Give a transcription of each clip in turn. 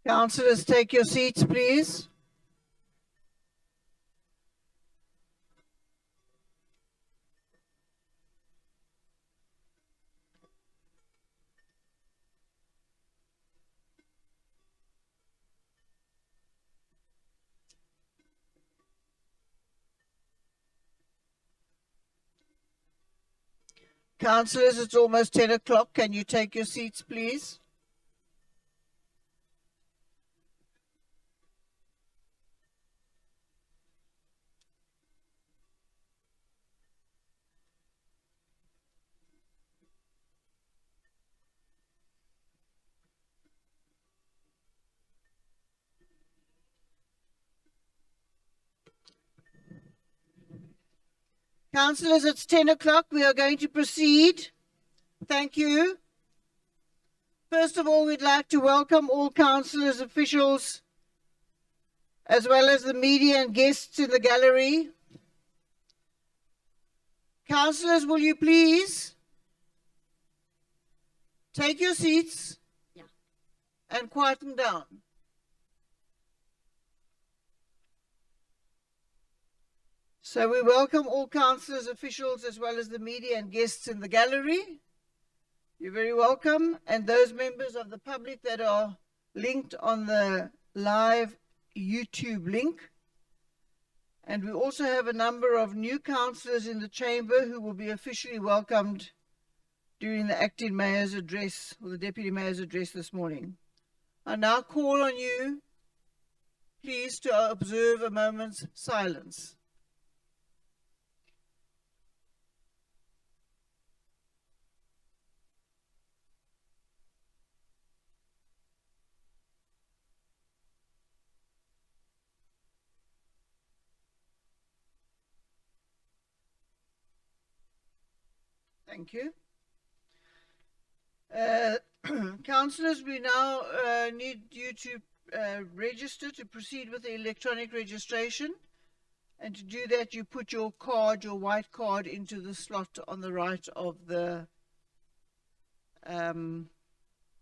Councillors, take your seats, please. Councillors, it's almost 10 o'clock. Can you take your seats, please? Councillors, it's 10 o'clock. We are going to proceed. Thank you. First of all, we'd like to welcome all councillors, officials, as well as the media and guests in the gallery. Councillors, will you please take your seats and quieten down. So we welcome all councillors, officials, as well as the media and guests in the gallery. You're very welcome. And those members of the public that are linked on the live YouTube link. And we also have a number of new councillors in the chamber who will be officially welcomed during the acting mayor's address, or the deputy mayor's address this morning. I now call on you, please, to observe a moment's silence. Thank you. Councillors, we now need you to register to proceed with the electronic registration. And to do that, you put your card, your white card, into the slot on the right of the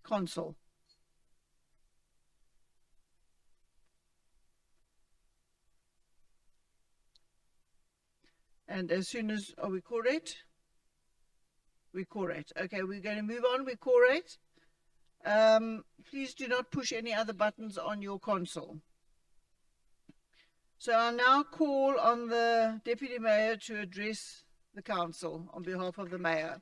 console. And as soon as, are we correct? We're correct. Okay, we're going to move on. We're correct. Please do not push any other buttons on your console. So I now call on the Deputy Mayor to address the Council on behalf of the Mayor.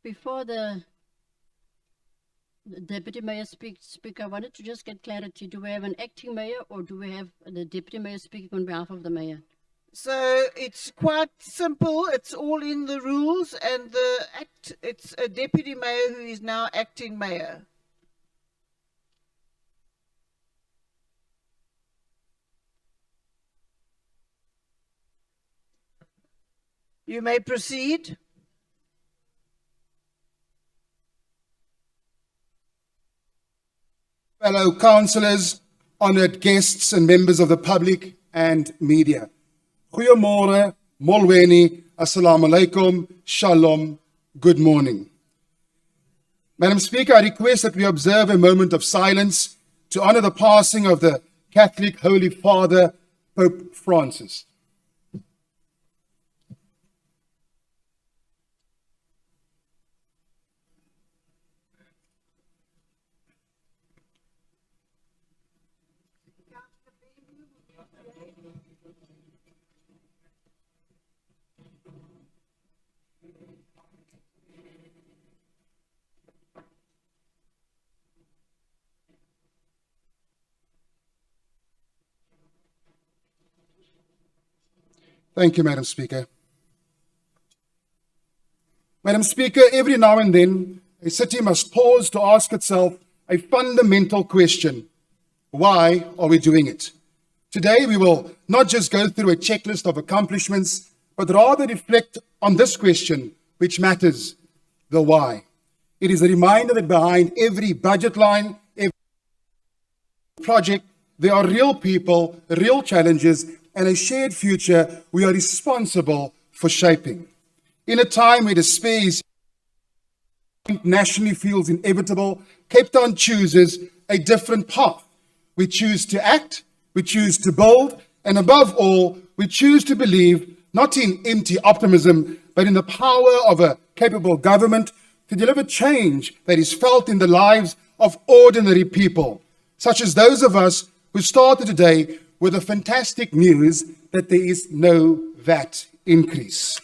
Before the deputy mayor speaks, I wanted to just get clarity. Do we have an acting mayor, or do we have the deputy mayor speaking on behalf of the mayor? So it's quite simple. It's all in the rules, and it's a deputy mayor who is now acting mayor. You may proceed. Fellow councillors, honoured guests and members of the public and media. Goeiemorgen, molweni, assalamu alaikum, shalom, good morning. Madam Speaker, I request that we observe a moment of silence to honour the passing of the Catholic Holy Father, Pope Francis. Thank you, Madam Speaker. Madam Speaker, every now and then, a city must pause to ask itself a fundamental question. Why are we doing it? Today, we will not just go through a checklist of accomplishments, but rather reflect on this question, which matters, the why. It is a reminder that behind every budget line, every project, there are real people, real challenges, and a shared future we are responsible for shaping. In a time where despair is nationally feels inevitable, Cape Town chooses a different path. We choose to act, we choose to build, and above all, we choose to believe not in empty optimism, but in the power of a capable government to deliver change that is felt in the lives of ordinary people, such as those of us who started today with the fantastic news that there is no VAT increase.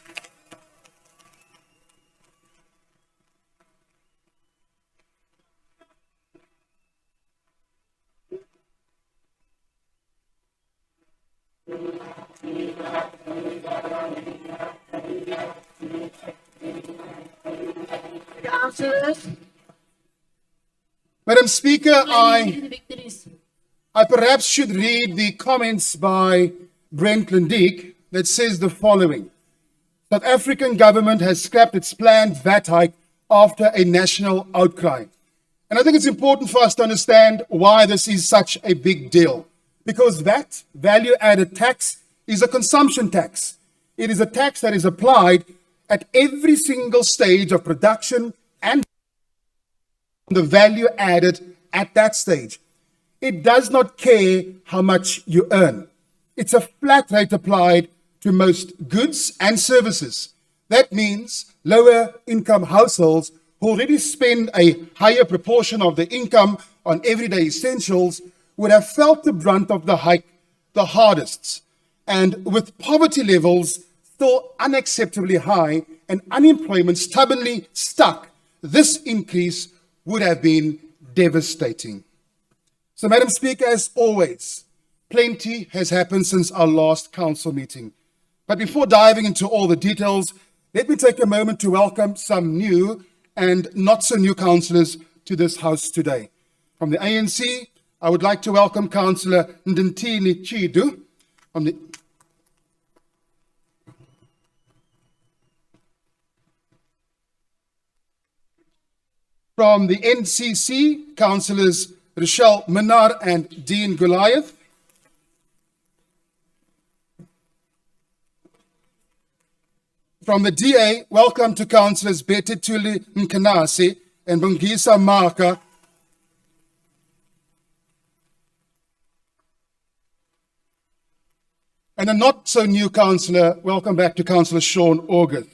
Councillors, Madam Speaker, Victories. I perhaps should read the comments by Brent Lindick that says the following. South African government has scrapped its planned VAT hike after a national outcry. And I think it's important for us to understand why this is such a big deal. Because VAT, value-added tax, is a consumption tax. It is a tax that is applied at every single stage of production and the value added at that stage. It does not care how much you earn. It's a flat rate applied to most goods and services. That means lower income households who already spend a higher proportion of their income on everyday essentials would have felt the brunt of the hike the hardest. And with poverty levels still unacceptably high and unemployment stubbornly stuck, this increase would have been devastating. So, Madam Speaker, as always, plenty has happened since our last council meeting. But before diving into all the details, let me take a moment to welcome some new and not so new councillors to this house today. From the ANC, I would like to welcome Councillor Ndintini Chidu. From the NCC, Councillors Rochelle Minnar and Dean Goliath. From the DA, welcome to Councillors Betetuli Nkanasi and Bungisa Maka. And a not so new councillor, welcome back to Councillor Sean August.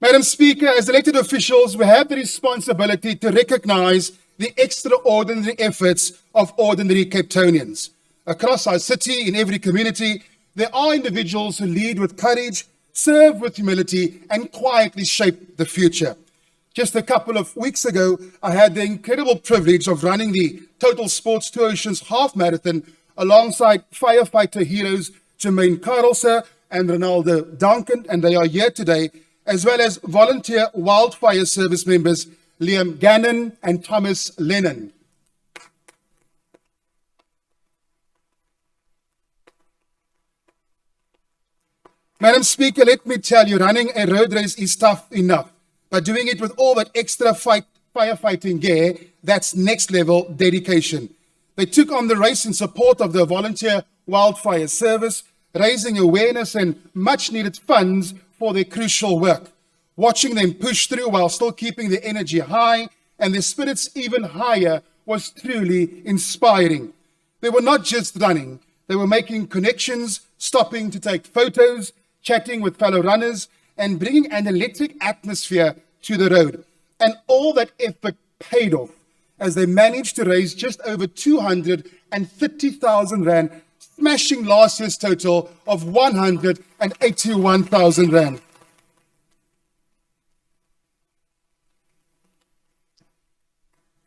Madam Speaker, as elected officials, we have the responsibility to recognize the extraordinary efforts of ordinary Cape Townians. Across our city, in every community, there are individuals who lead with courage, serve with humility, and quietly shape the future. Just a couple of weeks ago, I had the incredible privilege of running the Total Sports Two Oceans Half Marathon alongside firefighter heroes Jermaine Carlser and Ronaldo Duncan, and they are here today, as well as volunteer wildfire service members Liam Gannon and Thomas Lennon. Madam Speaker, let me tell you, running a road race is tough enough, but doing it with all that extra firefighting gear, that's next level dedication. They took on the race in support of the volunteer wildfire service, raising awareness and much needed funds for their crucial work. Watching them push through while still keeping their energy high and their spirits even higher was truly inspiring. They were not just running, they were making connections, stopping to take photos, chatting with fellow runners, and bringing an electric atmosphere to the road. And all that effort paid off as they managed to raise just over 230,000 Rand, smashing last year's total of 181,000 Rand.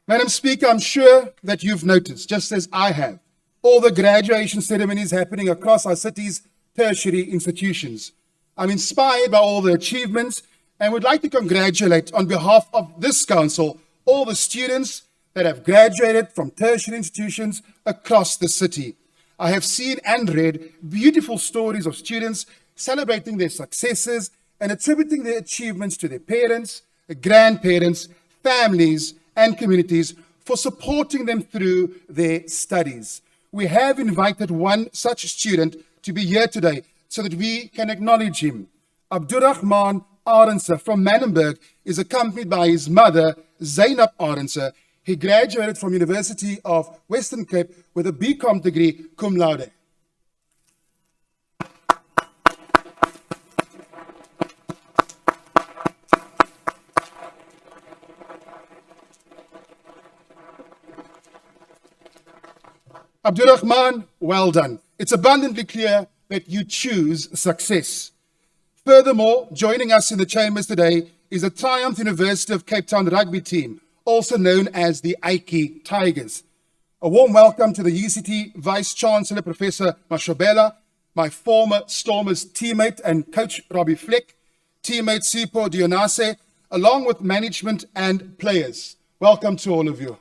Madam Speaker, I'm sure that you've noticed, just as I have, all the graduation ceremonies happening across our city's tertiary institutions. I'm inspired by all the achievements and would like to congratulate on behalf of this council all the students that have graduated from tertiary institutions across the city. I have seen and read beautiful stories of students celebrating their successes and attributing their achievements to their parents, grandparents, families, and communities for supporting them through their studies. We have invited one such student to be here today so that we can acknowledge him. Abdurrahman Arendse from Manenberg is accompanied by his mother, Zainab Arendse. He graduated from University of Western Cape with a BCom degree cum laude. Abdurrahman, well done. It's abundantly clear that you choose success. Furthermore, joining us in the chambers today is the Triumph University of Cape Town rugby team, also known as the Ike Tigers. A warm welcome to the UCT Vice-Chancellor, Professor Mashobela, my former Stormers teammate and coach Robbie Fleck, teammate Sipho Dionase, along with management and players. Welcome to all of you.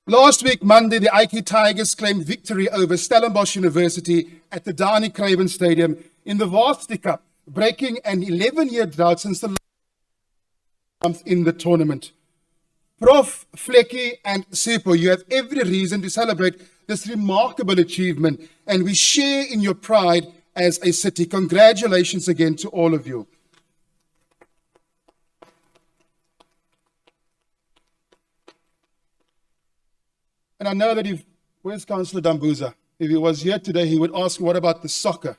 Last week, Monday, the Ike Tigers claimed victory over Stellenbosch University at the Dani Craven Stadium in the Varsity Cup, breaking an 11-year drought since the last month in the tournament. Prof. Flecky and Sipho, you have every reason to celebrate this remarkable achievement, and we share in your pride as a city. Congratulations again to all of you. And I know that where's Councillor Dambuza? If he was here today, he would ask, what about the soccer?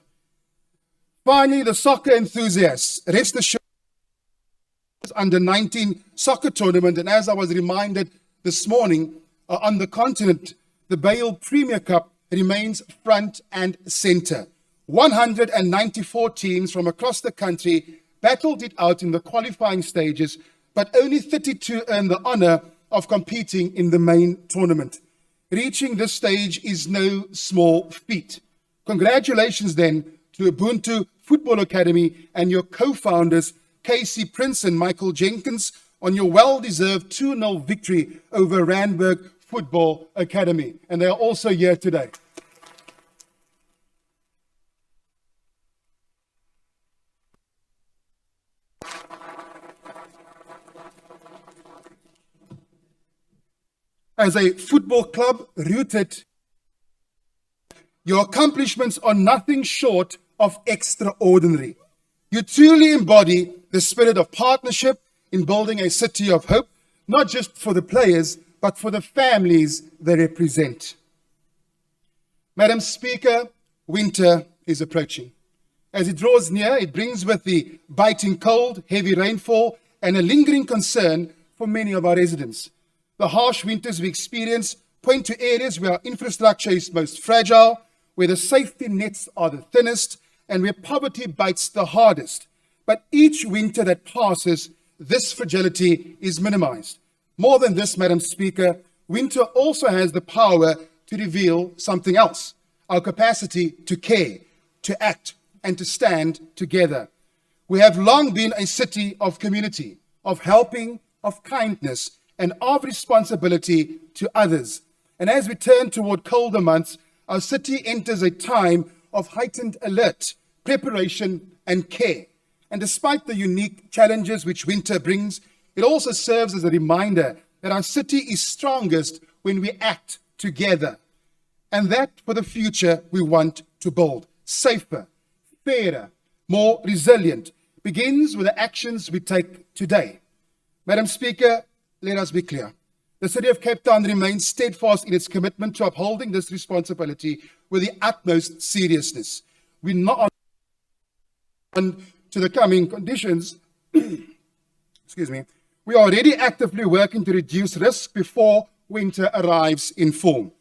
Finally, the soccer enthusiasts, rest assured, under 19 soccer tournament, and as I was reminded this morning, on the continent, the Bale Premier Cup remains front and center. 194 teams from across the country battled it out in the qualifying stages, but only 32 earned the honor of competing in the main tournament. Reaching this stage is no small feat. Congratulations then to Ubuntu Football Academy and your co-founders, Casey Prince and Michael Jenkins, on your well-deserved 2-0 victory over Randburg Football Academy. And they are also here today. As a football club rooted, your accomplishments are nothing short of extraordinary. You truly embody the spirit of partnership in building a city of hope, not just for the players, but for the families they represent. Madam Speaker, winter is approaching. As it draws near, it brings with the biting cold, heavy rainfall, and a lingering concern for many of our residents. The harsh winters we experience point to areas where our infrastructure is most fragile, where the safety nets are the thinnest, and where poverty bites the hardest. But each winter that passes, this fragility is minimized. More than this, Madam Speaker, winter also has the power to reveal something else: our capacity to care, to act, and to stand together. We have long been a city of community, of helping, of kindness, and of responsibility to others. And as we turn toward colder months, our city enters a time of heightened alert, preparation, and care. And despite the unique challenges which winter brings, it also serves as a reminder that our city is strongest when we act together. And that for the future we want to build. Safer, fairer, more resilient begins with the actions we take today. Madam Speaker, let us be clear. The City of Cape Town remains steadfast in its commitment to upholding this responsibility with the utmost seriousness. We're not on to the coming conditions. Excuse me. We are already actively working to reduce risk before winter arrives in form.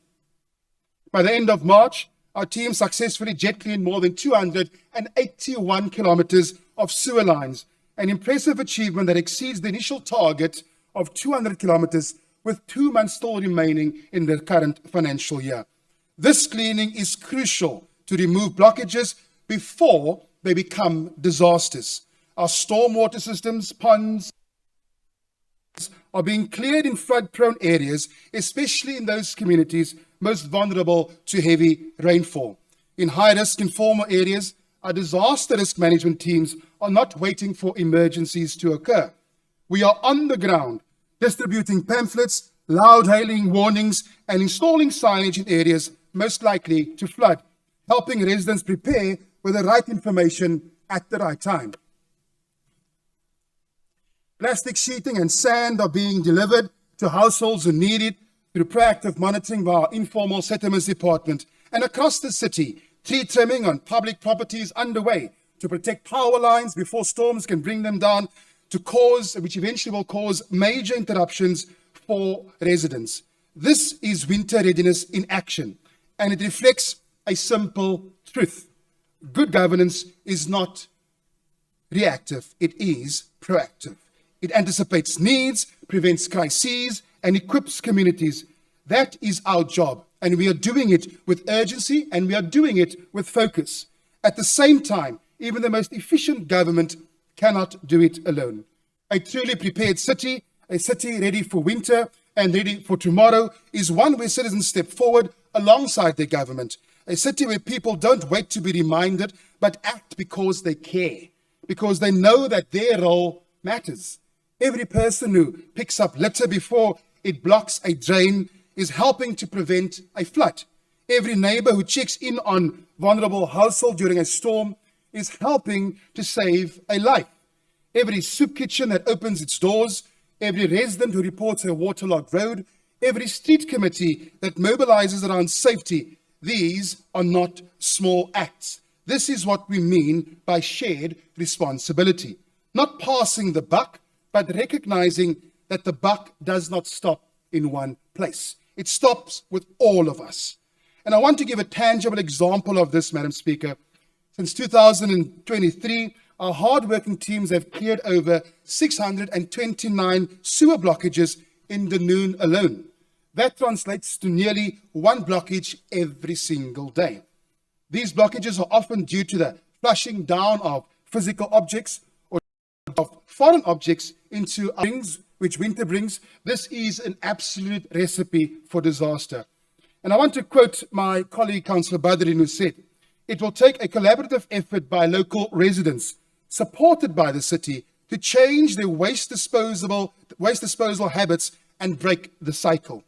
By the end of March, our team successfully jet cleaned more than 281 kilometers of sewer lines, an impressive achievement that exceeds the initial target of 200 kilometers, with 2 months still remaining in the current financial year. This cleaning is crucial to remove blockages before they become disasters. Our stormwater systems, ponds, are being cleared in flood-prone areas, especially in those communities most vulnerable to heavy rainfall. In high-risk informal areas, our disaster risk management teams are not waiting for emergencies to occur. We are on the ground, distributing pamphlets, loud-hailing warnings, and installing signage in areas most likely to flood, helping residents prepare with the right information at the right time. Plastic sheeting and sand are being delivered to households who need it through proactive monitoring by our informal settlements department. And across the city, tree trimming on public properties underway to protect power lines before storms can bring them down, which eventually will cause major interruptions for residents. This is winter readiness in action, and it reflects a simple truth. Good governance is not reactive, it is proactive. It anticipates needs, prevents crises, and equips communities. That is our job, and we are doing it with urgency, and we are doing it with focus. At the same time, even the most efficient government cannot do it alone. A truly prepared city, a city ready for winter and ready for tomorrow, is one where citizens step forward alongside their government. A city where people don't wait to be reminded, but act because they care, because they know that their role matters. Every person who picks up litter before it blocks a drain is helping to prevent a flood. Every neighbor who checks in on vulnerable household during a storm is helping to save a life. Every soup kitchen that opens its doors, every resident who reports a waterlogged road, every street committee that mobilizes around safety, these are not small acts. This is what we mean by shared responsibility. Not passing the buck, but recognizing that the buck does not stop in one place. It stops with all of us. And I want to give a tangible example of this, Madam Speaker. Since 2023, our hard-working teams have cleared over 629 sewer blockages in Dunoon alone. That translates to nearly one blockage every single day. These blockages are often due to the flushing down of physical objects or of foreign objects into things which winter brings. This is an absolute recipe for disaster. And I want to quote my colleague, Councillor Badrin, who said, "It will take a collaborative effort by local residents, supported by the city, to change their waste disposal habits and break the cycle."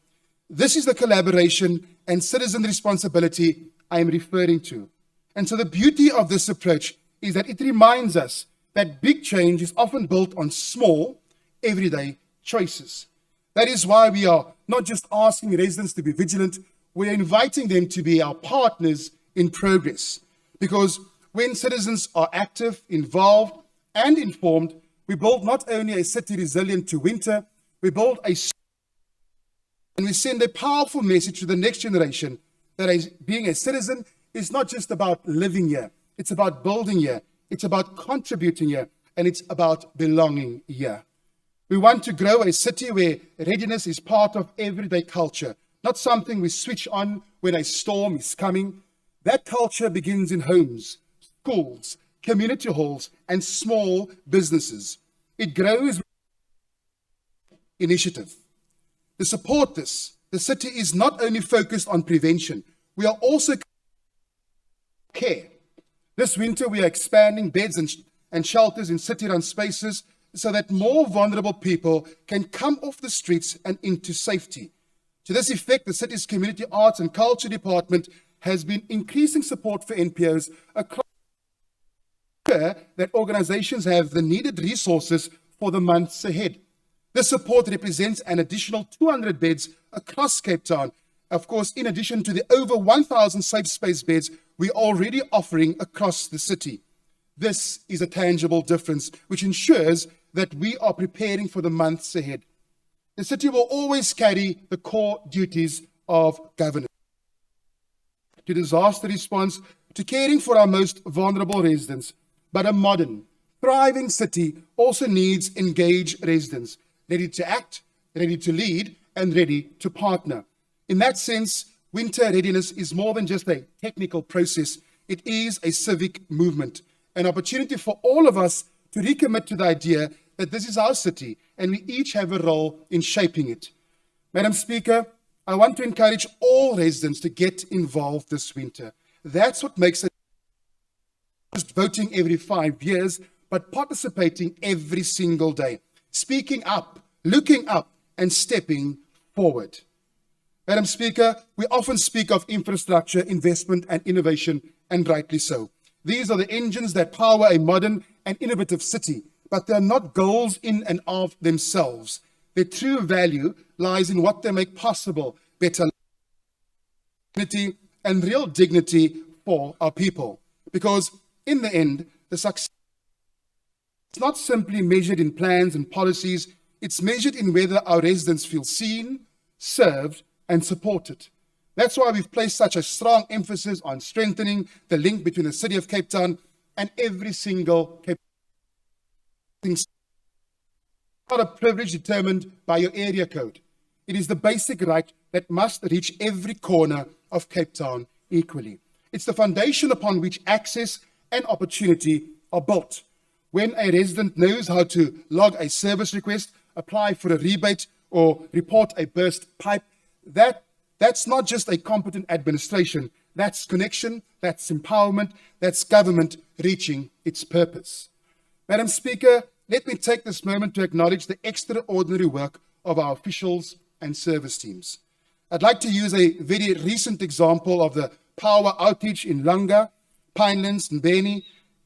This is the collaboration and citizen responsibility I am referring to. And so the beauty of this approach is that it reminds us that big change is often built on small, everyday choices. That is why we are not just asking residents to be vigilant, we are inviting them to be our partners in progress. Because when citizens are active, involved, and informed, we build not only a city resilient to winter, we build and we send a powerful message to the next generation that being a citizen is not just about living here, it's about building here, it's about contributing here, and it's about belonging here. We want to grow a city where readiness is part of everyday culture, not something we switch on when a storm is coming. That culture begins in homes, schools, community halls, and small businesses. It grows with initiative. To support this, the city is not only focused on prevention, we are also care. This winter, we are expanding beds and shelters in city-run spaces so that more vulnerable people can come off the streets and into safety. To this effect, the city's Community Arts and Culture Department has been increasing support for NPOs across that organizations have the needed resources for the months ahead. This support represents an additional 200 beds across Cape Town, of course, in addition to the over 1,000 safe space beds we're already offering across the city. This is a tangible difference which ensures that we are preparing for the months ahead. The city will always carry the core duties of governance, to disaster response, to caring for our most vulnerable residents. But a modern, thriving city also needs engaged residents, ready to act, ready to lead, and ready to partner. In that sense, winter readiness is more than just a technical process. It is a civic movement, an opportunity for all of us to recommit to the idea that this is our city and we each have a role in shaping it. Madam Speaker, I want to encourage all residents to get involved this winter. That's what makes it just voting every 5 years, but participating every single day, speaking up, looking up, and stepping forward. Madam Speaker, we often speak of infrastructure, investment, and innovation, and rightly so. These are the engines that power a modern and innovative city, but they're not goals in and of themselves. Their true value lies in what they make possible: better dignity and real dignity for our people. Because in the end, the success is not simply measured in plans and policies, it's measured in whether our residents feel seen, served, and supported. That's why we've placed such a strong emphasis on strengthening the link between the City of Cape Town and every single Cape Town. It's not a privilege determined by your area code. It is the basic right that must reach every corner of Cape Town equally. It's the foundation upon which access and opportunity are built. When a resident knows how to log a service request, apply for a rebate, or report a burst pipe, that's not just a competent administration. That's connection, that's empowerment, that's government reaching its purpose. Madam Speaker, let me take this moment to acknowledge the extraordinary work of our officials and service teams. I'd like to use a very recent example of the power outage in Langa, Pinelands, Mbeni,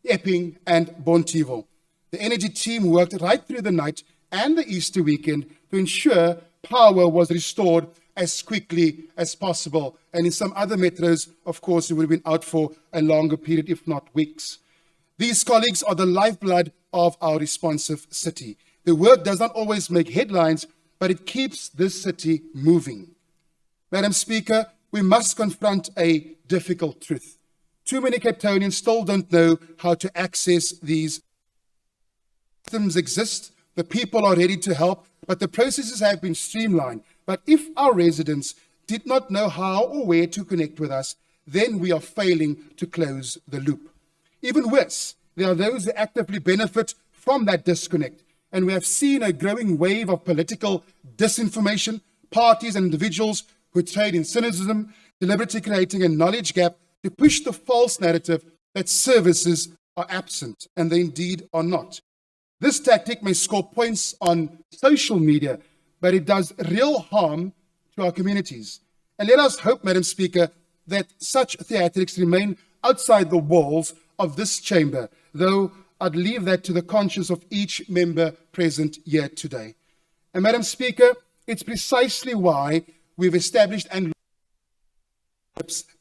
Epping, and Bontivo. The energy team worked right through the night and the Easter weekend to ensure power was restored as quickly as possible. And in some other metros, of course, it would have been out for a longer period, if not weeks. These colleagues are the lifeblood of our responsive city. The work does not always make headlines, but it keeps this city moving. Madam Speaker, we must confront a difficult truth. Too many Cape Townians still don't know how to access these systems exist. The people are ready to help, but the processes have been streamlined. But if our residents did not know how or where to connect with us, then we are failing to close the loop. Even worse, there are those who actively benefit from that disconnect. And we have seen a growing wave of political disinformation, parties and individuals who trade in cynicism, deliberately creating a knowledge gap to push the false narrative that services are absent, and they indeed are not. This tactic may score points on social media, but it does real harm to our communities. And let us hope, Madam Speaker, that such theatrics remain outside the walls of this chamber, though I'd leave that to the conscience of each member present here today. And Madam Speaker, it's precisely why we've established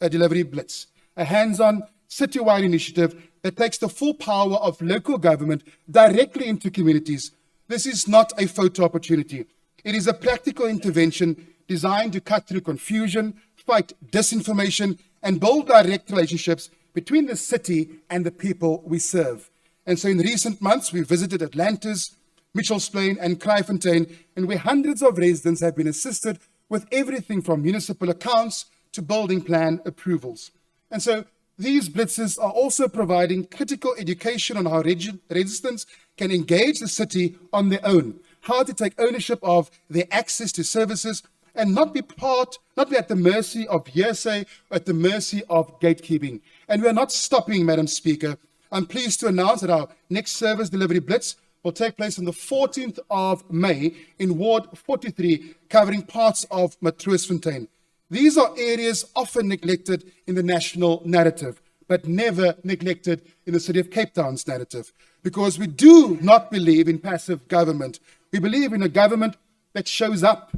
a delivery blitz, a hands-on citywide initiative that takes the full power of local government directly into communities. This is not a photo opportunity. It is a practical intervention designed to cut through confusion, fight disinformation, and build direct relationships between the city and the people we serve. And so in recent months, we visited Atlantis, Mitchell's Plain, and Kraaifontein, and where hundreds of residents have been assisted with everything from municipal accounts to building plan approvals. And so these blitzes are also providing critical education on how residents can engage the city on their own, how to take ownership of their access to services, and not be at the mercy of hearsay, or at the mercy of gatekeeping. And we're not stopping, Madam Speaker. I'm pleased to announce that our next service delivery blitz will take place on the 14th of May in Ward 43, covering parts of Matroosfontein. These are areas often neglected in the national narrative, but never neglected in the City of Cape Town's narrative, because we do not believe in passive government. We believe in a government that shows up.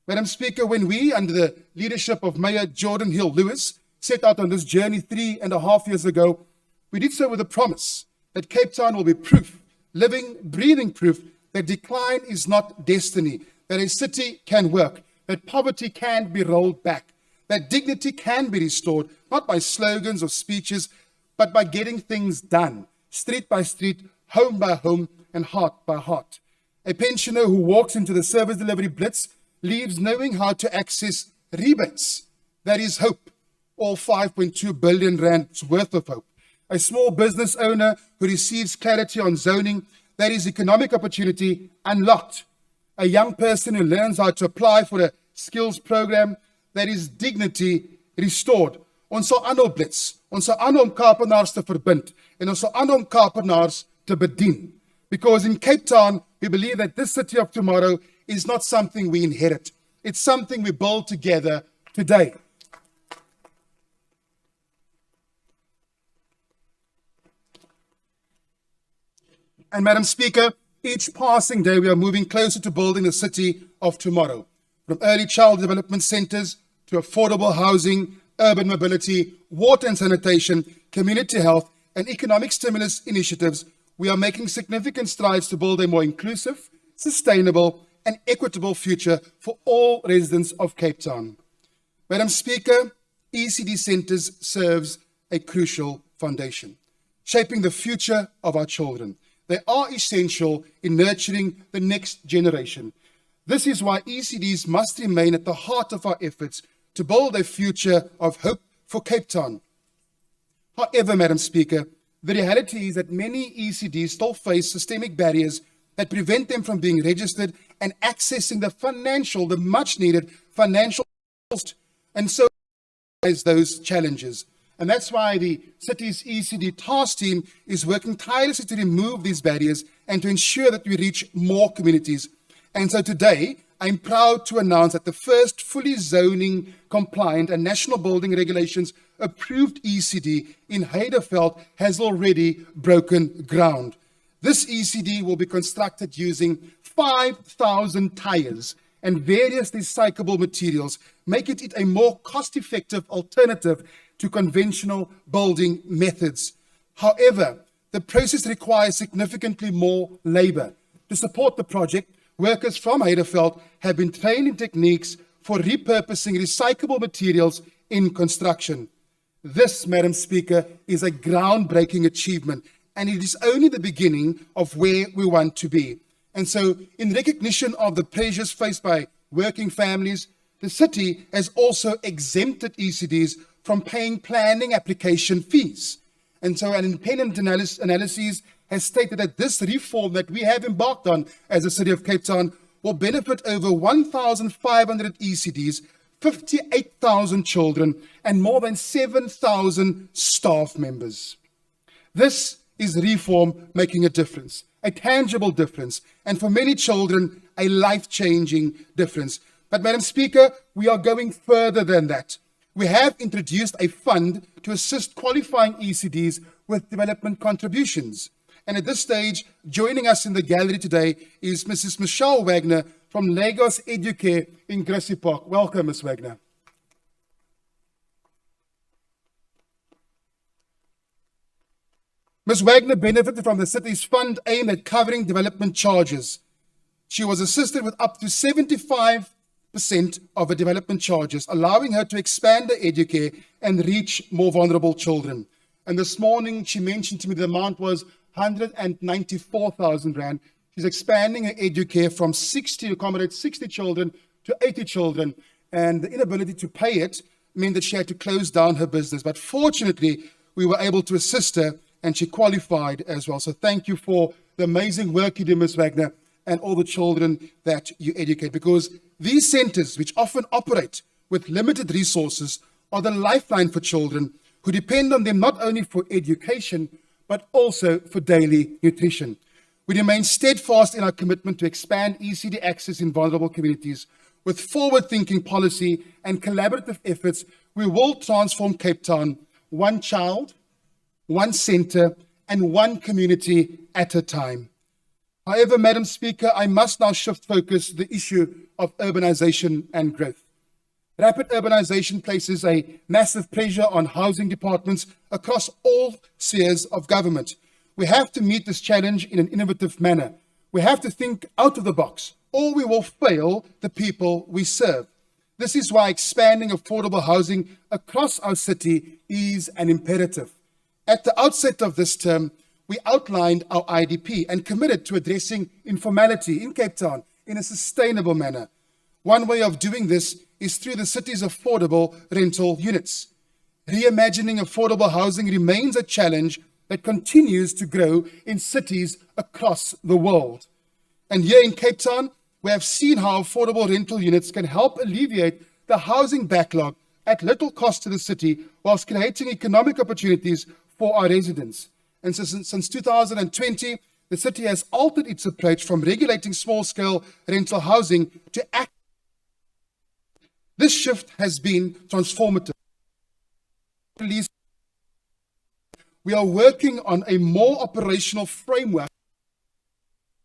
Madam Speaker, when we, under the leadership of Mayor Jordan Hill-Lewis, set out on this journey 3.5 years ago, we did so with a promise that Cape Town will be proof, living, breathing proof, that decline is not destiny, that a city can work, that poverty can be rolled back, that dignity can be restored, not by slogans or speeches, but by getting things done, street by street, home by home, and heart by heart. A pensioner who walks into the service delivery blitz leaves knowing how to access rebates. That is hope, all 5.2 billion rands worth of hope. a small business owner who receives clarity on zoning, that is economic opportunity unlocked. A young person who learns how to apply for a skills program, that is dignity restored. Ons sal aanhou blits. Ons sal aanhou om Kaapenaars te verbind. En ons sal aanhou om Kaapenaars te bedien. Because in Cape Town, we believe that this city of tomorrow is not something we inherit. It's something we build together today. And Madam Speaker, each passing day we are moving closer to building the city of tomorrow. From early child development centers to affordable housing, urban mobility, water and sanitation, community health, and economic stimulus initiatives, we are making significant strides to build a more inclusive, sustainable, and equitable future for all residents of Cape Town. Madam Speaker, ECD Centres serves a crucial foundation, shaping the future of our children. They are essential in nurturing the next generation. This is why ECDs must remain at the heart of our efforts to build a future of hope for Cape Town. However, Madam Speaker, the reality is that many ECDs still face systemic barriers that prevent them from being registered and accessing the much needed financial support. And so is those challenges. And that's why the city's ECD task team is working tirelessly to remove these barriers and to ensure that we reach more communities. And so today, I'm proud to announce that the first fully zoning compliant and national building regulations approved ECD in Heiderveld has already broken ground. This ECD will be constructed using 5,000 tires and various recyclable materials, making it a more cost-effective alternative to conventional building methods. However, the process requires significantly more labor. To support the project, workers from Heiderveld have been trained in techniques for repurposing recyclable materials in construction. This, Madam Speaker, is a groundbreaking achievement, and it is only the beginning of where we want to be. And so, in recognition of the pressures faced by working families, the city has also exempted ECDs from paying planning application fees. And so an independent analysis has stated that this reform that we have embarked on as a city of Cape Town will benefit over 1,500 ECDs, 58,000 children, and more than 7,000 staff members. This is reform making a difference, a tangible difference, and for many children, a life-changing difference. But Madam Speaker, we are going further than that. We have introduced a fund to assist qualifying ECDs with development contributions. And at this stage, joining us in the gallery today is Mrs. Michelle Wagner from Lagos Educare in Grassy Park. Welcome, Ms. Wagner. Ms. Wagner benefited from the city's fund aimed at covering development charges. She was assisted with up to 75% of her development charges, allowing her to expand her educare and reach more vulnerable children. And this morning, she mentioned to me the amount was 194,000 Rand. She's expanding her educare from 60 to accommodate 60 children to 80 children. And the inability to pay it meant that she had to close down her business. But fortunately, we were able to assist her, and she qualified as well. So thank you for the amazing work you do, Ms. Wagner, and all the children that you educate, because these centers, which often operate with limited resources, are the lifeline for children who depend on them not only for education, but also for daily nutrition. We remain steadfast in our commitment to expand ECD access in vulnerable communities. With forward-thinking policy and collaborative efforts, we will transform Cape Town one child, one center, and one community at a time. However, Madam Speaker, I must now shift focus to the issue of urbanization and growth. Rapid urbanization places a massive pressure on housing departments across all spheres of government. We have to meet this challenge in an innovative manner. We have to think out of the box, or we will fail the people we serve. This is why expanding affordable housing across our city is an imperative. At the outset of this term, we outlined our IDP and committed to addressing informality in Cape Town in a sustainable manner. One way of doing this is through the city's affordable rental units. reimagining affordable housing remains a challenge that continues to grow in cities across the world. And here in Cape Town, we have seen how affordable rental units can help alleviate the housing backlog at little cost to the city, whilst creating economic opportunities for our residents. And so since 2020, the city has altered its approach from regulating small-scale rental housing to act. This shift has been transformative. Lease, we are working on a more operational framework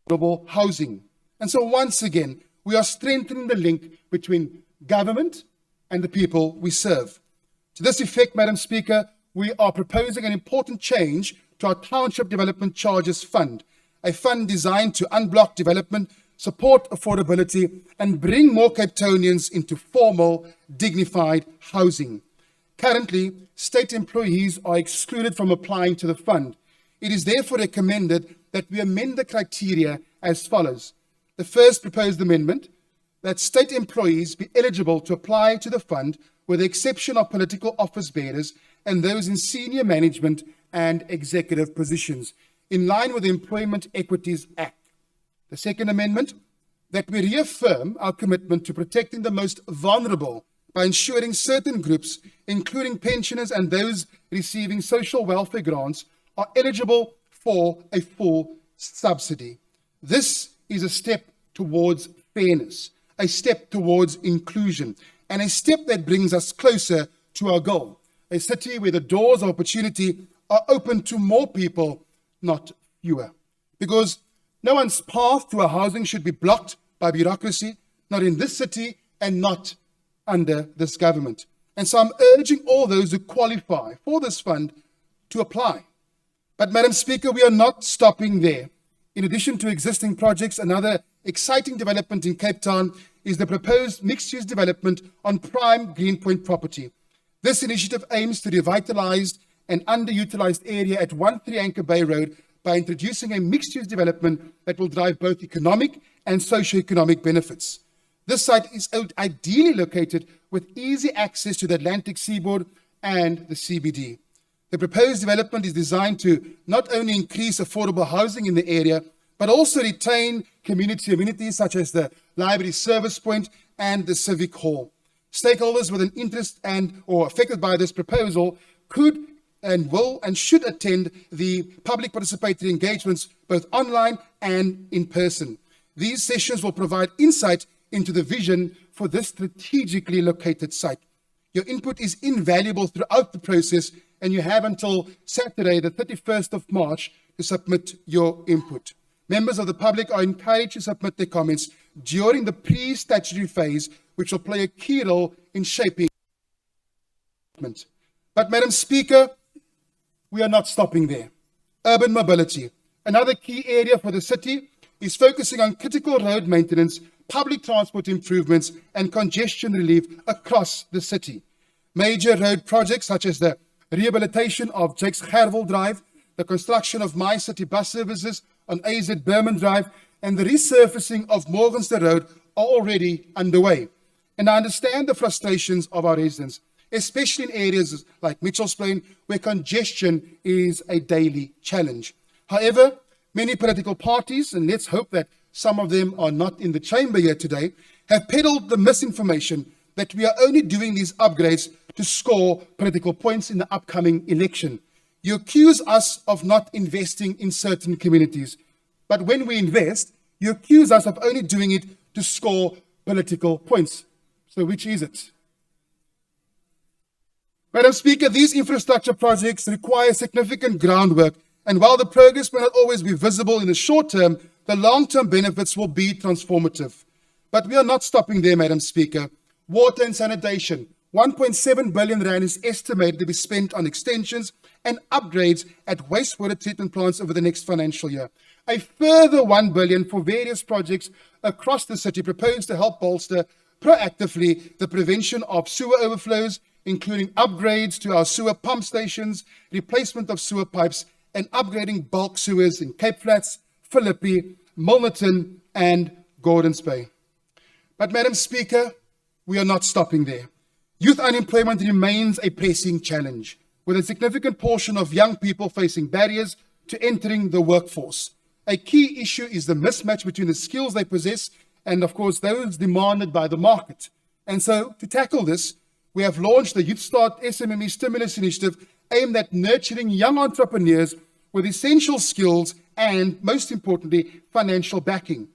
for affordable housing. And so once again, we are strengthening the link between government and the people we serve. To this effect, Madam Speaker, we are proposing an important change to our Township Development Charges Fund, a fund designed to unblock development, support affordability, and bring more Cape Townians into formal, dignified housing. Currently, state employees are excluded from applying to the fund. It is therefore recommended that we amend the criteria as follows. The first proposed amendment, that state employees be eligible to apply to the fund with the exception of political office bearers and those in senior management and executive positions, in line with the Employment Equities Act. The second amendment, that we reaffirm our commitment to protecting the most vulnerable by ensuring certain groups, including pensioners and those receiving social welfare grants, are eligible for a full subsidy. This is a step towards fairness, a step towards inclusion, and a step that brings us closer to our goal, a city where the doors of opportunity are open to more people, not fewer. Because no one's path to a housing should be blocked by bureaucracy, not in this city and not under this government. And so I'm urging all those who qualify for this fund to apply. But Madam Speaker, we are not stopping there. In addition to existing projects, another exciting development in Cape Town is the proposed mixed-use development on prime Greenpoint property. This initiative aims to revitalize an underutilized area at 13 Anchor Bay Road by introducing a mixed-use development that will drive both economic and socio-economic benefits. This site is ideally located with easy access to the Atlantic seaboard and the CBD. The proposed development is designed to not only increase affordable housing in the area, but also retain community amenities such as the library service point and the civic hall. Stakeholders with an interest and or affected by this proposal could and will and should attend the public participatory engagements both online and in person. These sessions will provide insight into the vision for this strategically located site. Your input is invaluable throughout the process, and you have until Saturday, the 31st of March, to submit your input. Members of the public are encouraged to submit their comments during the pre-statutory phase, which will play a key role in shaping. But Madam Speaker, we are not stopping there. Urban mobility. Another key area for the city is focusing on critical road maintenance, public transport improvements, and congestion relief across the city. Major road projects such as the rehabilitation of Jakes Gerwel Drive, the construction of My City bus services on AZ Berman Drive, and the resurfacing of Morgenster Road are already underway. And I understand the frustrations of our residents, especially in areas like Mitchell's Plain, where congestion is a daily challenge. However, many political parties, and let's hope that some of them are not in the chamber here today, have peddled the misinformation that we are only doing these upgrades to score political points in the upcoming election. You accuse us of not investing in certain communities, but when we invest, you accuse us of only doing it to score political points. So which is it? Madam Speaker, these infrastructure projects require significant groundwork, and while the progress may not always be visible in the short term, the long-term benefits will be transformative. But we are not stopping there, Madam Speaker. Water and sanitation. 1.7 billion rand is estimated to be spent on extensions and upgrades at wastewater treatment plants over the next financial year. A further 1 billion for various projects across the city proposed to help bolster proactively the prevention of sewer overflows, including upgrades to our sewer pump stations, replacement of sewer pipes, and upgrading bulk sewers in Cape Flats, Philippi, Milnerton, and Gordons Bay. But Madam Speaker, we are not stopping there. Youth unemployment remains a pressing challenge, with a significant portion of young people facing barriers to entering the workforce. A key issue is the mismatch between the skills they possess and, of course, those demanded by the market. And so, to tackle this, we have launched the Youth Start SMME Stimulus Initiative aimed at nurturing young entrepreneurs with essential skills and, most importantly, financial backing.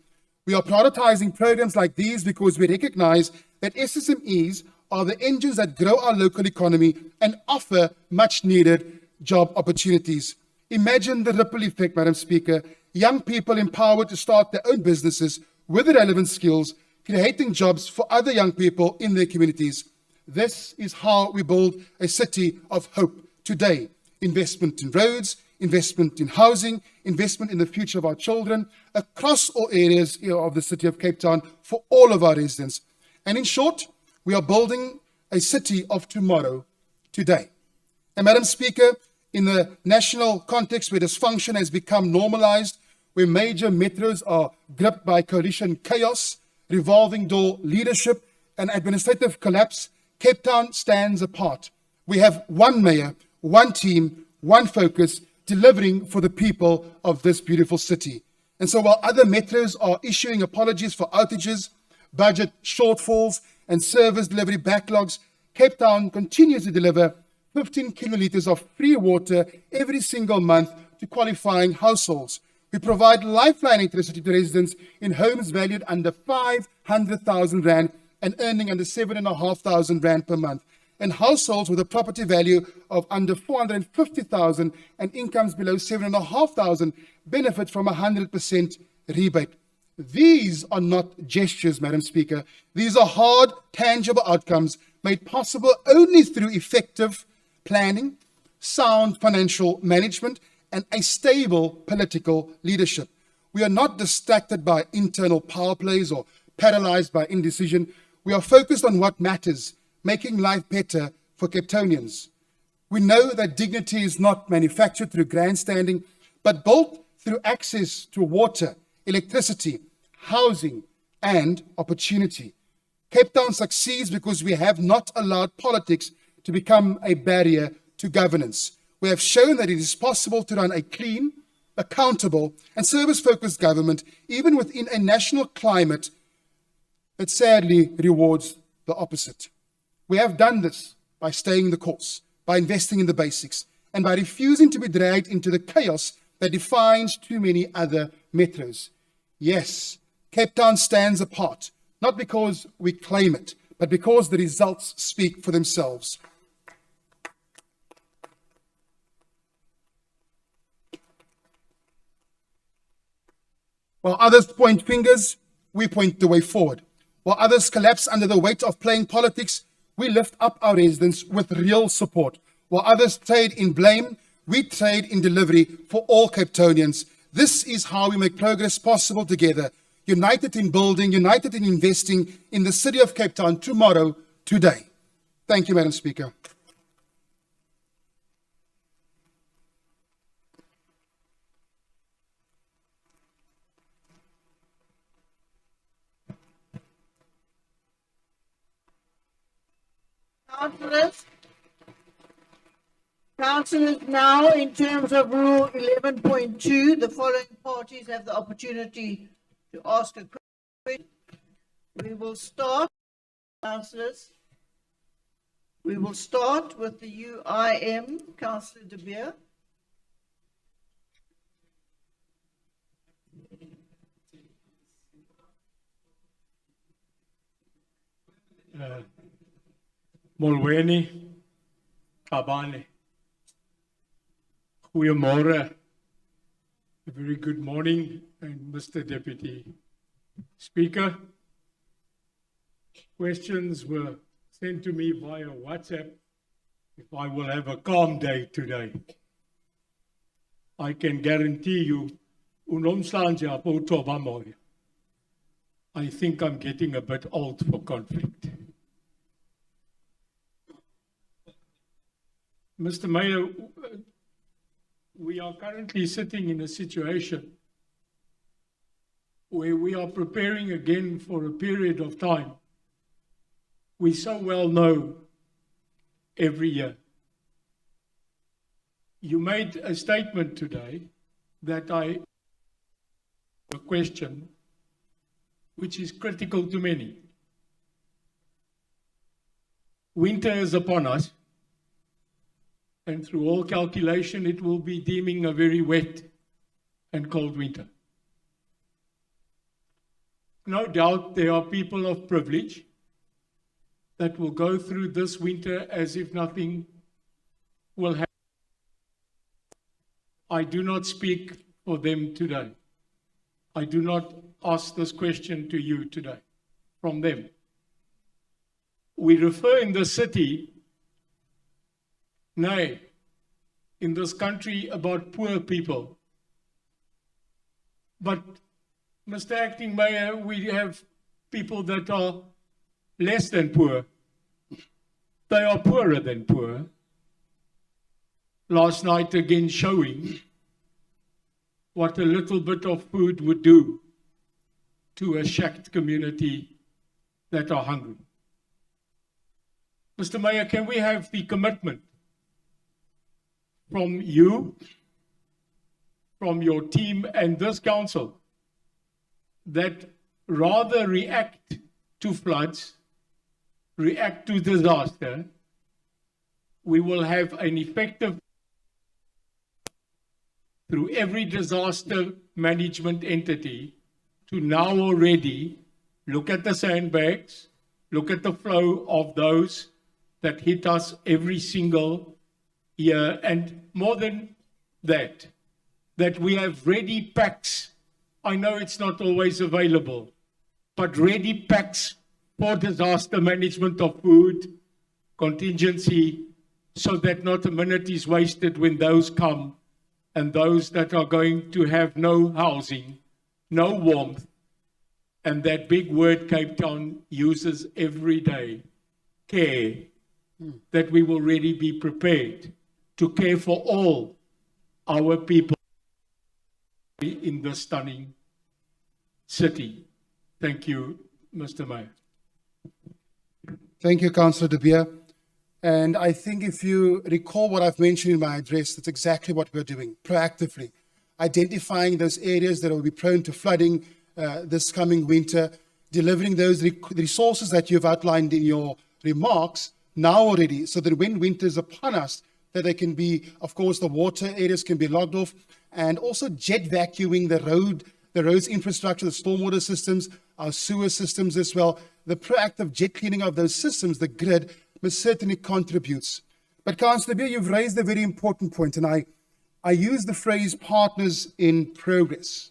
We are prioritizing programs like these because we recognize that SSMEs are the engines that grow our local economy and offer much-needed job opportunities. Imagine the ripple effect, Madam Speaker. Young people empowered to start their own businesses with the relevant skills, creating jobs for other young people in their communities. This is how we build a city of hope today. Investment in roads, investment in housing, investment in the future of our children across all areas of the city of Cape Town for all of our residents. And in short, we are building a city of tomorrow today. And Madam Speaker, in the national context where dysfunction has become normalized, where major metros are gripped by coalition chaos, revolving door leadership, and administrative collapse, Cape Town stands apart. We have one mayor, one team, one focus, delivering for the people of this beautiful city. And so while other metros are issuing apologies for outages, budget shortfalls, and service delivery backlogs, Cape Town continues to deliver 15 kilolitres of free water every single month to qualifying households. We provide lifeline electricity to residents in homes valued under 500,000 rand and earning under 7,500 rand per month, and households with a property value of under 450,000 and incomes below 7,500 benefit from 100% rebate. These are not gestures, Madam Speaker. These are hard, tangible outcomes made possible only through effective planning, sound financial management, and a stable political leadership. We are not distracted by internal power plays or paralyzed by indecision. We are focused on what matters, making life better for Cape Townians. We know that dignity is not manufactured through grandstanding, but built through access to water, electricity, housing, and opportunity. Cape Town succeeds because we have not allowed politics to become a barrier to governance. We have shown that it is possible to run a clean, accountable, and service-focused government, even within a national climate that sadly rewards the opposite. We have done this by staying the course, by investing in the basics, and by refusing to be dragged into the chaos that defines too many other metros. Yes, Cape Town stands apart, not because we claim it, but because the results speak for themselves. While others point fingers, we point the way forward. While others collapse under the weight of playing politics, we lift up our residents with real support. While others trade in blame, we trade in delivery for all Cape Townians. This is how we make progress possible together, united in building, united in investing in the city of Cape Town tomorrow, today. Thank you, Madam Speaker. Councillors, now in terms of Rule 11.2, the following parties have the opportunity to ask a question. We will start, councillors. We will start with the UIM, Councillor De Beer. Molweni, Kabane. Goeiemorgen. A very good morning, and Mr. Deputy Speaker. Questions were sent to me via WhatsApp if I will have a calm day today. I can guarantee you, I think I'm getting a bit old for conflict. Mr. Mayor, we are currently sitting in a situation where we are preparing again for a period of time. We so well know every year. You made a statement today that a question which is critical to many. Winter is upon us, and through all calculation, it will be deeming a very wet and cold winter. No doubt there are people of privilege that will go through this winter as if nothing will happen. I do not speak for them today. I do not ask this question to you today from them. We refer in the city, nay, in this country about poor people. But, Mr. Acting Mayor, we have people that are less than poor. They are poorer than poor. Last night again showing what a little bit of food would do to a shacked community that are hungry. Mr. Mayor, can we have the commitment from you, from your team and this council, that rather react to floods, react to disaster, we will have an effective through every disaster management entity to now already look at the sandbags, look at the flow of those that hit us every single year, and more than that, that we have ready packs. I know it's not always available, but ready packs for disaster management of food, contingency, so that not a minute is wasted when those come, and those that are going to have no housing, no warmth, and that big word Cape Town uses every day, care, that we will really be prepared to care for all our people in this stunning city. Thank you, Mr. Mayor. Thank you, Councillor De Beer. And I think if you recall what I've mentioned in my address, that's exactly what we're doing, proactively. Identifying those areas that will be prone to flooding this coming winter, delivering those resources that you've outlined in your remarks now already, so that when winter is upon us, that they can be, of course, the water areas can be logged off, and also jet vacuuming the roads infrastructure, the stormwater systems, our sewer systems as well. The proactive jet cleaning of those systems, the grid, most certainly contributes. But Councillor Beer, you've raised a very important point, and I use the phrase partners in progress,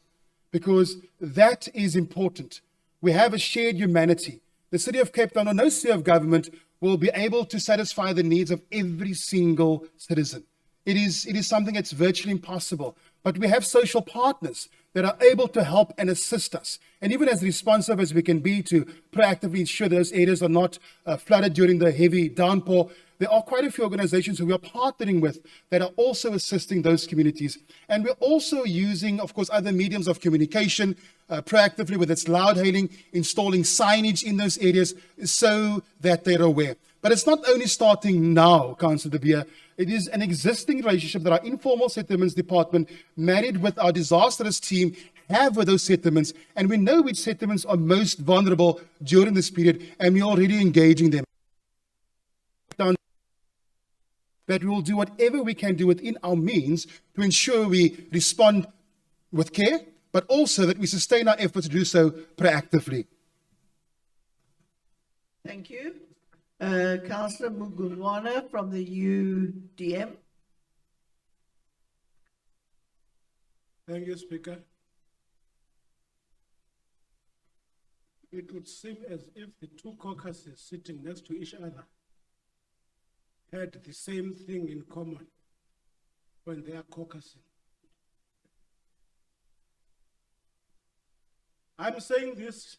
because that is important. We have a shared humanity. The City of Cape Town, or no sphere of government, will be able to satisfy the needs of every single citizen. It is something that's virtually impossible. But we have social partners that are able to help and assist us. And even as responsive as we can be to proactively ensure those areas are not flooded during the heavy downpour, there are quite a few organizations who we are partnering with that are also assisting those communities. And we're also using, of course, other mediums of communication proactively, whether it's loud hailing, installing signage in those areas so that they're aware. But it's not only starting now, Councillor De Beer. It is an existing relationship that our informal settlements department, married with our disaster risk team, have with those settlements. And we know which settlements are most vulnerable during this period, and we're already engaging them. That we will do whatever we can do within our means to ensure we respond with care, but also that we sustain our efforts to do so proactively. Thank you. Councillor Mugunwana from the UDM. Thank you, Speaker. It would seem as if the two caucuses sitting next to each other had the same thing in common when they are caucusing. I'm saying this,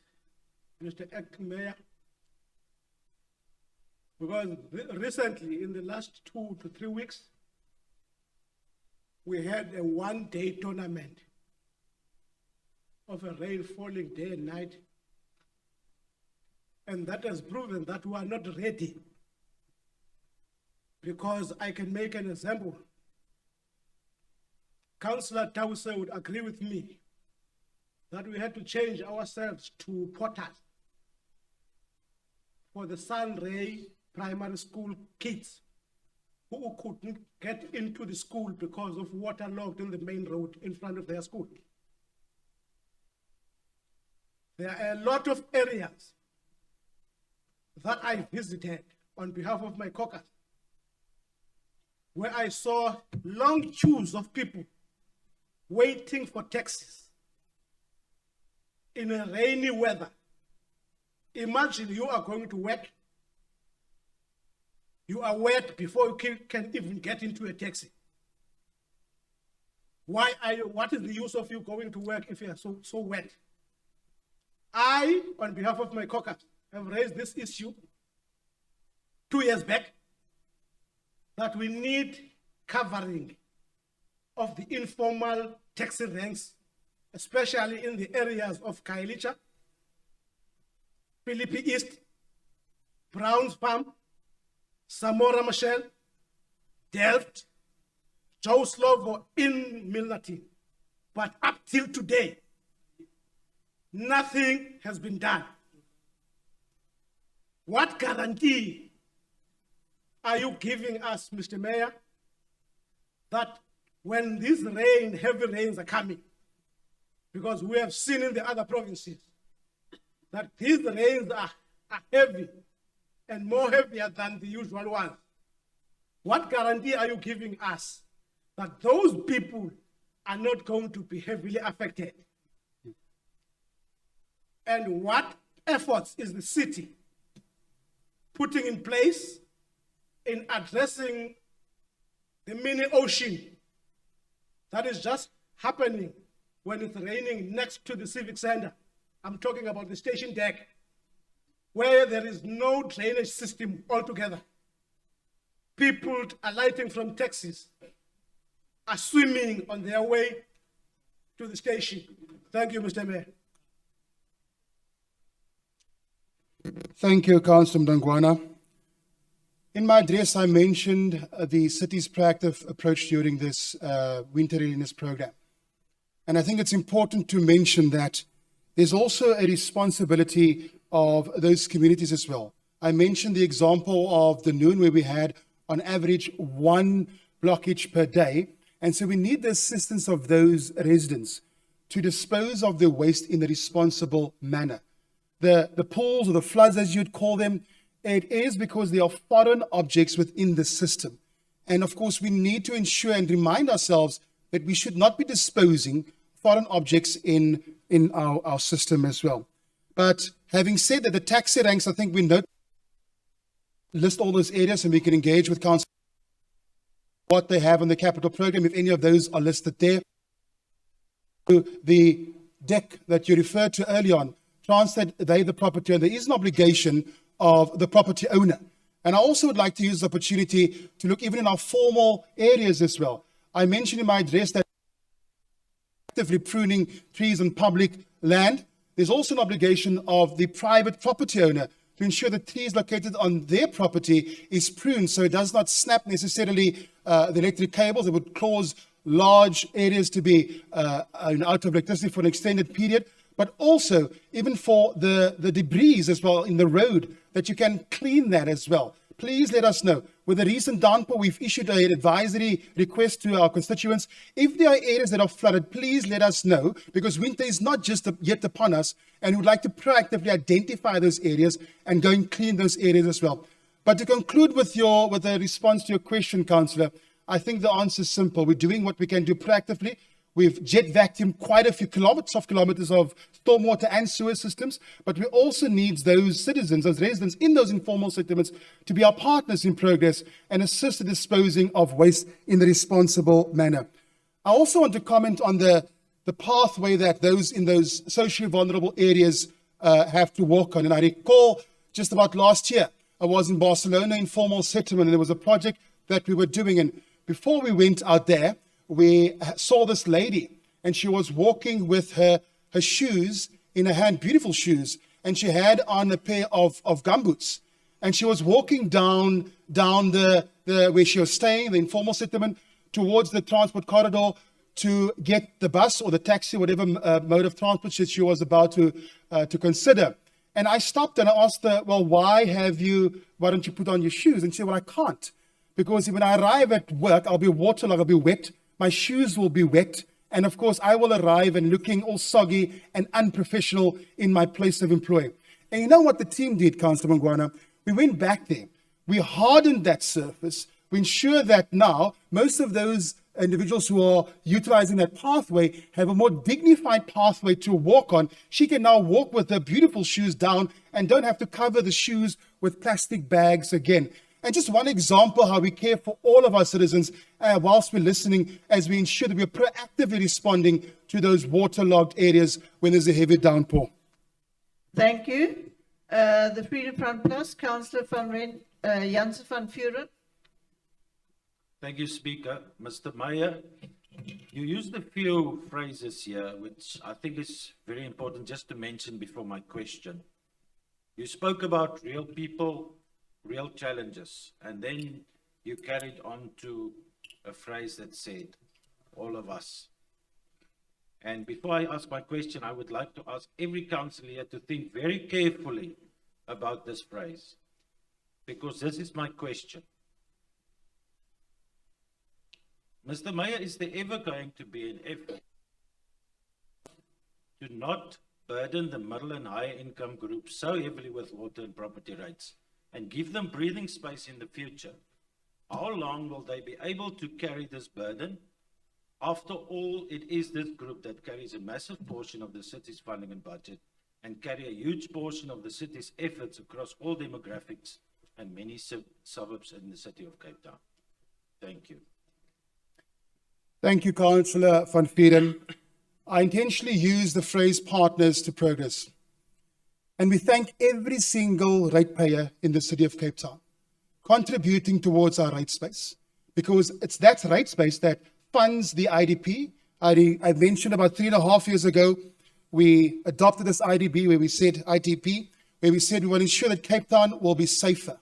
Mr. Acting Mayor, because recently, in the last 2 to 3 weeks, we had a one-day tournament of a rain falling day and night, and that has proven that we are not ready because I can make an example. Councillor Tause would agree with me that we had to change ourselves to porters for the Sunray Primary School kids who couldn't get into the school because of water logged in the main road in front of their school. There are a lot of areas that I visited on behalf of my caucus where I saw long queues of people waiting for taxis in a rainy weather. Imagine you are going to work, you are wet before you can even get into a taxi. What is the use of you going to work if you are so wet? I, on behalf of my caucus, have raised this issue 2 years back, that we need covering of the informal taxi ranks, especially in the areas of Kailicha, Philippi East, Browns Farm, Samora Machel, Delft, Joe Slovo in Milnerton. But up till today, nothing has been done. What guarantee are you giving us, Mr. Mayor, that when these heavy rains are coming, because we have seen in the other provinces that these rains are heavy and more heavier than the usual ones. What guarantee are you giving us that those people are not going to be heavily affected? And what efforts is the city putting in place in addressing the mini ocean that is just happening when it's raining next to the civic center? I'm talking about the station deck, where there is no drainage system altogether. People alighting from taxis are swimming on their way to the station. Thank you, Mr. Mayor. Thank you, Councillor Mdangwana. In my address, I mentioned the city's proactive approach during this winter readiness program. And I think it's important to mention that there's also a responsibility of those communities as well. I mentioned the example of the Noon, where we had on average 1 blockage per day. And so we need the assistance of those residents to dispose of their waste in a responsible manner. The pools or the floods, as you'd call them, it is because there are foreign objects within the system. And of course, we need to ensure and remind ourselves that we should not be disposing foreign objects in our system as well. But having said that, the taxi ranks, I think we list all those areas, and we can engage with council what they have on the capital program, if any of those are listed there. The deck that you referred to early on, Transnet, they the property owner. There is an obligation of the property owner. And I also would like to use the opportunity to look even in our formal areas as well. I mentioned in my address that actively pruning trees on public land. There's also an obligation of the private property owner to ensure that trees located on their property is pruned so it does not snap necessarily the electric cables. It would cause large areas to be out of electricity for an extended period. But also, even for the debris as well in the road, that you can clean that as well. Please let us know. With the recent downpour, we've issued an advisory request to our constituents. If there are areas that are flooded, please let us know, because winter is not just yet upon us, and we would like to proactively identify those areas and go and clean those areas as well. But to conclude with a response to your question, Councillor, I think the answer is simple. We're doing what we can do proactively. We've jet vacuumed quite a few kilometers of stormwater and sewer systems, but we also need those citizens, those residents in those informal settlements to be our partners in progress and assist the disposing of waste in a responsible manner. I also want to comment on the pathway that those in those socially vulnerable areas have to walk on. And I recall just about last year, I was in Barcelona, informal settlement, and there was a project that we were doing. And before we went out there, we saw this lady, and she was walking with her shoes in her hand, beautiful shoes, and she had on a pair of gumboots, and she was walking down the where she was staying, the informal settlement, towards the transport corridor to get the bus or the taxi, whatever mode of transport she was about to consider. And I stopped and I asked her, well, why don't you put on your shoes? And she said, well, I can't. Because when I arrive at work, I'll be waterlogged, I'll be wet, my shoes will be wet, and of course I will arrive and looking all soggy and unprofessional in my place of employ. And you know what the team did, Councillor Mangwana? We went back there, we hardened that surface, we ensure that now most of those individuals who are utilizing that pathway have a more dignified pathway to walk on. She can now walk with her beautiful shoes down and don't have to cover the shoes with plastic bags again. And just one example how we care for all of our citizens whilst we're listening, as we ensure that we're proactively responding to those waterlogged areas when there's a heavy downpour. Thank you. The Freedom Front Plus, Councillor Janssen van Vuren. Thank you, Speaker. Mr. Mayor, you used a few phrases here, which I think is very important just to mention before my question. You spoke about real people, real challenges, and then you carried on to a phrase that said, all of us. And before I ask my question, I would like to ask every councillor here to think very carefully about this phrase, because this is my question. Mr. Mayor, is there ever going to be an effort to not burden the middle and higher income groups so heavily with water and property rates and give them breathing space in the future? How long will they be able to carry this burden? After all, it is this group that carries a massive portion of the city's funding and budget and carry a huge portion of the city's efforts across all demographics and many suburbs in the city of Cape Town. Thank you. Thank you, Councillor van Vuren. I intentionally use the phrase partners to progress. And we thank every single ratepayer in the city of Cape Town contributing towards our rate space, because it's that rate space that funds the IDP. I mentioned about 3.5 years ago, we adopted this IDP where we said, IDP, where we said we will ensure that Cape Town will be safer.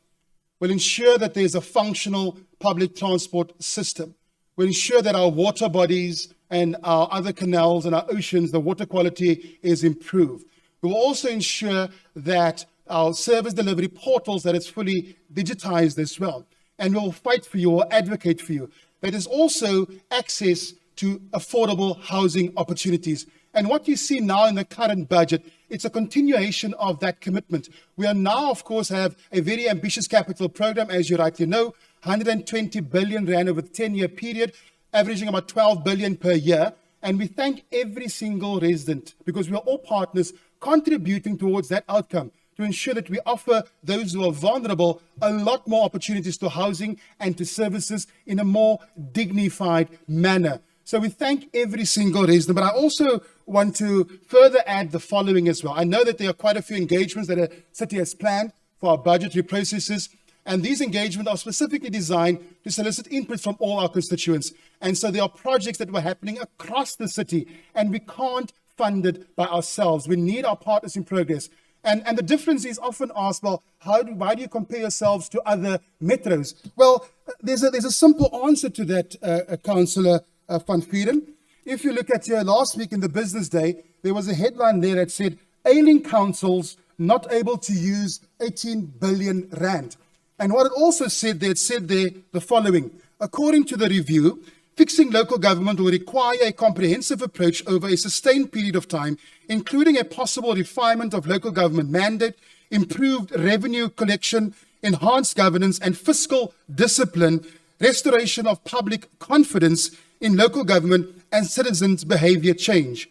We'll ensure that there's a functional public transport system. We'll ensure that our water bodies and our other canals and our oceans, the water quality is improved. We will also ensure that our service delivery portals, that it's fully digitized as well. And we'll fight for you or advocate for you. That is also access to affordable housing opportunities. And what you see now in the current budget, it's a continuation of that commitment. We are now, of course, have a very ambitious capital program, as you rightly know, 120 billion rand over the 10-year period, averaging about 12 billion per year. And we thank every single resident, because we are all partners contributing towards that outcome to ensure that we offer those who are vulnerable a lot more opportunities to housing and to services in a more dignified manner. So we thank every single resident, but I also want to further add the following as well. I know that there are quite a few engagements that the city has planned for our budgetary processes, and these engagements are specifically designed to solicit input from all our constituents. And so there are projects that were happening across the city, and we can't fund it by ourselves. We need our partners in progress. And the difference is often asked, well, why do you compare yourselves to other metros? Well, there's a simple answer to that, Councillor van Vuren. If you look at here last week in the Business Day, there was a headline there that said, ailing councils not able to use 18 billion rand. And what it also said there, the following: according to the review, fixing local government will require a comprehensive approach over a sustained period of time, including a possible refinement of local government mandate, improved revenue collection, enhanced governance and fiscal discipline, restoration of public confidence in local government and citizens' behavior change.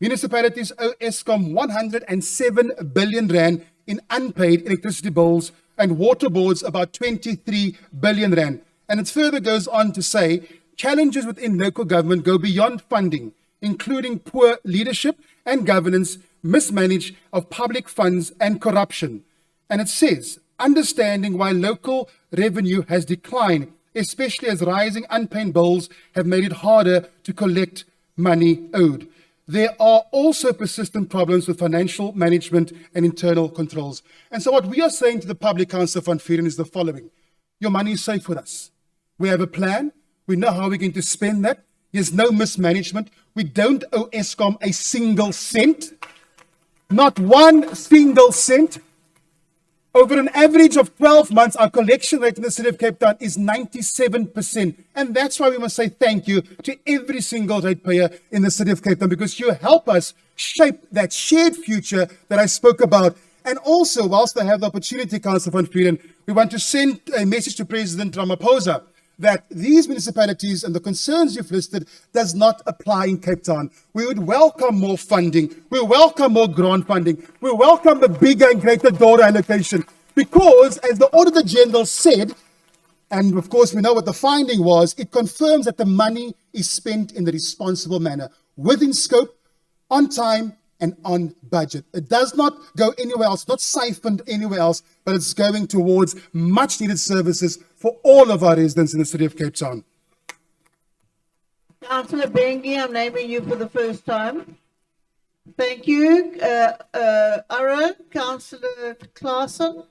Municipalities owe Eskom 107 billion rand in unpaid electricity bills and water boards about 23 billion rand. And it further goes on to say, challenges within local government go beyond funding, including poor leadership and governance, mismanagement of public funds and corruption. And it says, understanding why local revenue has declined, especially as rising unpaid bills have made it harder to collect money owed. There are also persistent problems with financial management and internal controls. And so what we are saying to the public, Councillor van Vuren, is the following. your money is safe with us. We have a plan. We know how we're going to spend that. There's no mismanagement. We don't owe Eskom a single cent. Not one single cent. Over an average of 12 months, our collection rate in the city of Cape Town is 97%. And that's why we must say thank you to every single ratepayer in the city of Cape Town, because you help us shape that shared future that I spoke about. And also, whilst I have the opportunity, Councillor van Vuuren, we want to send a message to President Ramaphosa that these municipalities and the concerns you've listed does not apply in Cape Town. We would welcome more funding. We welcome more grant funding. We welcome the bigger and greater dollar allocation because, as the Auditor General said, and of course we know what the finding was, it confirms that the money is spent in the responsible manner, within scope, on time, and on budget. It does not go anywhere else, not siphoned anywhere else, but it's going towards much needed services for all of our residents in the city of Cape Town. Councillor Bengi, I'm naming you for the first time. Thank you. Ara, Councillor Claassen.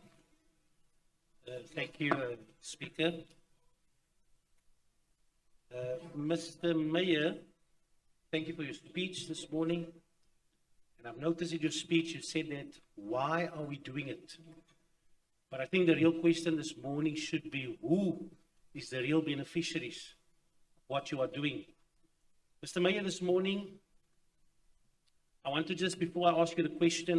Thank you, Speaker. Mr. Mayor, thank you for your speech this morning. And I've noticed in your speech you said that, why are we doing it? But I think the real question this morning should be, who is the real beneficiaries of what you are doing? Mr. Mayor, this morning, I want to just, before I ask you the question,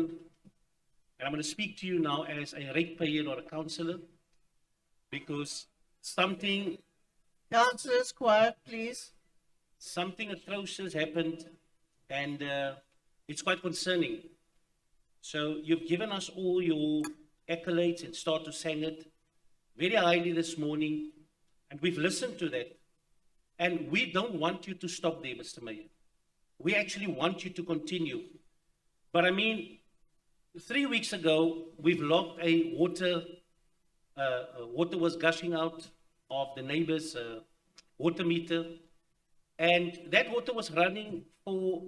and I'm going to speak to you now as a ratepayer or a councillor, because something Councillors, quiet, please. atrocious happened, and it's quite concerning. So you've given us all your accolades and start to sing it very highly this morning, and we've listened to that. And we don't want you to stop there, Mr. Mayor. We actually want you to continue. But I mean, 3 weeks ago, we've logged a water was gushing out of the neighbor's water meter, and that water was running for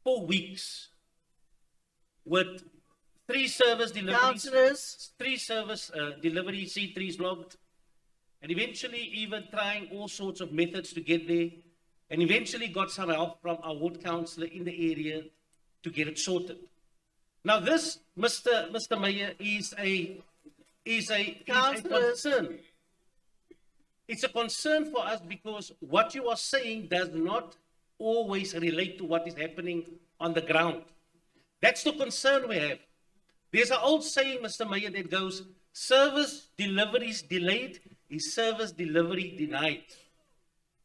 4 weeks with 3 service deliveries, Councillors, 3 service delivery C3s logged, and eventually even trying all sorts of methods to get there, and eventually got some help from our ward councillor in the area to get it sorted. Now this, Mr. Mayor, is a concern. It's a concern for us because what you are saying does not always relate to what is happening on the ground. That's the concern we have. There's an old saying, Mr. Mayor, that goes, service deliveries delayed is service delivery denied.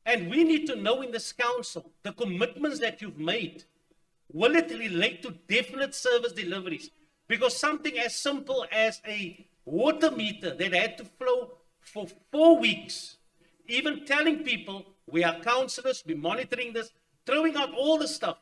And we need to know in this council, the commitments that you've made, will it relate to definite service deliveries? Because something as simple as a water meter that had to flow for 4 weeks, even telling people, we are councillors, we're monitoring this, throwing out all the stuff,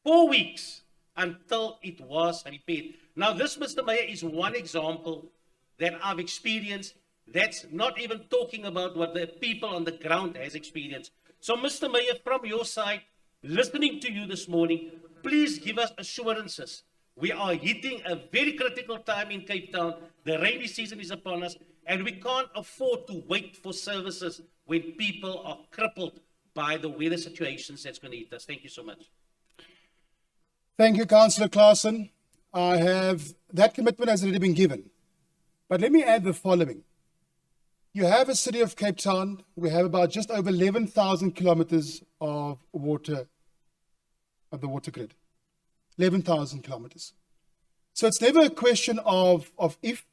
4 weeks until it was repaired. Now this, Mr. Mayor, is one example that I've experienced. That's not even talking about what the people on the ground has experienced. So Mr. Mayor, from your side, listening to you this morning, please give us assurances. We are hitting a very critical time in Cape Town. The rainy season is upon us, and we can't afford to wait for services when people are crippled by the weather situations that's going to hit us. Thank you so much. Thank you, Councillor Claassen. That commitment has already been given. But let me add the following. You have a city of Cape Town. We have about just over 11,000 kilometers of water, of the water grid. 11,000 kilometers. So it's never a question of if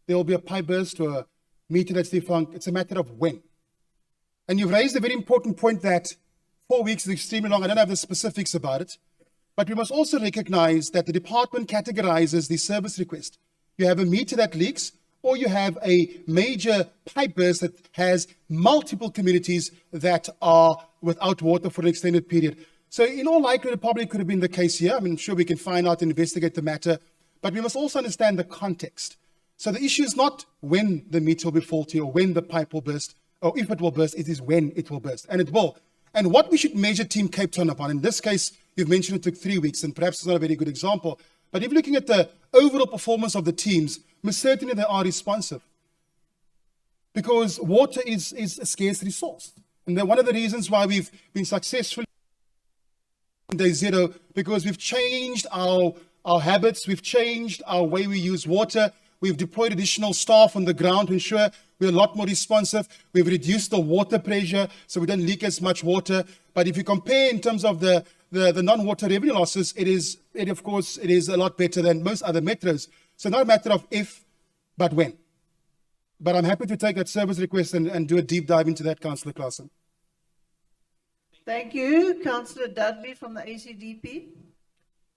there will be a pipe burst or a meter that's defunct. It's a matter of when. And you've raised a very important point that 4 weeks is extremely long. I don't have the specifics about it. But we must also recognize that the department categorizes the service request. You have a meter that leaks, or you have a major pipe burst that has multiple communities that are without water for an extended period. So in all likelihood, it probably could have been the case here. I'm sure we can find out and investigate the matter, but we must also understand the context. So the issue is not when the meter will be faulty or when the pipe will burst, or if it will burst, it is when it will burst, and it will. And what we should measure Team Cape Town upon, in this case, you've mentioned it took 3 weeks, and perhaps it's not a very good example, but if you're looking at the overall performance of the teams, most certainly they are responsive. because water is a scarce resource. And one of the reasons why we've been successful on day zero, because we've changed our habits, we've changed our way we use water, we've deployed additional staff on the ground to ensure we're a lot more responsive, we've reduced the water pressure so we don't leak as much water. But if you compare in terms of the non-water revenue losses, it is a lot better than most other metros. So not a matter of if, but when. But I'm happy to take that service request and do a deep dive into that, Councillor Claassen. Thank you. Councillor Dudley from the ACDP.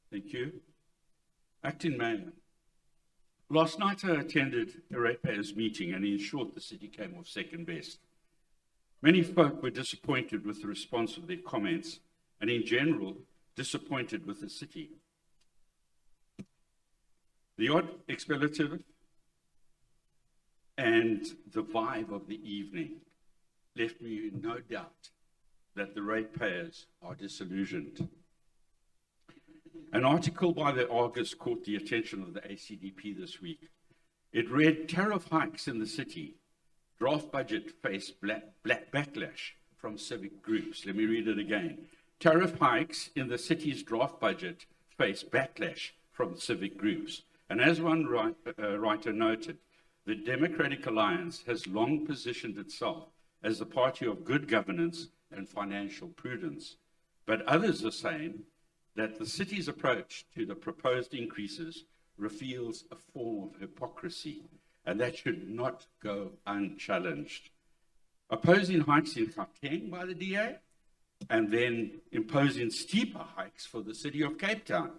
Thank you. Acting Mayor, last night I attended a ratepayers meeting, and in short, the city came off second best. Many folk were disappointed with the response of their comments, and in general, disappointed with the city. The odd expletive and the vibe of the evening left me in no doubt that the ratepayers are disillusioned. An article by the Argus caught the attention of the ACDP this week. It read, tariff hikes in the city. Draft budget faced backlash from civic groups. Let me read it again. Tariff hikes in the city's draft budget face backlash from civic groups. And as one writer noted, the Democratic Alliance has long positioned itself as the party of good governance and financial prudence. But others are saying that the city's approach to the proposed increases reveals a form of hypocrisy, and that should not go unchallenged. Opposing hikes in Gauteng by the DA, and then imposing steeper hikes for the city of Cape Town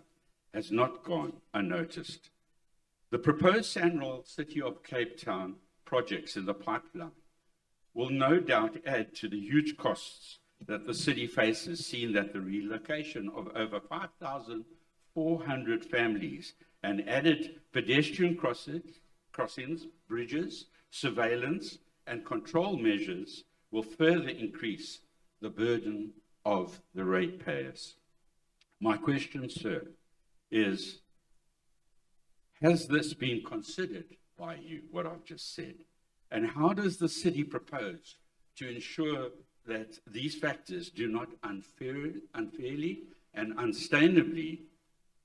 has not gone unnoticed. The proposed SANRAL City of Cape Town projects in the pipeline will no doubt add to the huge costs that the city faces, seeing that the relocation of over 5,400 families and added pedestrian crossings, bridges, surveillance, and control measures will further increase the burden of the ratepayers. My question, sir, is, has this been considered by you, what I've just said? And how does the city propose to ensure that these factors do not unfairly and unsustainably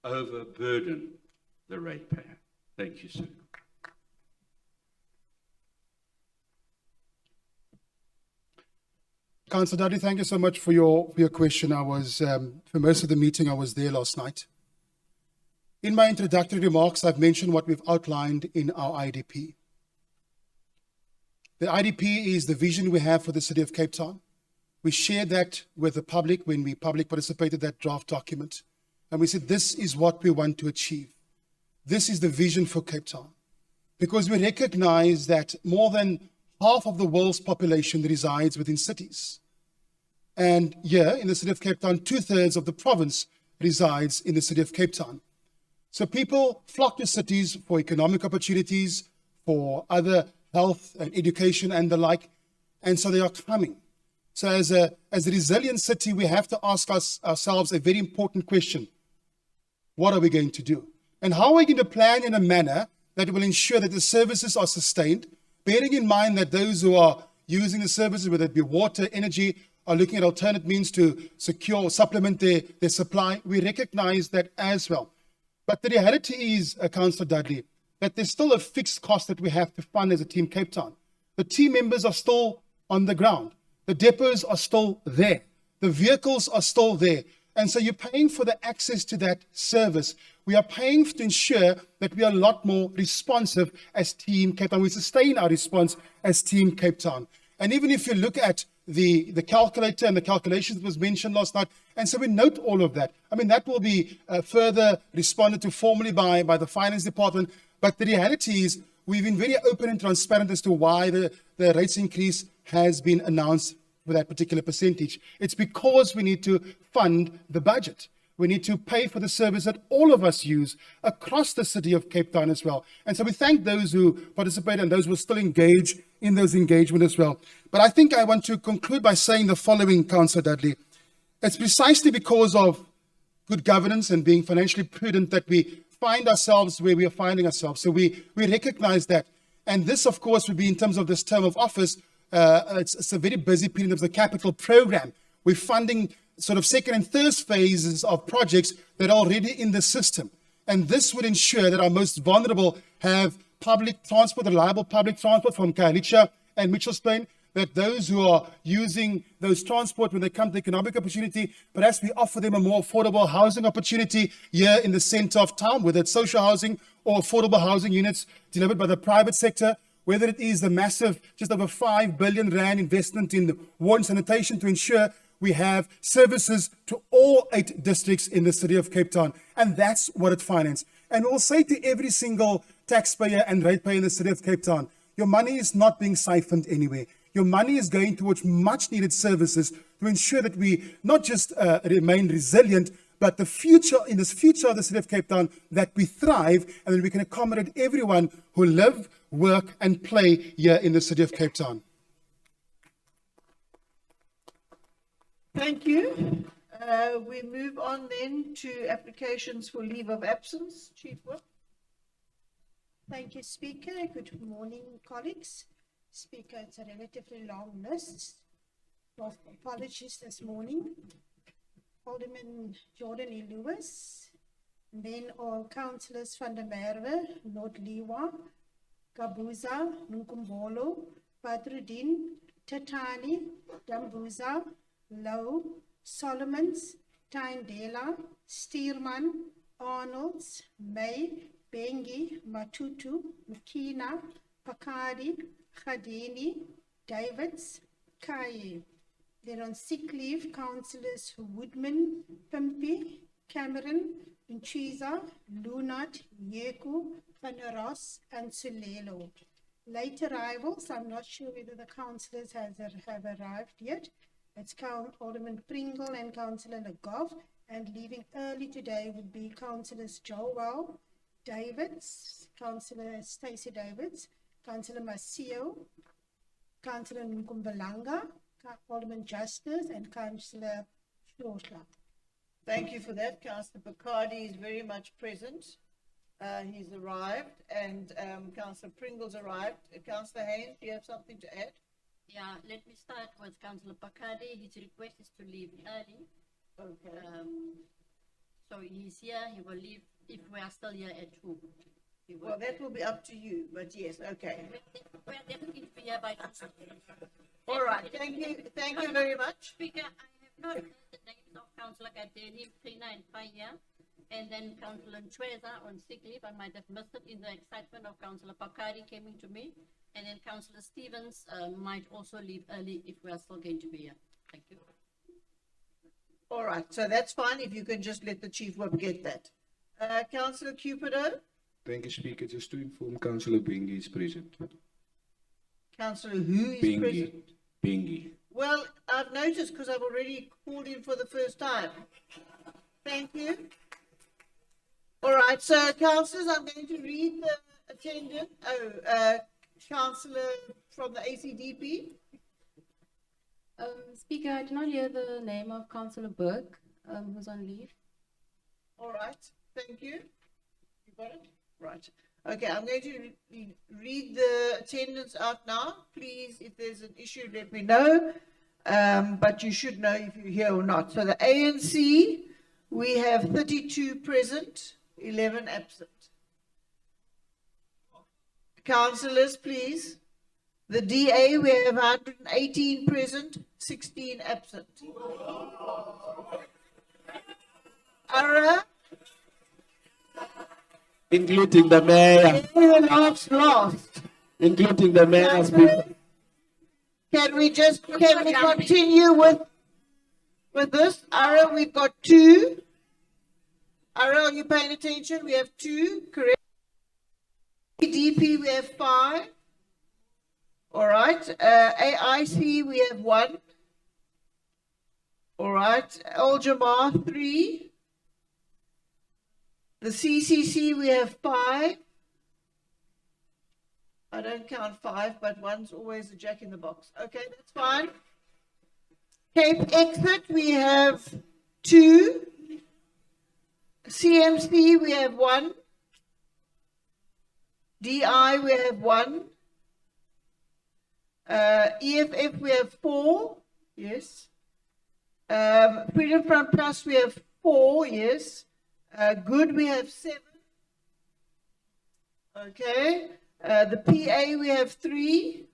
overburden the ratepayer? Thank you, sir. Councillor Dudley, thank you so much for your question. I was, for most of the meeting, I was there last night. In my introductory remarks, I've mentioned what we've outlined in our IDP. The IDP is the vision we have for the city of Cape Town. We shared that with the public when we public participated that draft document. And we said, this is what we want to achieve. This is the vision for Cape Town. Because we recognize that more than half of the world's population resides within cities. And here in the city of Cape Town, 2/3 of the province resides in the city of Cape Town. So people flock to cities for economic opportunities, for other health and education and the like. And so they are coming. So as a resilient city, we have to ask ourselves a very important question. What are we going to do? And how are we going to plan in a manner that will ensure that the services are sustained, bearing in mind that those who are using the services, whether it be water, energy, are looking at alternate means to secure or supplement their supply. We recognize that as well. But the reality is, Councillor Dudley, that there's still a fixed cost that we have to fund as a Team Cape Town. The team members are still on the ground. The depots are still there. The vehicles are still there. And so you're paying for the access to that service. We are paying to ensure that we are a lot more responsive as Team Cape Town. We sustain our response as Team Cape Town. And even if you look at the calculator and the calculations that was mentioned last night, and so we note all of that. I mean, that will be further responded to formally by the finance department. But the reality is we've been very open and transparent as to why the rates increase has been announced for that particular percentage. It's because we need to fund the budget. We need to pay for the service that all of us use across the city of Cape Town as well. And so we thank those who participate and those who are still engaged in those engagement as well. But I think I want to conclude by saying the following, Councillor Dudley. It's precisely because of good governance and being financially prudent that we find ourselves where we are finding ourselves. So we recognize that. And this, of course, would be in terms of this term of office, it's a very busy period in terms of the capital program. We're funding sort of second and third phases of projects that are already in the system. And this would ensure that our most vulnerable have public transport, reliable public transport from Khayelitsha and Mitchell's Plain, that those who are using those transport when they come to economic opportunity, perhaps we offer them a more affordable housing opportunity here in the center of town, whether it's social housing or affordable housing units delivered by the private sector, whether it is the massive, just over 5 billion rand investment in water and sanitation to ensure we have services to all 8 districts in the city of Cape Town. And that's what it finances. And we'll say to every single taxpayer and ratepayer in the city of Cape Town, your money is not being siphoned anywhere. Your money is going towards much needed services to ensure that we not just remain resilient, but the future, in this future of the city of Cape Town, that we thrive and that we can accommodate everyone who live, work and play here in the city of Cape Town. Thank you. We move on then to applications for leave of absence. Chief Whip. Thank you, Speaker. Good morning, colleagues. Speaker, it's a relatively long list of apologies this morning. Alderman Jordan E. Lewis, then all councillors van der Merwe, Lord Liwa, Gabuza, Nkumbolo, Badruddin, Tatani, Dambuza, Low, Solomons, Tyndela, Steelman, Arnolds, May, Bengi, Matutu, Mkina, Pakadi, Khadini, Davids, Kaye. Then on sick leave, councillors Woodman, Pimpy, Cameron, Nchiza, Lunat, Yeku, Panaros, and Sulelo. Late arrivals, I'm not sure whether the councillors have arrived yet. It's Alderman Pringle and Councillor Legoff, and leaving early today would be Councillors Joel Davids, Councillor Stacey Davids, Councillor Masio, Councillor Nkumbalanga, Alderman Justice, and Councillor Shloshla. Thank you for that. Councillor Bacardi is very much present. He's arrived, and Councillor Pringle's arrived. Councillor Haynes, do you have something to add? Yeah, let me start with Councillor Pakadi. His request is to leave early. Okay. So he's here, he will leave if we are still here at 2. Well, that will be up to you, but yes, okay. We are definitely to be here by 2. All right, thank you very much. Speaker, I have not heard the names of Councillor Kadeni, Trina and Faya, and then Councillor Nchweza on sick leave. I might have missed it in the excitement of Councillor Pakadi coming to me. And then Councillor Stevens might also leave early if we are still going to be here. Thank you. All right, so that's fine if you can just let the Chief Whip get that. Councillor Cupido. Thank you, Speaker. Just to inform Councillor Bengi is present. Councillor who is present? Bengi. Well, I've noticed because I've already called in for the first time. Thank you. All right, so councillors, I'm going to read the attendant. Councillor from the ACDP. Speaker, I did not hear the name of Councillor Burke, who's on leave. All right, thank you. You got it? Right. Okay, I'm going to read the attendance out now. Please, if there's an issue, let me know. But you should know if you're here or not. So the ANC, we have 32 present, 11 absent. Councillors, please. The DA, we have 118 present, 16 absent. ARA, including the mayor. Last. Including the mayor. Speaker. Can we continue with this? ARA, we've got 2. ARA, are you paying attention? We have 2, correct? DP, we have 5. All right. AIC, we have 1. All right. Al Jamar, 3. The CCC, we have 5. I don't count 5, but 1's always a jack in the box. Okay, that's fine. Cape Exit, we have 2. CMC, we have 1. DI, we have 1. EFF, we have 4, yes. Freedom Front Plus, we have 4, yes. Good, we have 7. Okay. The PA, we have 3.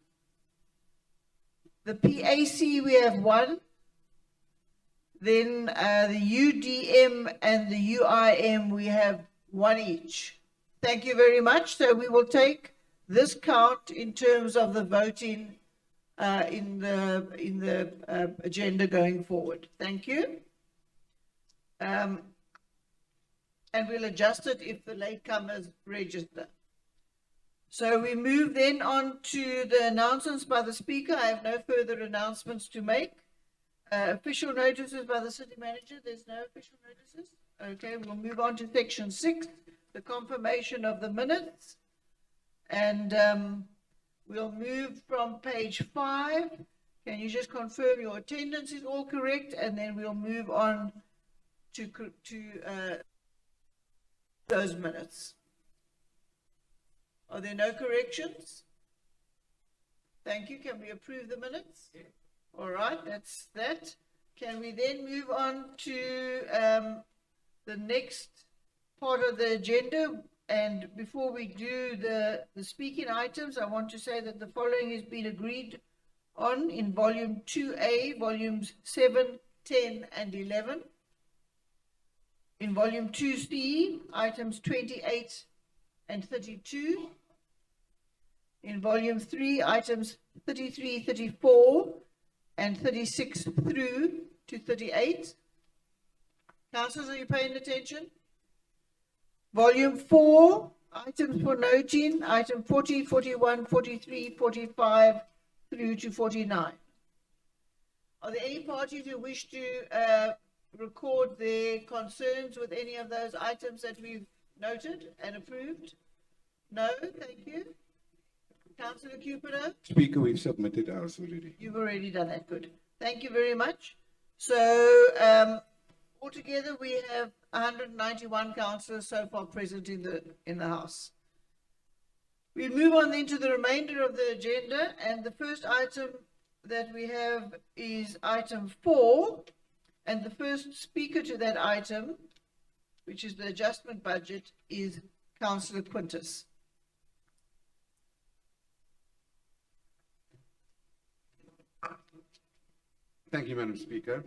The PAC, we have 1. Then the UDM and the UIM, we have 1 each. Thank you very much. So we will take this count in terms of the voting in the agenda going forward. Thank you. And we'll adjust it if the latecomers register. So we move then on to the announcements by the Speaker. I have no further announcements to make. Official notices by the City Manager. There's no official notices. Okay, we'll move on to section 6, the confirmation of the minutes. And we'll move from page 5. Can you just confirm your attendance is all correct? And then we'll move on to those minutes. Are there no corrections? Thank you. Can we approve the minutes? Yeah. All right, that's that. Can we then move on to the next part of the agenda? And before we do the speaking items, I want to say that the following has been agreed on in volume 2A, volumes 7, 10, and 11. In volume 2C, items 28 and 32. In volume 3, items 33, 34, and 36 through to 38. Councillors, are you paying attention? Volume 4, items for noting, item 40, 41, 43, 45 through to 49. Are there any parties who wish to record their concerns with any of those items that we've noted and approved? No, thank you. Councillor Cupido? Speaker, we've submitted ours already. You've already done that, good. Thank you very much. So altogether we have 191 councillors so far present in the House. We move on then to the remainder of the agenda, and the first item that we have is item 4, and the first speaker to that item, which is the adjustment budget, is Councillor Quintus. Thank you, Madam Speaker.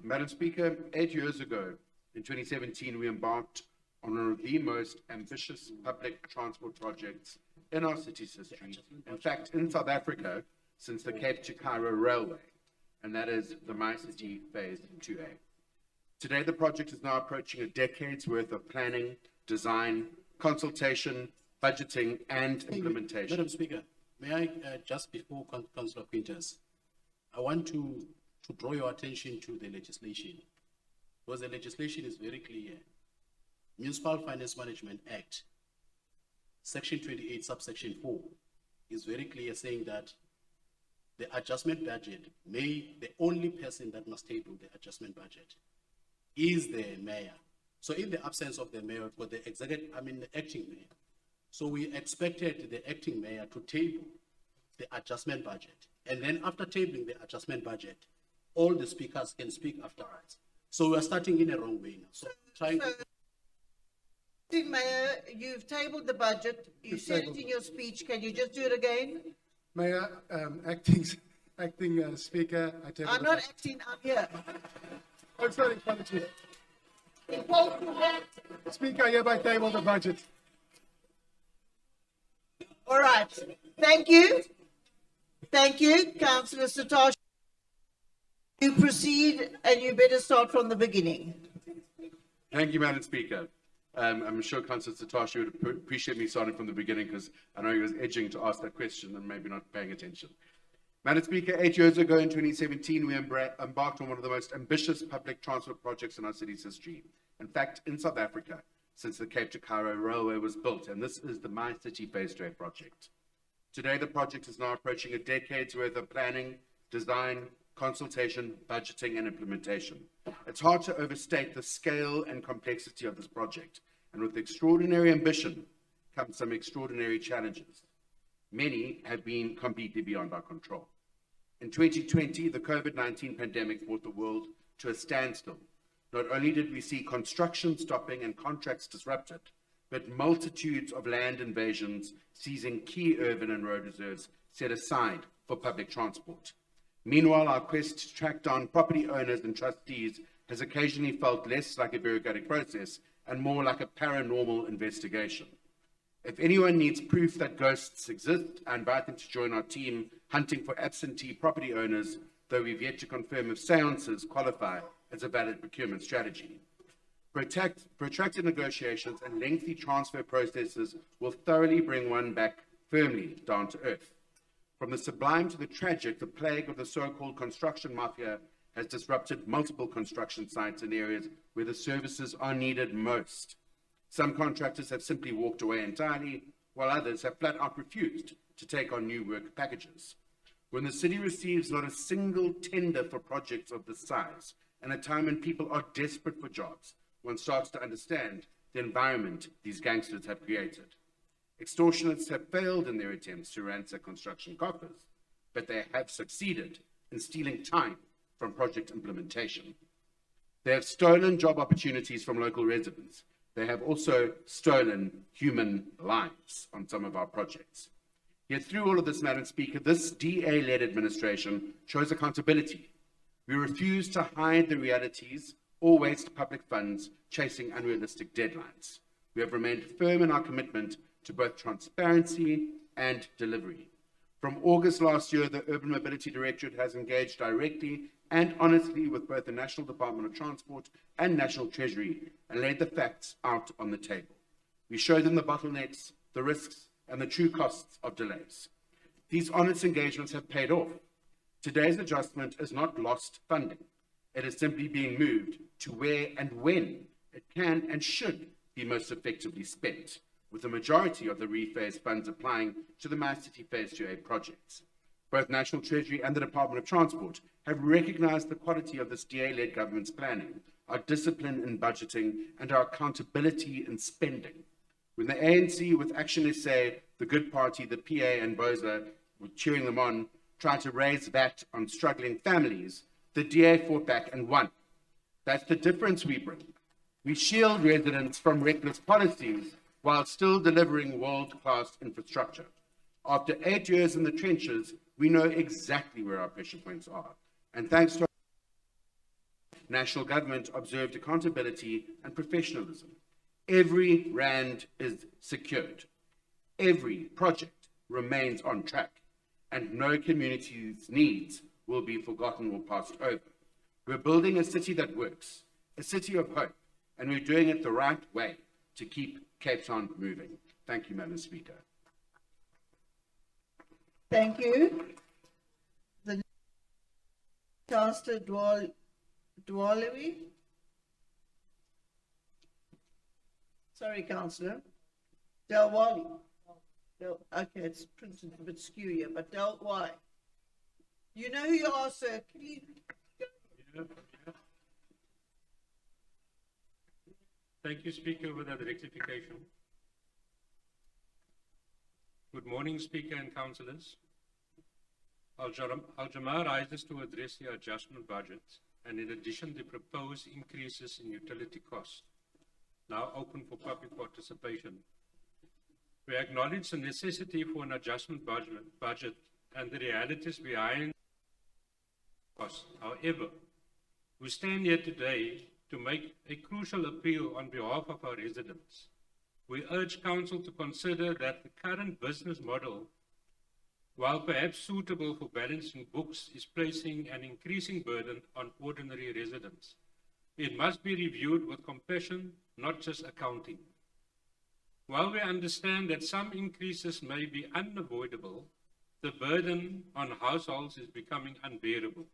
Madam Speaker, 8 years ago, in 2017, we embarked on one of the most ambitious public transport projects in our city's history. In fact, in South Africa, since the Cape to Cairo Railway, and that is the My City Phase 2A. Today, the project is now approaching a decade's worth of planning, design, consultation, budgeting, and implementation. Madam Speaker, may I, just before Councillor Quintus, I want to draw your attention to the legislation, because the legislation is very clear. Municipal Finance Management Act, Section 28, subsection 4, is very clear, saying that the adjustment budget the only person that must table the adjustment budget is the mayor. So in the absence of the mayor, for the acting mayor. So we expected the acting mayor to table the adjustment budget. And then after tabling the adjustment budget, all the speakers can speak afterwards. So we are starting in a wrong way now. So trying to... Mayor, you've tabled the budget. You said it in your speech. Can you just do it again? Mayor, acting Speaker, I table I'm not acting, I'm here. Oh, sorry, apologies. Speaker, I hereby table the budget. All right. Thank you. Thank you, Councillor Satoshi. You proceed, and you better start from the beginning. Thank you, Madam Speaker. I'm sure Councillor Satoshi would appreciate me starting from the beginning, because I know he was edging to ask that question and maybe not paying attention. Madam Speaker, 8 years ago in 2017, we embarked on one of the most ambitious public transport projects in our city's history. In fact, in South Africa, since the Cape to Cairo Railway was built, and this is the My City Phase 2A project. Today, the project is now approaching a decade's worth of planning, design, consultation, budgeting, and implementation. It's hard to overstate the scale and complexity of this project, and with extraordinary ambition comes some extraordinary challenges. Many have been completely beyond our control. In 2020, the COVID-19 pandemic brought the world to a standstill. Not only did we see construction stopping and contracts disrupted, but multitudes of land invasions seizing key urban and road reserves set aside for public transport. Meanwhile, our quest to track down property owners and trustees has occasionally felt less like a bureaucratic process and more like a paranormal investigation. If anyone needs proof that ghosts exist, I invite them to join our team hunting for absentee property owners, though we've yet to confirm if seances qualify as a valid procurement strategy. Protracted negotiations and lengthy transfer processes will thoroughly bring one back firmly down to earth. From the sublime to the tragic, the plague of the so-called construction mafia has disrupted multiple construction sites in areas where the services are needed most. Some contractors have simply walked away entirely, while others have flat out refused to take on new work packages. When the city receives not a single tender for projects of this size, and at a time when people are desperate for jobs, one starts to understand the environment these gangsters have created. Extortionists have failed in their attempts to ransack construction coffers, but they have succeeded in stealing time from project implementation. They have stolen job opportunities from local residents. They have also stolen human lives on some of our projects. Yet through all of this, Madam Speaker, this DA-led administration shows accountability. We refuse to hide the realities or waste public funds chasing unrealistic deadlines. We have remained firm in our commitment to both transparency and delivery. From August last year, the Urban Mobility Directorate has engaged directly and honestly with both the National Department of Transport and National Treasury and laid the facts out on the table. We showed them the bottlenecks, the risks, and the true costs of delays. These honest engagements have paid off. Today's adjustment is not lost funding. It is simply being moved to where and when it can and should be most effectively spent, with the majority of the rephased funds applying to the MyCity Phase 2A projects. Both National Treasury and the Department of Transport have recognized the quality of this DA-led government's planning, our discipline in budgeting, and our accountability in spending. When the ANC, with Action SA, the Good Party, the PA, and Boza were cheering them on, tried to raise VAT on struggling families, the DA fought back and won. That's the difference we bring. We shield residents from reckless policies while still delivering world-class infrastructure. After 8 years in the trenches, we know exactly where our pressure points are. And thanks to our national government observed accountability and professionalism. Every rand is secured. Every project remains on track. And no community's needs will be forgotten or passed over. We're building a city that works, a city of hope, and we're doing it the right way to keep Cape Town moving. Thank you, Madam Speaker. Thank you. The Councillor Dwalewi. Sorry, Councillor. Delwali. Okay, it's printed a bit skew here, but Delwali. You know who you are, sir. Please. Thank you, Speaker, with that rectification. Good morning, Speaker and Councillors. Al-Jamar rises to address the adjustment budget and in addition the proposed increases in utility costs, now open for public participation. We acknowledge the necessity for an adjustment budget and the realities behind costs. However, we stand here today to make a crucial appeal on behalf of our residents. We urge Council to consider that the current business model, while perhaps suitable for balancing books, is placing an increasing burden on ordinary residents. It must be reviewed with compassion, not just accounting. While we understand that some increases may be unavoidable, the burden on households is becoming unbearable.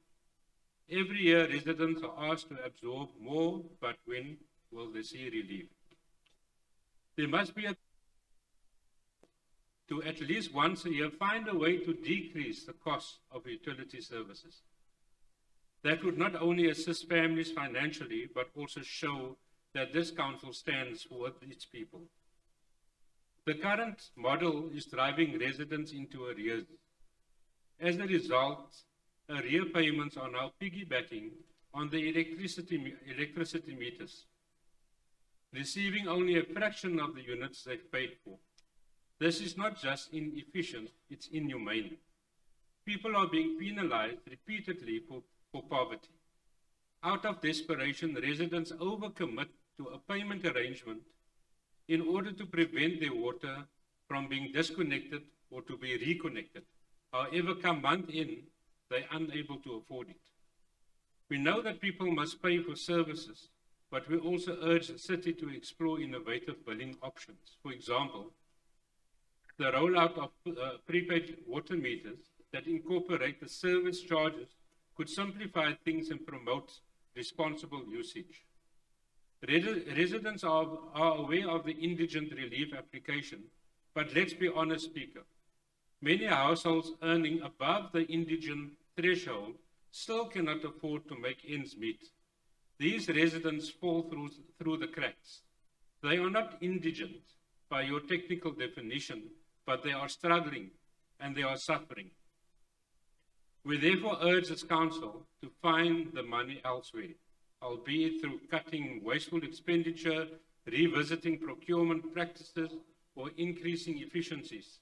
Every year, residents are asked to absorb more, but when will they see relief? There must be to at least once a year find a way to decrease the cost of utility services. That would not only assist families financially, but also show that this council stands for its people. The current model is driving residents into arrears. As a result, arrear payments are now piggybacking on the electricity meters, receiving only a fraction of the units they've paid for. This is not just inefficient, it's inhumane. People are being penalized repeatedly for poverty. Out of desperation, residents overcommit to a payment arrangement in order to prevent their water from being disconnected or to be reconnected. However, come month in, they're unable to afford it. We know that people must pay for services, but we also urge the city to explore innovative billing options. For example, the rollout of prepaid water meters that incorporate the service charges could simplify things and promote responsible usage. Residents are aware of the indigent relief application, but let's be honest, Speaker. Many households earning above the indigent threshold still cannot afford to make ends meet. These residents fall through the cracks. They are not indigent by your technical definition, but they are struggling and they are suffering. We therefore urge this council to find the money elsewhere, albeit through cutting wasteful expenditure, revisiting procurement practices, or increasing efficiencies.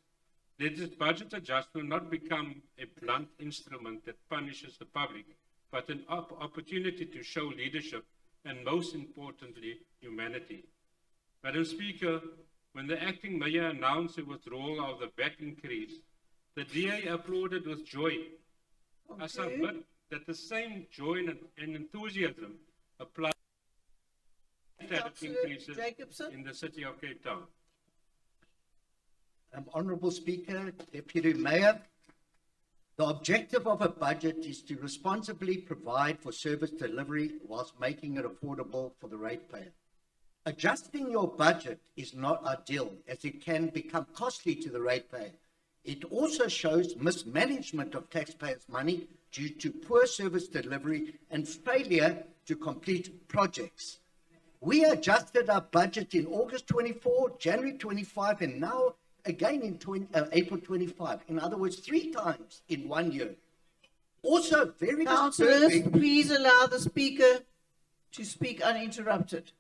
Let this budget adjustment not become a blunt instrument that punishes the public, but an opportunity to show leadership and, most importantly, humanity. Madam Speaker, when the acting mayor announced the withdrawal of the VAT increase, the DA applauded with joy. I submit that the same joy and enthusiasm apply to tariff increases in the city of Cape Town. Honourable Speaker, Deputy Mayor, the objective of a budget is to responsibly provide for service delivery whilst making it affordable for the ratepayer. Adjusting your budget is not ideal, as it can become costly to the ratepayer. It also shows mismanagement of taxpayers' money due to poor service delivery and failure to complete projects. We adjusted our budget in August 24, January 25, and now again in April 25. In other words, 3 times in 1 year. Also very Councillors, please allow the speaker to speak uninterrupted.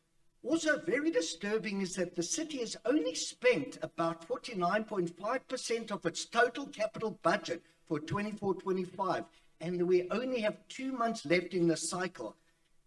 Also very disturbing is that the city has only spent about 49.5% of its total capital budget for 24-25, and we only have 2 months left in the cycle.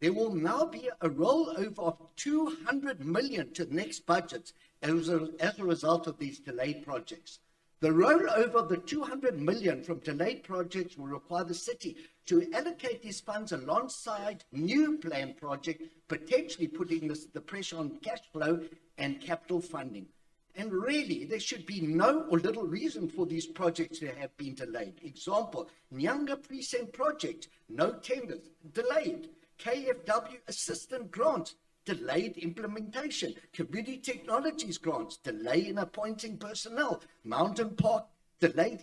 There will now be a rollover of 200 million to the next budget as a result of these delayed projects. The rollover of the 200 million from delayed projects will require the city to allocate these funds alongside new planned projects, potentially putting the pressure on cash flow and capital funding. And really, there should be no or little reason for these projects to have been delayed. Example, Nyanga Precinct project, no tenders, delayed. KFW assistant grants, delayed implementation. Community technologies grants, delay in appointing personnel. Mountain Park, delayed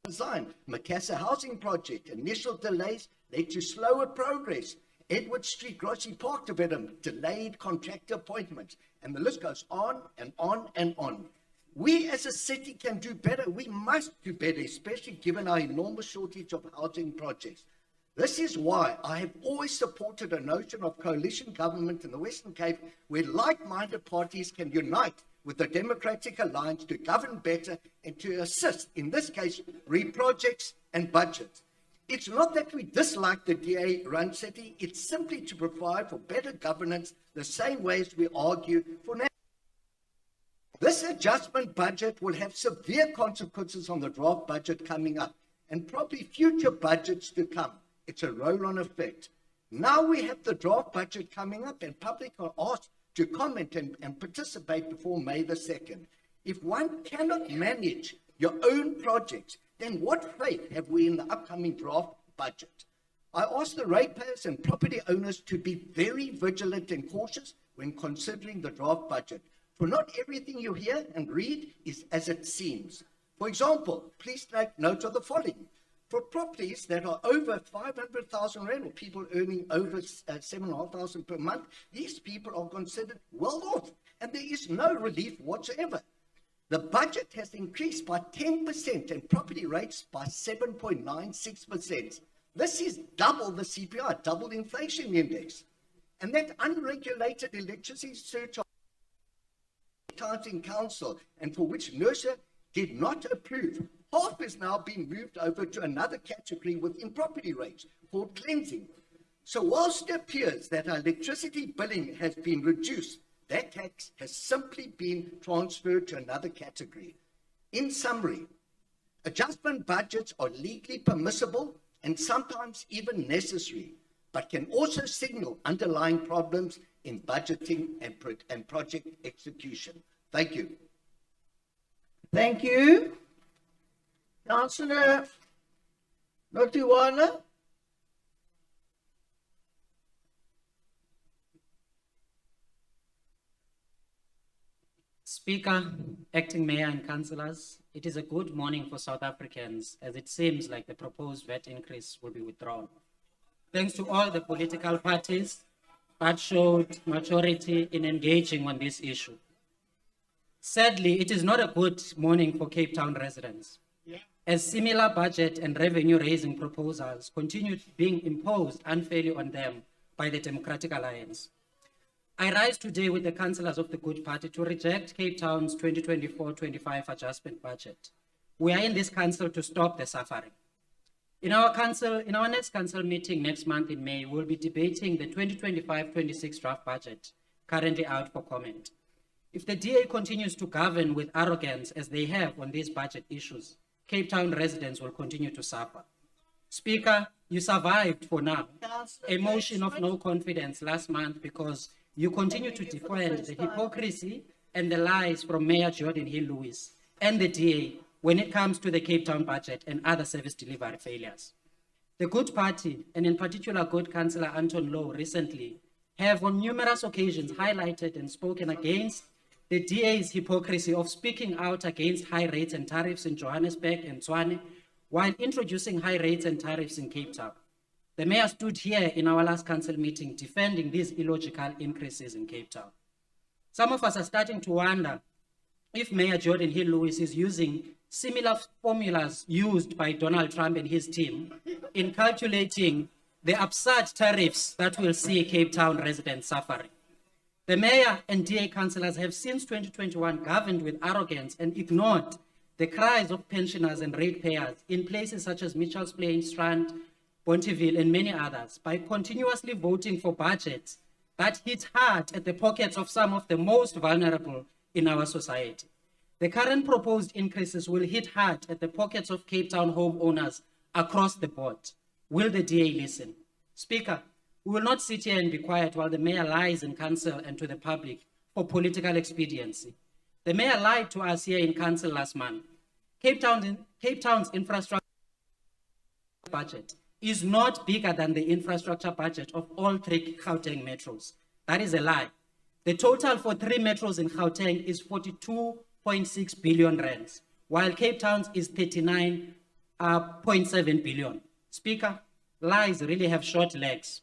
design. Macassar housing project, initial delays led to slower progress. Edward Street Grossi Park development, delayed contractor appointments. And the list goes on and on and on. We as a city can do better. We must do better, especially given our enormous shortage of housing projects. This is why I have always supported a notion of coalition government in the Western Cape, where like-minded parties can unite with the Democratic Alliance to govern better and to assist, in this case, re-projects and budgets. It's not that we dislike the DA-run city, it's simply to provide for better governance the same way as we argue for now. This adjustment budget will have severe consequences on the draft budget coming up and probably future budgets to come. It's a roll-on effect. Now we have the draft budget coming up and public are asked to comment and participate before May the 2nd. If one cannot manage your own projects, then what faith have we in the upcoming draft budget? I ask the ratepayers and property owners to be very vigilant and cautious when considering the draft budget, for not everything you hear and read is as it seems. For example, please take note of the following. For properties that are over 500,000 rand, or people earning over 7,500 per month, these people are considered well off and there is no relief whatsoever. The budget has increased by 10% and property rates by 7.96%. This is double the CPI, double the inflation index. And that unregulated electricity surcharge times in council, and for which NERSA did not approve, half is now being moved over to another category within property rates called cleansing. So whilst it appears that our electricity billing has been reduced, that tax has simply been transferred to another category. In summary, adjustment budgets are legally permissible and sometimes even necessary, but can also signal underlying problems in budgeting and project execution. Thank you. Thank you. Councillor Notiwana. Speaker, Acting Mayor and Councillors, it is a good morning for South Africans as it seems like the proposed VAT increase will be withdrawn. Thanks to all the political parties that showed maturity in engaging on this issue. Sadly, it is not a good morning for Cape Town residents, as similar budget and revenue-raising proposals continue being imposed unfairly on them by the Democratic Alliance. I rise today with the councillors of the Good Party to reject Cape Town's 2024-25 adjustment budget. We are in this council to stop the suffering. In our next council meeting next month in May, we'll be debating the 2025-26 draft budget, currently out for comment. If the DA continues to govern with arrogance as they have on these budget issues, Cape Town residents will continue to suffer. Speaker, you survived for now a motion of no confidence last month because you continue to defend the hypocrisy and the lies from Mayor Jordan Hill-Lewis and the DA when it comes to the Cape Town budget and other service delivery failures. The Good Party, and in particular Good Councillor Anton Lowe recently, have on numerous occasions highlighted and spoken against the DA's hypocrisy of speaking out against high rates and tariffs in Johannesburg and Tshwane while introducing high rates and tariffs in Cape Town. The mayor stood here in our last council meeting defending these illogical increases in Cape Town. Some of us are starting to wonder if Mayor Jordan Hill-Lewis is using similar formulas used by Donald Trump and his team in calculating the absurd tariffs that will see Cape Town residents suffering. The mayor and DA councillors have since 2021 governed with arrogance and ignored the cries of pensioners and ratepayers in places such as Mitchell's Plain, Strand, Bonteville, and many others by continuously voting for budgets that hit hard at the pockets of some of the most vulnerable in our society. The current proposed increases will hit hard at the pockets of Cape Town homeowners across the board. Will the DA listen? Speaker, we will not sit here and be quiet while the mayor lies in council and to the public for political expediency. The mayor lied to us here in council last month. Cape Town's infrastructure budget is not bigger than the infrastructure budget of all three Gauteng metros. That is a lie. The total for 3 metros in Gauteng is 42.6 billion rands, while Cape Town's is 39.7 billion. Speaker, lies really have short legs.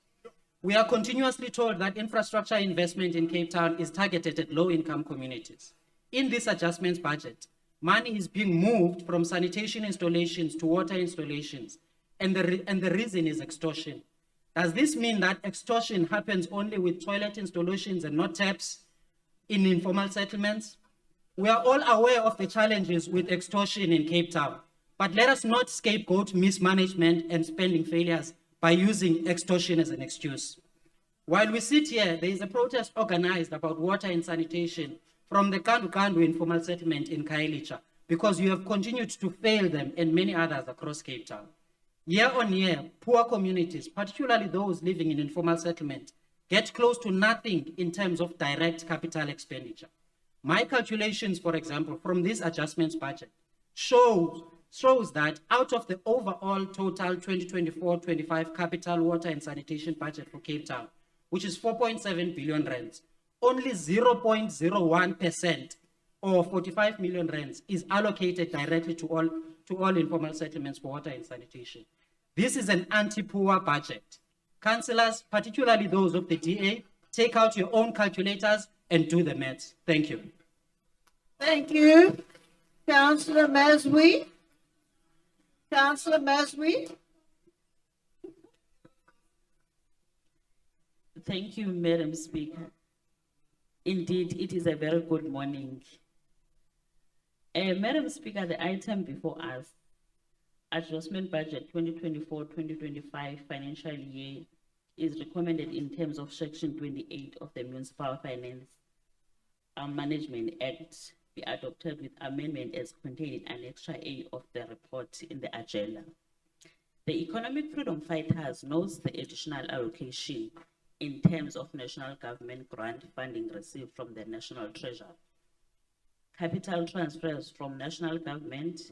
We are continuously told that infrastructure investment in Cape Town is targeted at low-income communities. In this adjustments budget, money is being moved from sanitation installations to water installations, and the reason is extortion. Does this mean that extortion happens only with toilet installations and not taps in informal settlements? We are all aware of the challenges with extortion in Cape Town, but let us not scapegoat mismanagement and spending failures by using extortion as an excuse. While we sit here, there is a protest organized about water and sanitation from the Kandu informal settlement in Khayelitsha, because you have continued to fail them and many others across Cape Town. Year on year, poor communities, particularly those living in informal settlement, get close to nothing in terms of direct capital expenditure. My calculations, for example, from this adjustments budget shows that out of the overall total 2024-25 capital water and sanitation budget for Cape Town, which is 4.7 billion rands, only 0.01% or 45 million rands is allocated directly to all informal settlements for water and sanitation. This is an anti-poor budget. Councillors, particularly those of the DA, take out your own calculators and do the maths. Thank you. Thank you. Councillor Mazwi. Councillor Mazwi. Thank you, Madam Speaker. Indeed, it is a very good morning. Madam Speaker, the item before us, Adjustment Budget 2024-2025 financial year, is recommended in terms of Section 28 of the Municipal Finance Management Act be adopted with amendment as contained in Annex A of the report in the agenda. The Economic Freedom Fighters notes the additional allocation in terms of national government grant funding received from the National Treasury. Capital transfers from national government,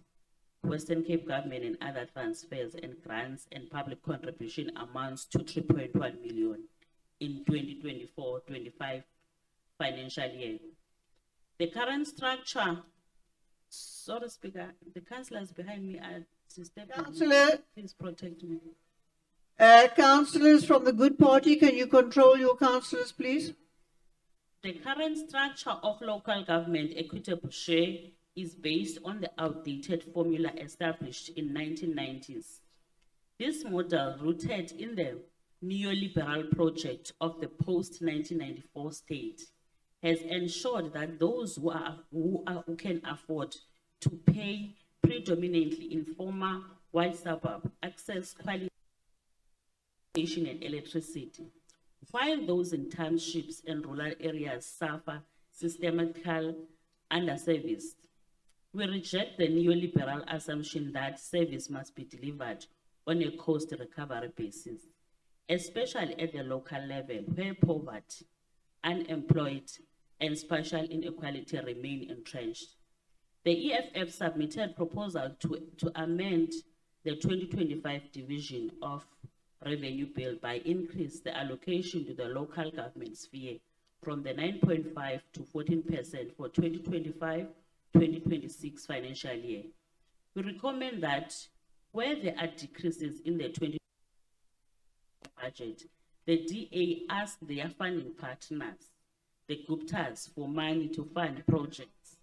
Western Cape government and other transfers and grants and public contribution amounts to 3.1 million in 2024-25 financial year. The current structure, sorry Speaker, the councillors behind me are stepping. Councillor. Please protect me. Councillors from the Good Party, can you control your councillors, please? The current structure of local government equitable share is based on the outdated formula established in 1990s. This model, rooted in the neoliberal project of the post-1994 state, has ensured that those who can afford to pay predominantly in former white suburb access quality and electricity, while those in townships and rural areas suffer systemical underservice. We reject the neoliberal assumption that service must be delivered on a cost recovery basis, especially at the local level where poverty, unemployed, and spatial inequality remain entrenched. The EFF submitted proposal to amend the 2025 division of revenue bill by increase the allocation to the local government sphere from the 9.5 to 14% for 2025-2026 financial year. We recommend that where there are decreases in the 20 budget, the DA ask their funding partners, the Guptas, for money to fund projects.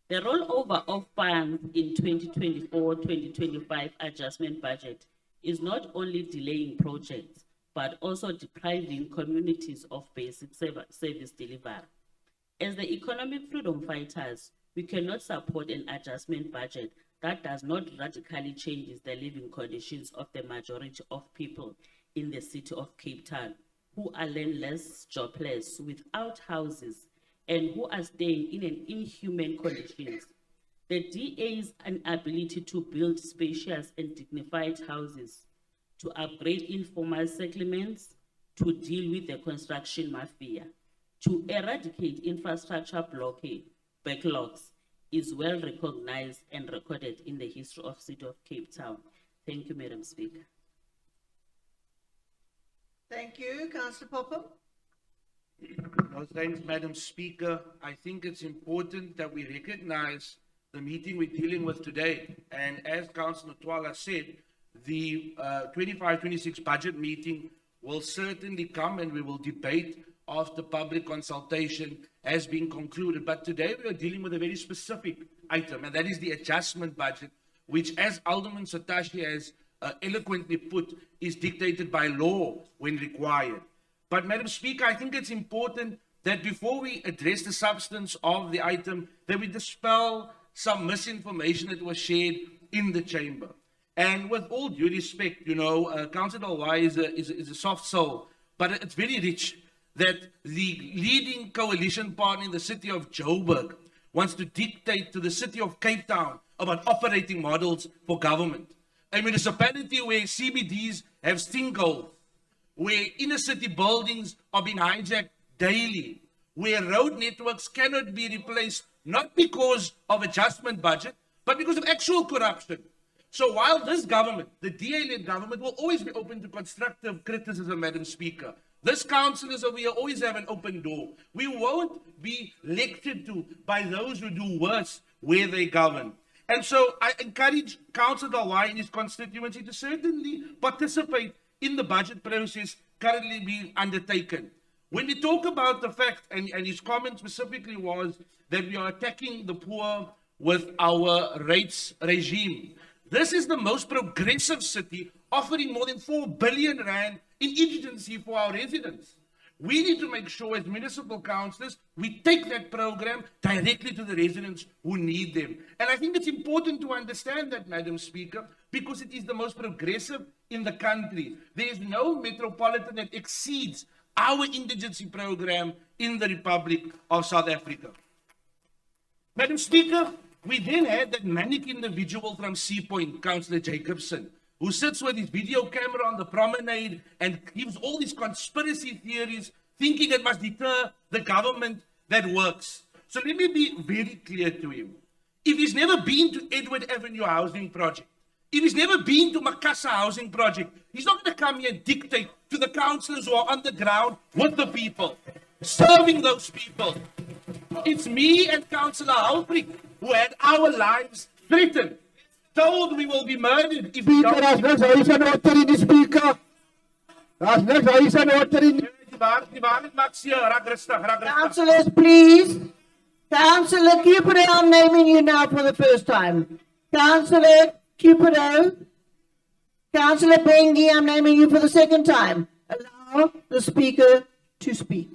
The rollover of funds in 2024-2025 adjustment budget is not only delaying projects, but also depriving communities of basic service delivery. As the economic freedom fighters, we cannot support an adjustment budget that does not radically change the living conditions of the majority of people in the city of Cape Town, who are landless, jobless, without houses, and who are staying in an inhuman conditions. The DA's inability to build spacious and dignified houses, to upgrade informal settlements, to deal with the construction mafia, to eradicate infrastructure backlogs is well recognized and recorded in the history of the City of Cape Town. Thank you, Madam Speaker. Thank you. Councillor Popham. No, thanks, Madam Speaker. I think it's important that we recognize the meeting we're dealing with today. And as Councillor Twala said, the 25-26 budget meeting will certainly come and we will debate after public consultation has been concluded. But today we are dealing with a very specific item, and that is the adjustment budget, which, as Alderman Satashi has eloquently put, is dictated by law when required. But Madam Speaker, I think it's important that before we address the substance of the item, that we dispel some misinformation that was shared in the chamber. And with all due respect, you know, Councillor Dalwai is a soft soul, but it's very rich that the leading coalition partner in the city of Joburg wants to dictate to the city of Cape Town about operating models for government. A municipality where CBDs have stinkholes, where inner city buildings are being hijacked daily, where road networks cannot be replaced, not because of adjustment budget, but because of actual corruption. So while this government, the DA-led government, will always be open to constructive criticism, Madam Speaker, this councillors over here always have an open door. We won't be lectured to by those who do worse where they govern. And so I encourage Councillor Dalwai and his constituency to certainly participate in the budget process currently being undertaken. When we talk about the fact, and his comment specifically was that we are attacking the poor with our rates regime. This is the most progressive city, offering more than 4 billion rand in indigency for our residents. We need to make sure as municipal councillors, we take that program directly to the residents who need them. And I think it's important to understand that, Madam Speaker, because it is the most progressive in the country. There is no metropolitan that exceeds our indigency program in the Republic of South Africa. Madam Speaker, we then had that manic individual from Sea Point, Councillor Jacobson, who sits with his video camera on the promenade and gives all these conspiracy theories, thinking it must deter the government that works. So let me be very clear to him. If he's never been to Edward Avenue Housing Project, if he's never been to Makassa Housing Project, he's not going to come here and dictate to the councillors who are on the ground with the people, serving those people. It's me and Councillor Halprig who had our lives threatened, told we will be murdered if we don't. Daar's niks huis en water in die speaker. Daar's niks huis en water in die... Councillors, please. Councillor Cupido, I'm naming you now for the first time. Councillor Cupido. Councillor Bengi, I'm naming you for the second time. Allow the speaker to speak.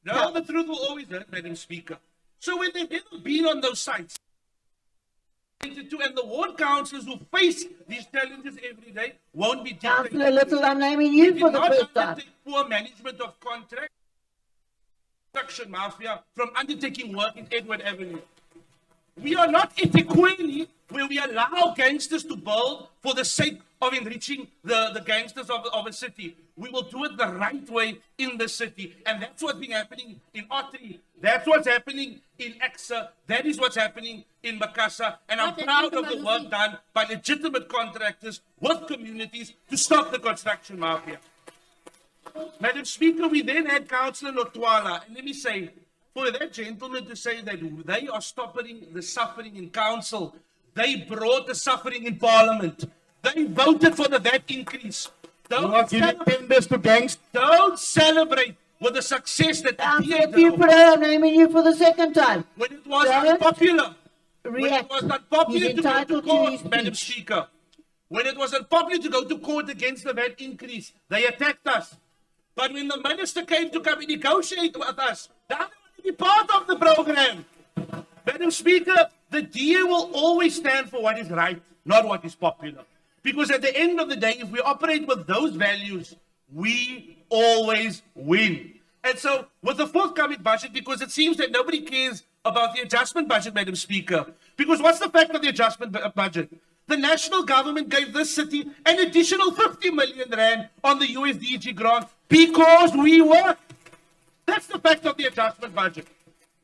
No, the truth will always hurt, Madam Speaker. So when they've never been on those sites, and the ward councillors who face these challenges every day won't be dictated. Councillor Little, I'm naming you for the first time. Poor management of contract, construction mafia from undertaking work in Edward Avenue. We are not equally where we allow gangsters to build for the sake of enriching the gangsters of a city. We will do it the right way in the city. And that's what's been happening in Ottery. That's what's happening in Exa. That is what's happening in Makassa. And I'm proud of the work done by legitimate contractors with communities to stop the construction mafia. Madam Speaker, we then had Councillor Lotwala. And let me say, for that gentleman to say that they are stopping the suffering in council, they brought the suffering in Parliament. They voted for the VAT increase. Don't celebrate with the success that I'm naming you for the second time. when it was unpopular. When it was unpopular to go to court, Madam Speaker. When it was unpopular to go to court against the VAT increase, they attacked us. But when the minister came to come and negotiate with us, they didn't want to be part of the program. Madam Speaker, the DA will always stand for what is right, not what is popular. Because at the end of the day, if we operate with those values, we always win. And so, with the forthcoming budget, because it seems that nobody cares about the adjustment budget, Madam Speaker. Because what's the fact of the adjustment budget? The national government gave this city an additional 50 million rand on the USDG grant because we work. That's the fact of the adjustment budget.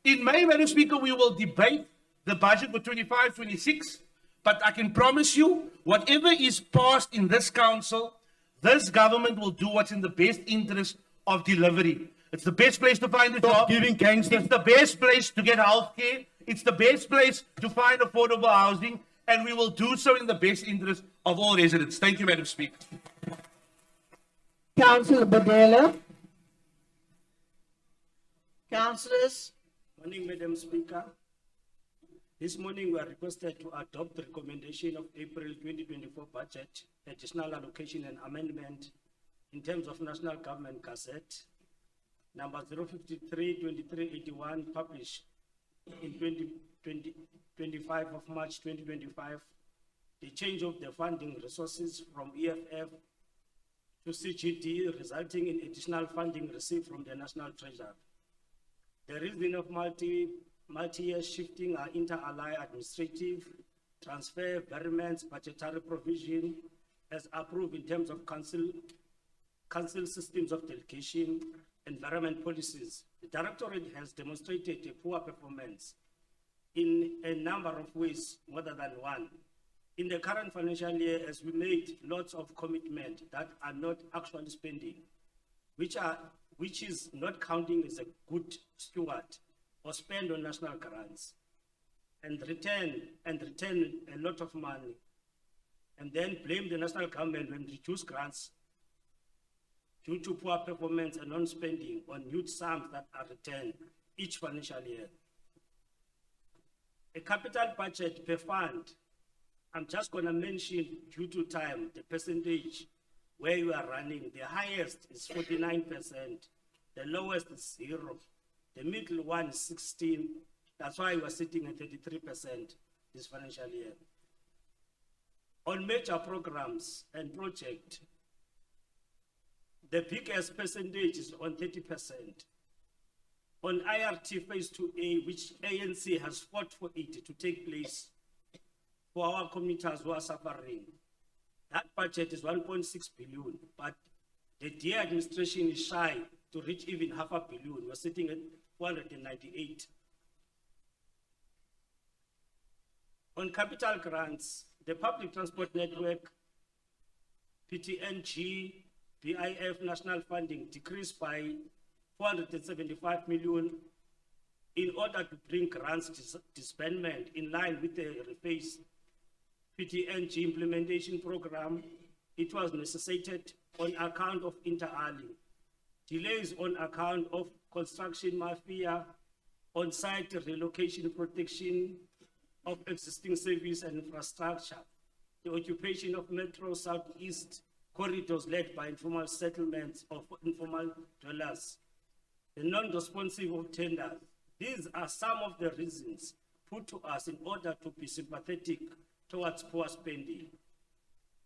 In May, Madam Speaker, we will debate the budget for 25-26. But I can promise you, whatever is passed in this council, this government will do what's in the best interest of delivery. It's the best place to find a job. It's the best place to get health care. It's the best place to find affordable housing. And we will do so in the best interest of all residents. Thank you, Madam Speaker. Councillor Badela. Councillors. Morning, Madam Speaker. This morning we are requested to adopt the recommendation of April 2024 budget, additional allocation and amendment in terms of National Government Gazette, number 053-2381, published in 25 of March 2025, the change of the funding resources from EFF to CGD, resulting in additional funding received from the National Treasury. The reason of multi-year shifting are inter-ally administrative, transfer, variance, budgetary provision, as approved in terms of council systems of delegation, environment policies. The Directorate has demonstrated a poor performance in a number of ways, more than one. In the current financial year, as we made lots of commitment that are not actually spending, which is not counting as a good steward or spend on national grants and return a lot of money and then blame the national government when reduce grants due to poor performance and non-spending on huge sums that are returned each financial year. A capital budget per fund, I'm just gonna mention due to time, the percentage where you are running. The highest is 49%, the lowest is 0, the middle one is 16. That's why we are sitting at 33% this financial year. On major programs and projects, the biggest percentage is on 30%. On IRT Phase 2A, which ANC has fought for it to take place for our commuters who are suffering, that budget is 1.6 billion, but the DA administration is shy to reach even $500 million. We're sitting at 498. On capital grants, the public transport network, PTNG, BIF national funding decreased by 475 million in order to bring grants disbursement in line with the rephased PTNG implementation program. It was necessitated on account of inter-alia, delays on account of construction mafia, on-site relocation protection of existing service and infrastructure, the occupation of Metro Southeast corridors led by informal settlements of informal dwellers, the non-responsive of tenders. These are some of the reasons put to us in order to be sympathetic towards poor spending.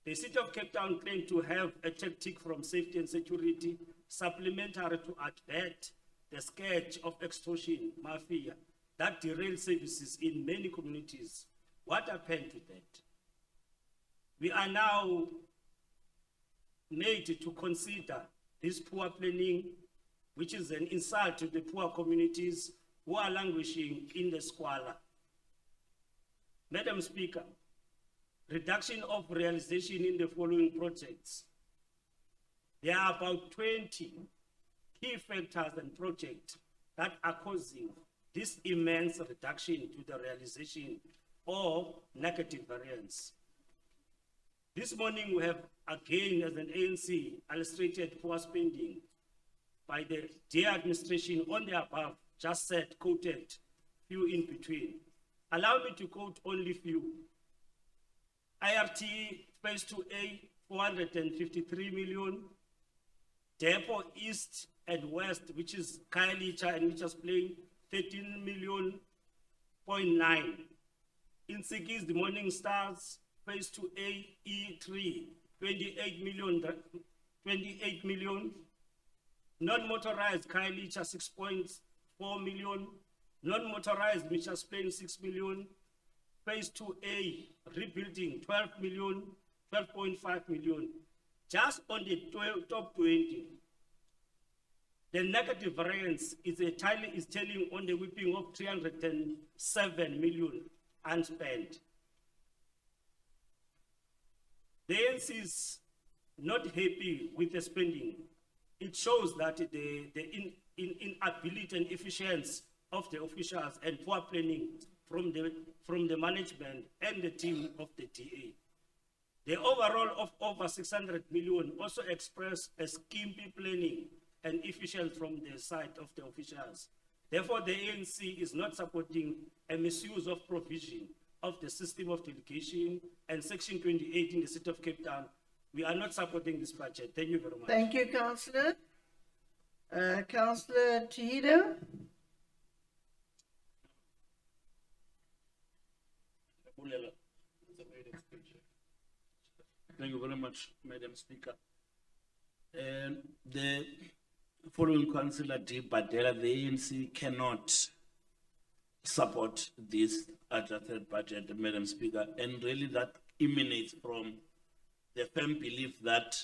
The City of Cape Town claimed to have a tactic from safety and security supplementary to advert the scourge of extortion mafia that derails services in many communities. What happened to that? We are now made to consider this poor planning, which is an insult to the poor communities who are languishing in the squalor. Madam Speaker, reduction of realization in the following projects. There are about 20 key factors and projects that are causing this immense reduction to the realization or negative variance. This morning we have again, as an ANC, illustrated poor spending by the DA administration on the above, just said, quoted, few in between. Allow me to quote only few. IRT Phase 2A, 453 million. Depot East and West, which is Khayelitsha and Mitchell's Plain, 13 million, 0.9. In Sikis, the Morning Stars, Phase 2A, E3, 28 million. Non-motorized Khayelitsha, 6.4 million. Non-motorized Mitchell's Plain, 6 million. Phase 2A, rebuilding, 12 million, 12.5 million. Just on the top 20, the negative variance is telling on the whipping of 307 million unspent. The ANC is not happy with the spending. It shows that the inability and efficiency of the officials and poor planning from the management and the team of the DA. The overall of over 600 million also express a skimpy planning and efficiency from the side of the officials. Therefore, the ANC is not supporting a misuse of provision of the system of delegation and Section 28 in the City of Cape Town. We are not supporting this budget. Thank you very much. Thank you, Councillor. Councillor Tito. Thank you very much, Madam Speaker. The following Councillor D. Badela, the ANC cannot support this adjusted budget, Madam Speaker, and really that emanates from the firm belief that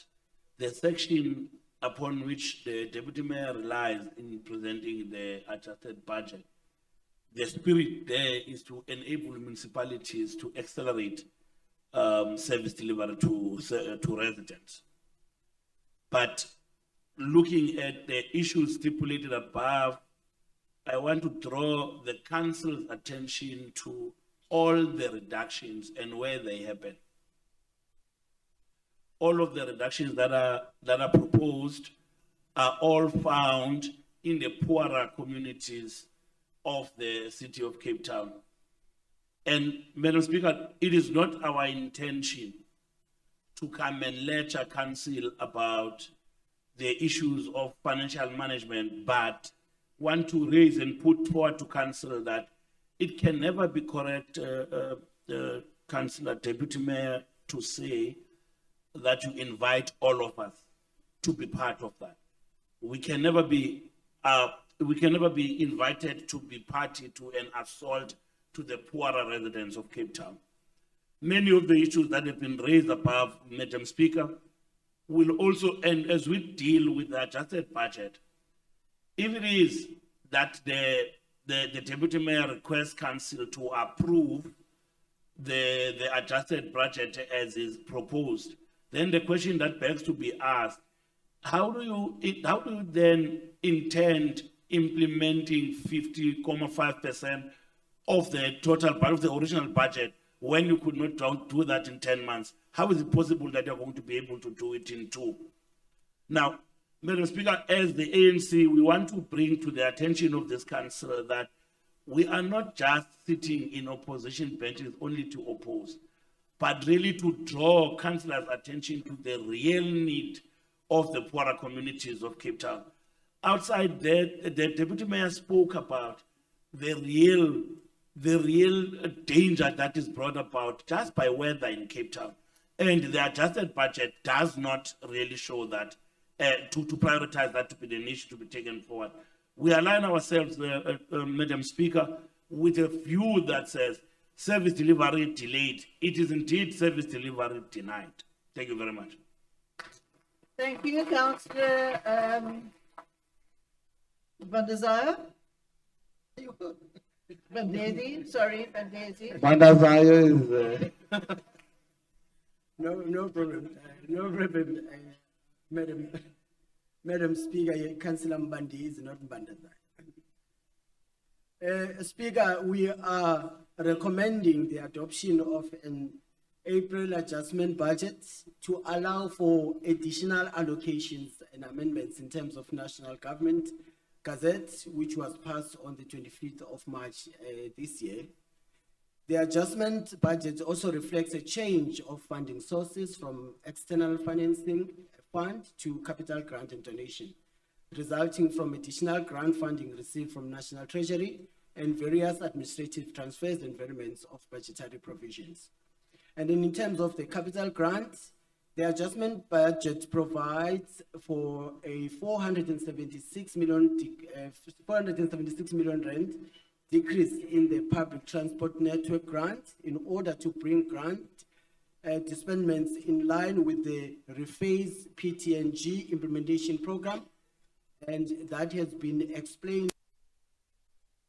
the section upon which the Deputy Mayor relies in presenting the adjusted budget, the spirit there is to enable municipalities to accelerate service delivery to residents. But looking at the issues stipulated above, I want to draw the council's attention to all the reductions and where they happen. All of the reductions that are proposed are all found in the poorer communities of the city of Cape Town. And Madam Speaker, it is not our intention to come and lecture council about the issues of financial management, but want to raise and put forward to council that it can never be correct, Councillor Deputy Mayor, to say that you invite all of us to be part of that. We can never be invited to be party to an assault to the poorer residents of Cape Town. Many of the issues that have been raised above, Madam Speaker, will also, and as we deal with the adjusted budget, if it is that the Deputy Mayor requests Council to approve the adjusted budget as is proposed, then the question that begs to be asked, how do you then intend implementing 50.5% of the total part of the original budget when you could not do that in 10 months? How is it possible that you're going to be able to do it in 2? Now, Madam Speaker, as the ANC, we want to bring to the attention of this council that we are not just sitting in opposition benches only to oppose, but really to draw councillors' attention to the real need of the poorer communities of Cape Town. Outside that, the Deputy Mayor spoke about the real danger that is brought about just by weather in Cape Town. And the adjusted budget does not really show that, to prioritize that to be the issue to be taken forward. We align ourselves, Madam Speaker, with a view that says service delivery delayed. It is indeed service delivery denied. Thank you very much. Thank you, Councillor Van der Zaya. Van Desi, sorry, Van Desi. Bandazaya is No problem, Madam Speaker. Councillor Mbandi is not Bandazaya. Speaker, we are recommending the adoption of an April adjustment budget to allow for additional allocations and amendments in terms of National Government Gazette, which was passed on the 25th of March this year. The adjustment budget also reflects a change of funding sources from external financing fund to capital grant and donation, resulting from additional grant funding received from National Treasury and various administrative transfers and variants of budgetary provisions. And then in terms of the capital grants, the adjustment budget provides for a 476 million rand decrease in the public transport network grant in order to bring grant disbursements in line with the rephase PTNG implementation program, and that has been explained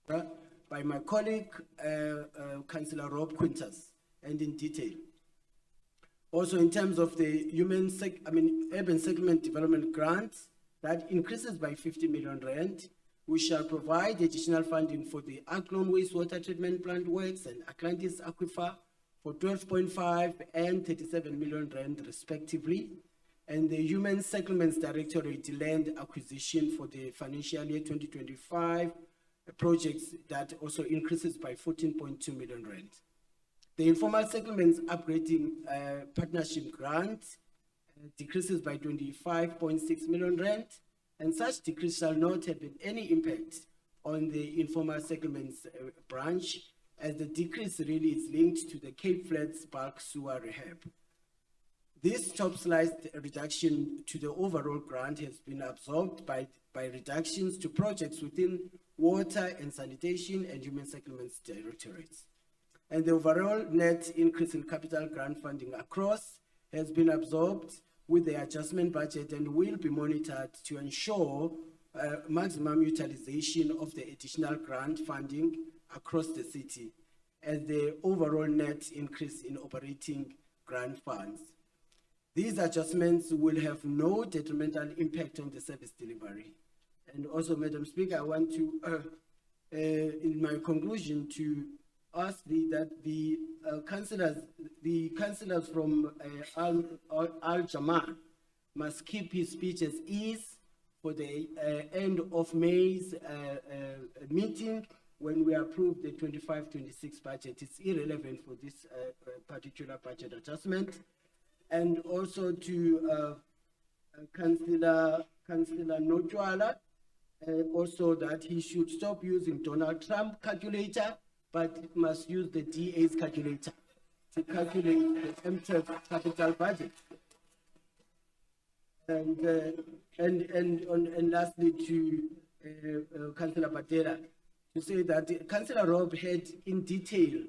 by my colleague, Councillor Rob Quintus, and in detail. Also, in terms of the urban segment development grants, that increases by 50 million rand. We shall provide additional funding for the Aklon wastewater treatment plant works and Atlantis aquifer for 12.5 and 37 million rand respectively. And the Human Settlements Directorate land acquisition for the financial year 2025 projects that also increases by 14.2 million rand. The informal settlements upgrading partnership grant decreases by 25.6 million rand, and such decrease shall not have any impact on the informal settlements branch, as the decrease really is linked to the Cape Flats bulk sewer rehab. This top-slice reduction to the overall grant has been absorbed by reductions to projects within water and sanitation and human settlements directorates. And the overall net increase in capital grant funding across has been absorbed with the adjustment budget and will be monitored to ensure maximum utilization of the additional grant funding across the city as the overall net increase in operating grant funds. These adjustments will have no detrimental impact on the service delivery. And also, Madam Speaker, I want to, in my conclusion, to ask that the councillors from Al Jamaa must keep his speech as is for the end of May's meeting when we approve the 25-26 budget. It's irrelevant for this particular budget adjustment. And also to Councillor Notwala, also that he should stop using Donald Trump calculator, but must use the DA's calculator to calculate the MTEF capital budget. And lastly to Councillor Badera, to say that Councillor Rob had in detail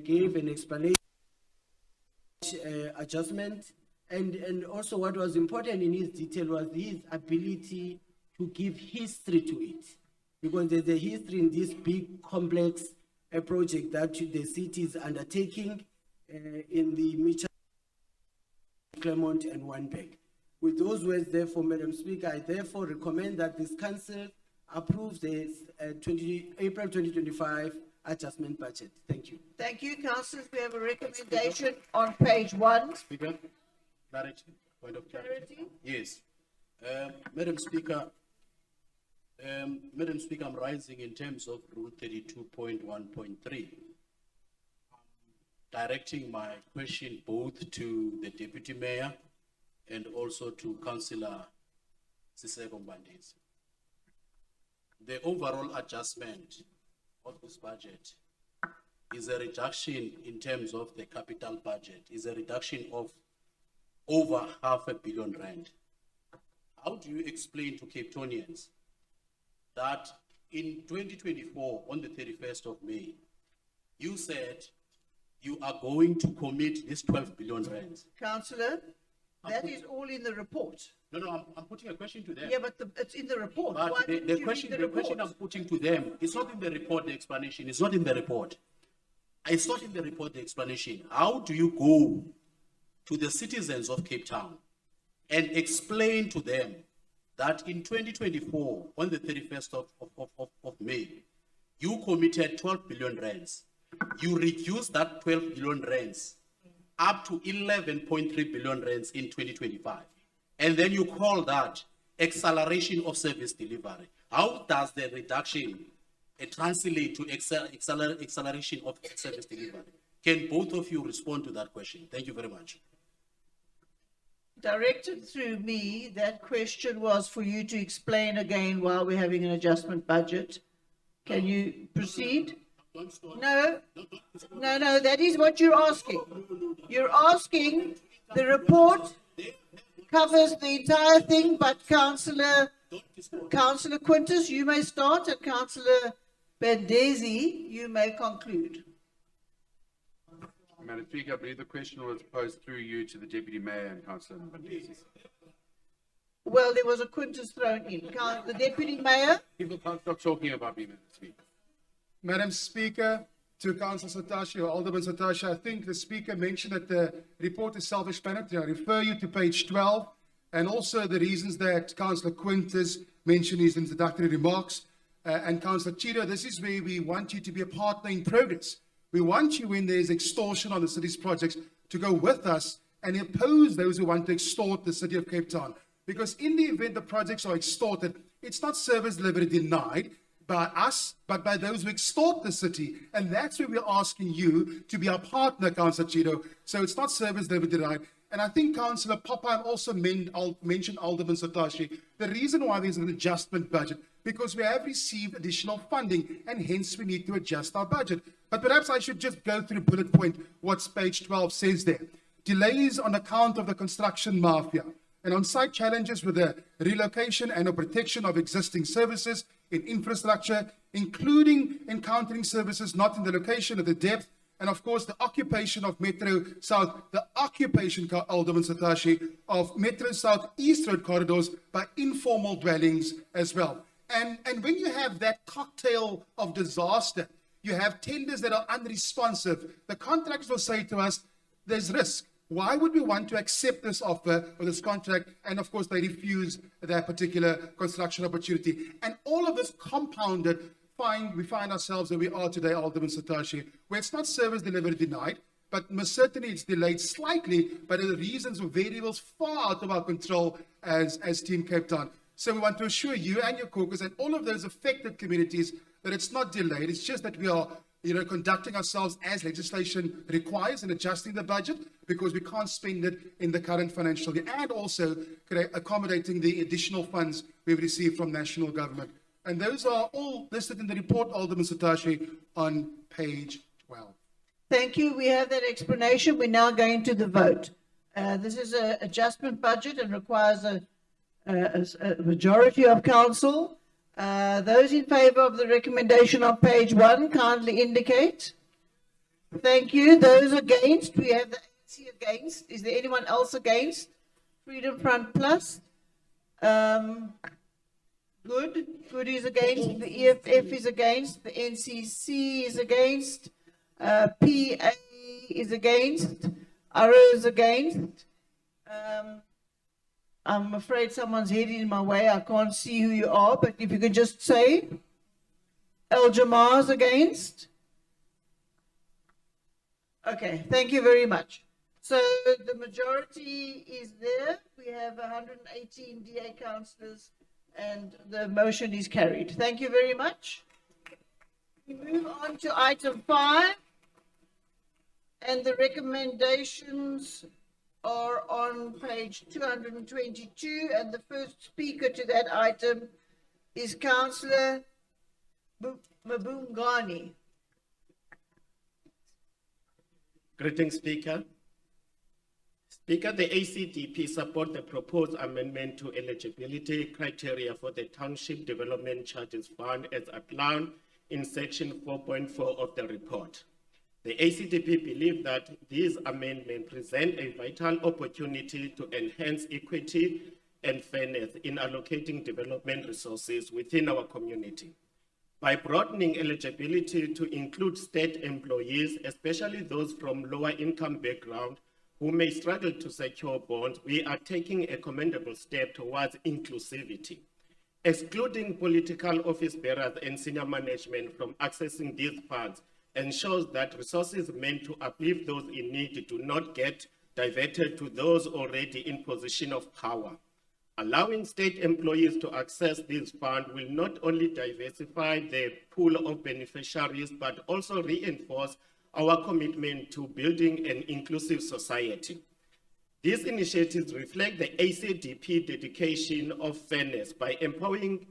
gave an explanation adjustment, and also what was important in his detail was his ability to give history to it, because there's a history in this big complex project that the city is undertaking in the Mitchell, Claremont and Wynberg. With those words, therefore, Madam Speaker, I therefore recommend that this council approves the April 2025 adjustment budget. Thank you. Thank you, councillors. We have a recommendation on page 1. Speaker, clarity, point of clarity. Yes. Madam Speaker, I'm rising in terms of Rule 32.1.3. Directing my question both to the Deputy Mayor and also to Councillor Siseko Mbandisi. The overall adjustment of this budget is a reduction in terms of the capital budget, is a reduction of over R500 million. How do you explain to Cape Townians that in 2024, on the 31st of May, you said you are going to commit this 12 billion rands? Councillor, that is all in the report. No, I'm putting a question to them. Yeah, but it's in the report. But Why the didn't you question, read the question I'm putting to them, it's not in the report, the explanation. It's not in the report. It's not in the report, the explanation. How do you go to the citizens of Cape Town and explain to them that in 2024, on the 31st of May, you committed 12 billion rands. You reduced that 12 billion rands up to 11.3 billion rands in 2025. And then you call that acceleration of service delivery. How does the reduction translate to acceleration of service delivery? Can both of you respond to that question? Thank you very much. Directed through me, that question was for you to explain again while we're having an adjustment budget. Can you proceed? No, that is what you're asking. You're asking, the report covers the entire thing, but Councillor Quintus, you may start, and Councillor Bendezi, you may conclude. Madam Speaker, I believe the question was posed through you to the Deputy Mayor and Councillor Mbandisi. Well, there was a Quintus thrown in. The Deputy Mayor? People can't stop talking about me, Madam Speaker. Madam Speaker, to Councillor Sotashi or Alderman Sotashi, I think the Speaker mentioned that the report is self-explanatory. I refer you to page 12 and also the reasons that Councillor Quintus mentioned in his introductory remarks. And Councillor Chido, this is where we want you to be a partner in progress. We want you, when there's extortion on the city's projects, to go with us and oppose those who want to extort the city of Cape Town. Because in the event the projects are extorted, it's not service delivery denied by us, but by those who extort the city. And that's where we're asking you to be our partner, Councillor Chido. So it's not service delivery denied. And I think Councillor Popeye also mentioned Alderman Sotashi. The reason why there's an adjustment budget, because we have received additional funding, and hence we need to adjust our budget. But perhaps I should just go through bullet point what page 12 says there. Delays on account of the construction mafia and on-site challenges with the relocation and or protection of existing services in infrastructure, including encountering services not in the location of the depth, and of course the occupation of Metro South, the occupation, Alderman Sotashi, of Metro South East Road corridors by informal dwellings as well. And when you have that cocktail of disaster, you have tenders that are unresponsive, the contractors will say to us, there's risk. Why would we want to accept this offer or this contract? And of course, they refuse that particular construction opportunity. And all of this compounded, we find ourselves where we are today, Alderman Sotashi, where it's not service delivery denied, but most certainly it's delayed slightly, but the reasons or variables far out of our control as Team Cape Town. So we want to assure you and your caucus and all of those affected communities that it's not delayed. It's just that we are, conducting ourselves as legislation requires and adjusting the budget because we can't spend it in the current financial year, and also accommodating the additional funds we've received from national government. And those are all listed in the report, Alderman Satashi, on page 12. Thank you. We have that explanation. We're now going to the vote. This is an adjustment budget and requires a majority of council. Those in favour of the recommendation on page 1, kindly indicate. Thank you. Those against, we have the ANC against. Is there anyone else against? Freedom Front Plus. Good. Good is against. The EFF is against. The NCC is against. PA is against. Arrow is against. I'm afraid someone's heading in my way. I can't see who you are, but if you could just say. El Jamar's against. Okay, thank you very much. So the majority is there. We have 118 DA councillors and the motion is carried. Thank you very much. We move on to item 5, and the recommendations are on page 222, and the first speaker to that item is Councillor Mabungani. Greetings, Speaker. Speaker, the ACDP support the proposed amendment to eligibility criteria for the Township Development Charges Fund as outlined in section 4.4 of the report. The ACDP believe that these amendments present a vital opportunity to enhance equity and fairness in allocating development resources within our community. By broadening eligibility to include state employees, especially those from lower income background who may struggle to secure bonds, we are taking a commendable step towards inclusivity. Excluding political office bearers and senior management from accessing these funds ensures that resources meant to uplift those in need do not get diverted to those already in position of power. Allowing state employees to access these funds will not only diversify the pool of beneficiaries, but also reinforce our commitment to building an inclusive society. These initiatives reflect the ACDP dedication of fairness by empowering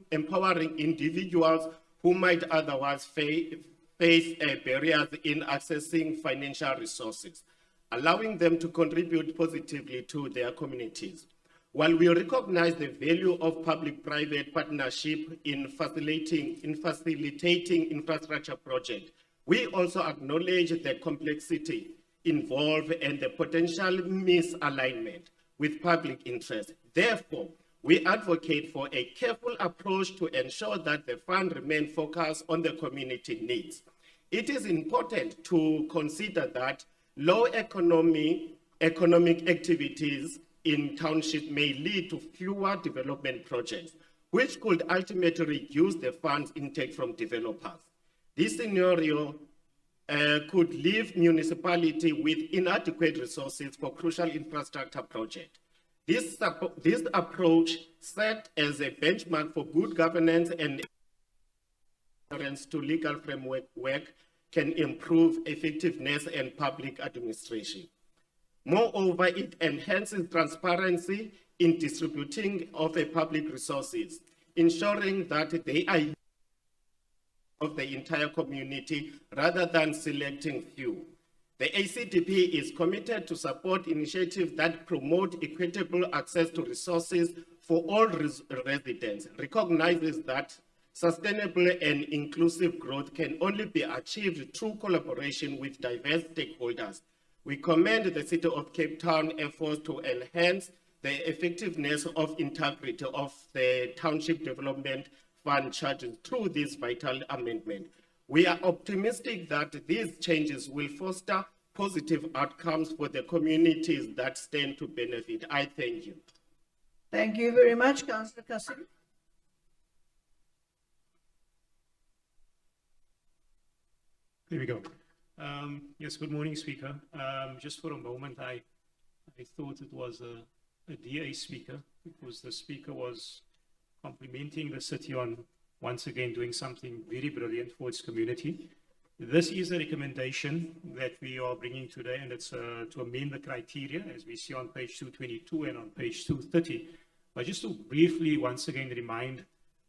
individuals who might otherwise face barriers in accessing financial resources, allowing them to contribute positively to their communities. While we recognize the value of public-private partnership in facilitating infrastructure projects, we also acknowledge the complexity involved and the potential misalignment with public interest. Therefore, we advocate for a careful approach to ensure that the fund remains focused on the community needs. It is important to consider that low economic activities in township may lead to fewer development projects, which could ultimately reduce the funds intake from developers. This scenario could leave municipality with inadequate resources for crucial infrastructure projects. This approach, set as a benchmark for good governance and adherence to legal framework can improve effectiveness and public administration. Moreover, it enhances transparency in distributing of the public resources, ensuring that they are of the entire community rather than selecting few. The ACDP is committed to support initiatives that promote equitable access to resources for all residents, recognizes that sustainable and inclusive growth can only be achieved through collaboration with diverse stakeholders. We commend the City of Cape Town efforts to enhance the effectiveness of integrity of the Township Development Fund charges through this vital amendment. We are optimistic that these changes will foster positive outcomes for the communities that stand to benefit. I thank you. Thank you very much, Councillor Kassim. There we go. Yes, good morning, Speaker. Just for a moment, I thought it was a DA speaker because the speaker was complimenting the city on once again doing something very brilliant for its community. This is a recommendation that we are bringing today, and it's to amend the criteria as we see on page 222 and on page 230. But just to briefly once again remind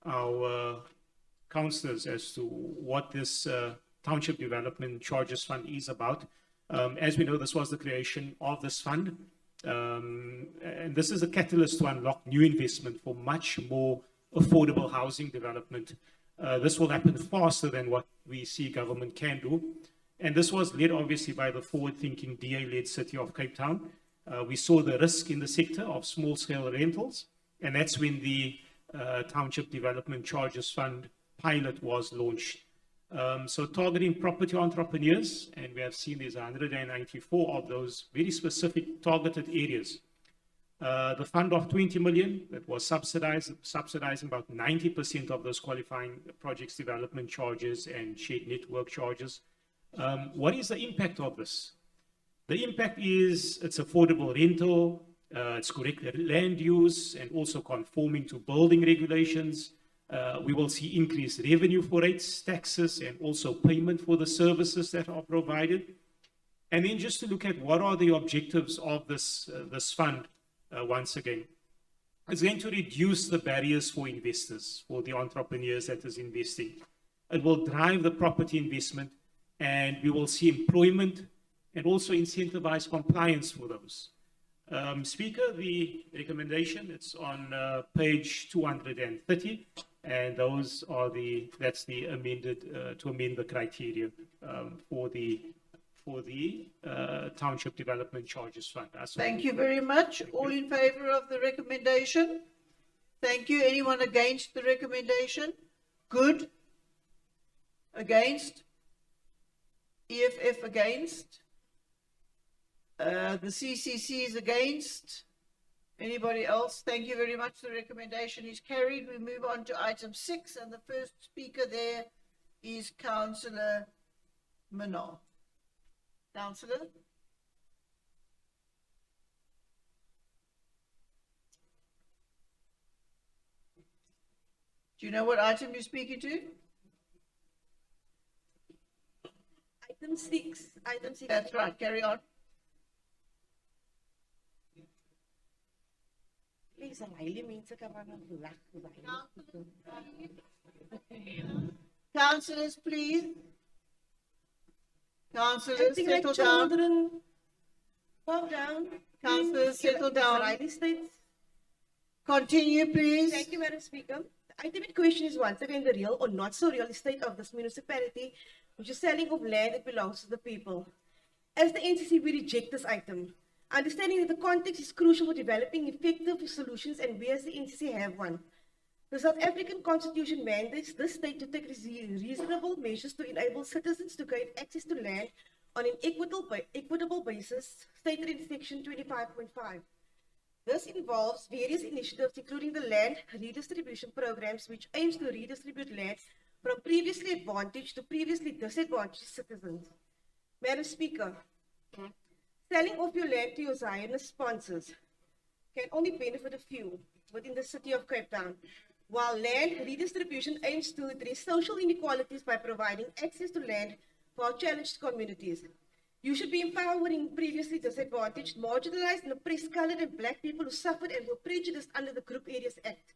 our councillors as to what this Township Development Charges Fund is about. As we know, this was the creation of this fund, and this is a catalyst to unlock new investment for much more affordable housing development. This will happen faster than what we see government can do. And this was led obviously by the forward-thinking DA-led City of Cape Town. We saw the risk in the sector of small-scale rentals, and that's when the Township Development Charges Fund pilot was launched. So targeting property entrepreneurs, and we have seen there's 194 of those very specific targeted areas. The fund of 20 million that was subsidizing about 90% of those qualifying projects development charges and shared network charges. What is the impact of this? The impact is it's affordable rental, it's correct land use, and also conforming to building regulations. We will see increased revenue for rates, taxes, and also payment for the services that are provided. And then just to look at what are the objectives of this fund. Once again, it's going to reduce the barriers for investors, for the entrepreneurs that is investing. It will drive the property investment, and we will see employment and also incentivize compliance for those. Speaker, the recommendation, it's on page 230, and those are that's the amended, to amend the criteria for the Township Development Charges Fund. Thank you very much. All in favor of the recommendation? Thank you. Anyone against the recommendation? Good. Against? EFF against? The CCC is against. Anybody else? Thank you very much. The recommendation is carried. We move on to item 6, and the first speaker there is Councillor Minnaar. Councillor? Do you know what item you're speaking to? Item 6. Item 6. That's right. Carry on. Please, Councillors, please. Councillors, settle down. Calm down. Councillors, settle down. Riley states. Continue, please. Thank you, Madam Speaker. The item in question is once again the real or not so real estate of this municipality, which is selling of land that belongs to the people. As the NCC, we reject this item, understanding that the context is crucial for developing effective solutions, and we as the NCC have one. The South African Constitution mandates this state to take reasonable measures to enable citizens to gain access to land on an equitable basis, stated in section 25.5. This involves various initiatives, including the land redistribution programs, which aims to redistribute land from previously advantaged to previously disadvantaged citizens. Madam Speaker, selling off your land to your Zionist sponsors can only benefit a few within the city of Cape Town, while land redistribution aims to address social inequalities by providing access to land for our challenged communities. You should be empowering previously disadvantaged, marginalized, and oppressed colored and black people who suffered and were prejudiced under the Group Areas Act.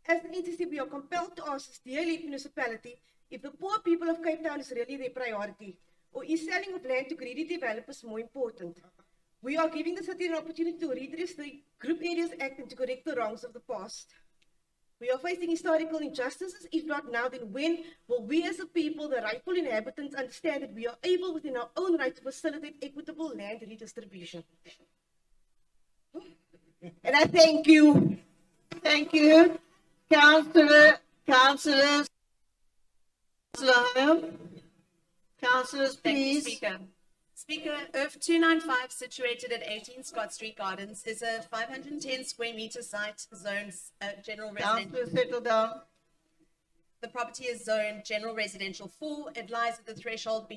As the NCC, we are compelled to ask this dearly municipality if the poor people of Cape Town is really their priority, or is selling of land to greedy developers more important? We are giving the city an opportunity to redress the Group Areas Act and to correct the wrongs of the past. We are facing historical injustices. If not now, then when will we as a people, the rightful inhabitants, understand that we are able within our own right to facilitate equitable land redistribution? And I thank you. Thank you. Councillors, Councillors, please. Thank you, Speaker. Speaker, IRF 295, situated at 18 Scott Street Gardens, is a 510 square meter site, zoned general residential. Councillors, settle down. The property is zoned general residential 4. It lies at the threshold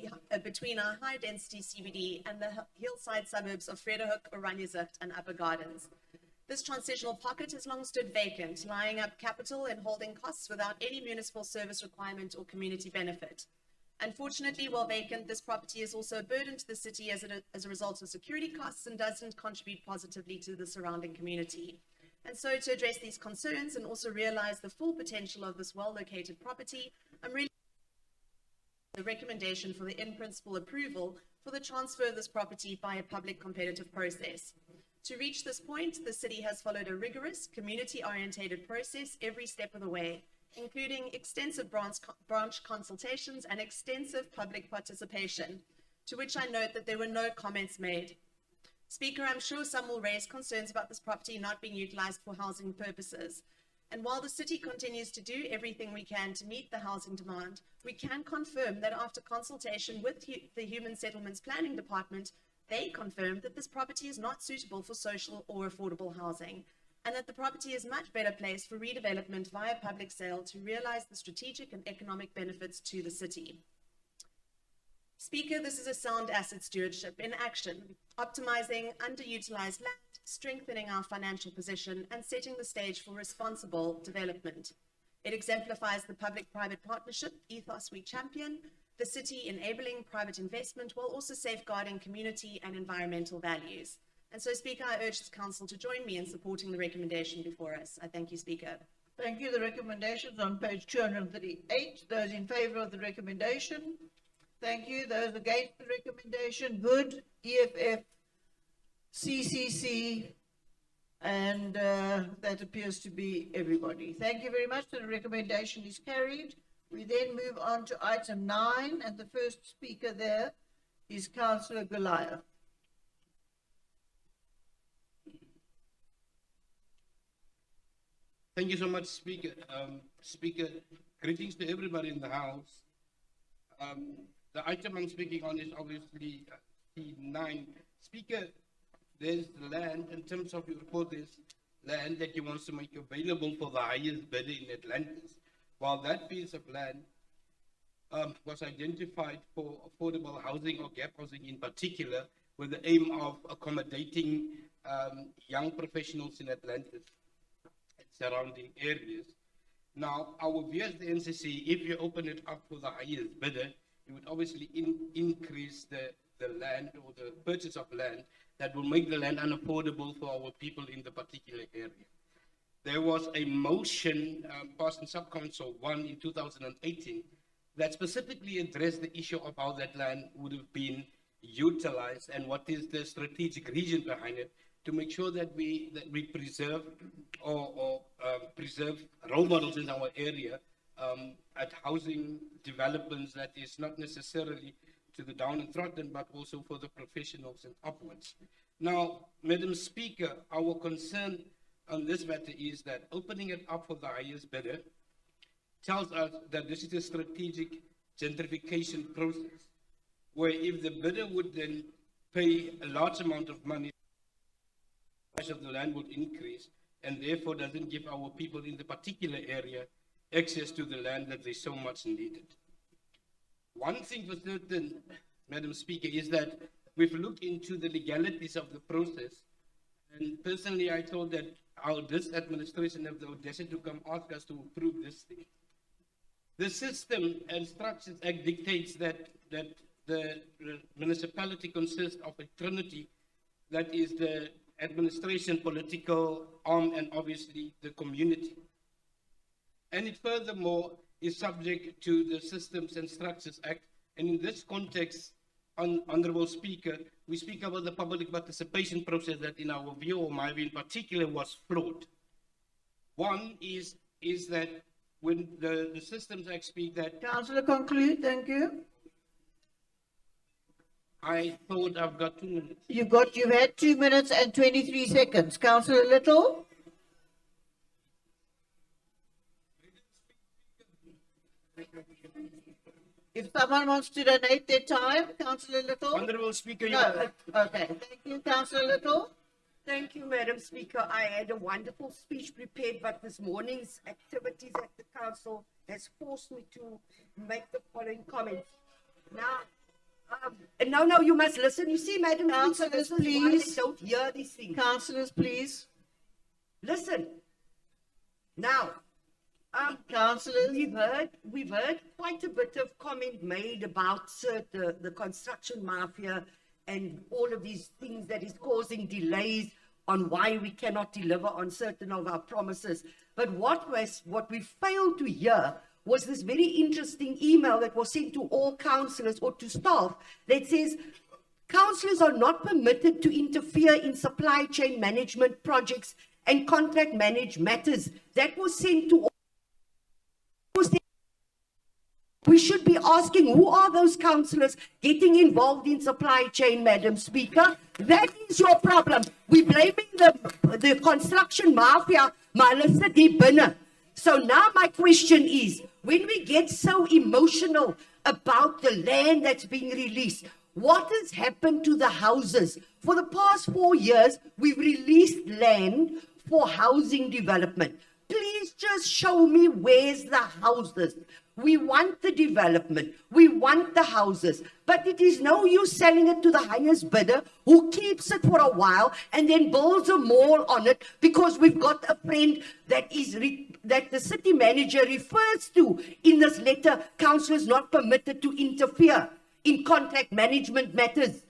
between our high density CBD and the hillside suburbs of Vredehuk, Oranjezicht, and Upper Gardens. This transitional pocket has long stood vacant, lying up capital and holding costs without any municipal service requirement or community benefit. Unfortunately, while vacant, this property is also a burden to the city as a result of security costs and doesn't contribute positively to the surrounding community. And so to address these concerns and also realize the full potential of this well-located property, I'm really the recommendation for the in-principle approval for the transfer of this property by a public competitive process. To reach this point, the city has followed a rigorous, community-orientated process every step of the way, including extensive branch consultations and extensive public participation, to which I note that there were no comments made. Speaker, I'm sure some will raise concerns about this property not being utilized for housing purposes. And while the city continues to do everything we can to meet the housing demand, we can confirm that after consultation with the Human Settlements Planning Department, they confirmed that this property is not suitable for social or affordable housing, and that the property is much better placed for redevelopment via public sale to realize the strategic and economic benefits to the city. Speaker, this is a sound asset stewardship in action, optimizing underutilized land, strengthening our financial position, and setting the stage for responsible development. It exemplifies the public-private partnership ethos we champion, the city enabling private investment while also safeguarding community and environmental values. And so, Speaker, I urge this council to join me in supporting the recommendation before us. I thank you, Speaker. Thank you. The recommendations on page 238. Those in favor of the recommendation? Thank you. Those against the recommendation? Good. EFF, CCC, and that appears to be everybody. Thank you very much. The recommendation is carried. We then move on to item 9, and the first speaker there is Councillor Goliath. Thank you so much, Speaker. Speaker, greetings to everybody in the House. The item I'm speaking on is obviously C9. Speaker, there's land, in terms of your report, there's land that you want to make available for the highest bidder in Atlantis. While that piece of land was identified for affordable housing or gap housing in particular, with the aim of accommodating young professionals in Atlantis and surrounding areas. Now, our view as the NCC, if you open it up for the highest bidder, you would obviously increase the land or the purchase of land that will make the land unaffordable for our people in the particular area. There was a motion passed in Subcouncil 1 in 2018 that specifically addressed the issue of how that land would have been utilized and what is the strategic region behind it to make sure that we preserve or preserve role models in our area at housing developments that is not necessarily to the down and trodden, but also for the professionals and upwards. Now, Madam Speaker, our concern on this matter is that opening it up for the highest bidder tells us that this is a strategic gentrification process, where if the bidder would then pay a large amount of money, the price of the land would increase, and therefore doesn't give our people in the particular area access to the land that they so much needed. One thing for certain, Madam Speaker, is that we've looked into the legalities of the process, and personally I thought that this administration have the audacity to come ask us to approve this thing. The System and Structures Act dictates that the municipality consists of a trinity, that is the administration, political arm, and obviously the community. And it furthermore is subject to the Systems and Structures Act. And in this context, Honorable Speaker, we speak about the public participation process that in our view, or my view in particular, was flawed. One is that when the Systems Act speak that... Councillor, conclude, thank you. I thought I've got 2 minutes. You've had 2 minutes and 23 seconds. Councillor Little? If someone wants to donate their time, Councillor Little? Honourable Speaker, no. Okay, thank you, Councillor Little. Thank you, Madam Speaker. I had a wonderful speech prepared, but this morning's activities at the council has forced me to make the following comments. Now, no, you must listen. You see, Madam Councillors, Speaker, this is why please. they don't hear these things. Councillors, please. Listen. Now, councillors, we've heard quite a bit of comment made about the construction mafia and all of these things that is causing delays on why we cannot deliver on certain of our promises. But what we failed to hear was this very interesting email that was sent to all councillors or to staff that says, councillors are not permitted to interfere in supply chain management projects and contract manage matters. That was sent to all. We should be asking, who are those councillors getting involved in supply chain, Madam Speaker? That is your problem. We're blaming the construction mafia, Melissa de Binne. So now my question is, when we get so emotional about the land that's being released, what has happened to the houses? For the past 4 years, we've released land for housing development. Please just show me where's the houses. We want the development. We want the houses. But it is no use selling it to the highest bidder who keeps it for a while and then builds a mall on it because we've got a friend that that the city manager refers to in this letter. Council is not permitted to interfere in contract management matters.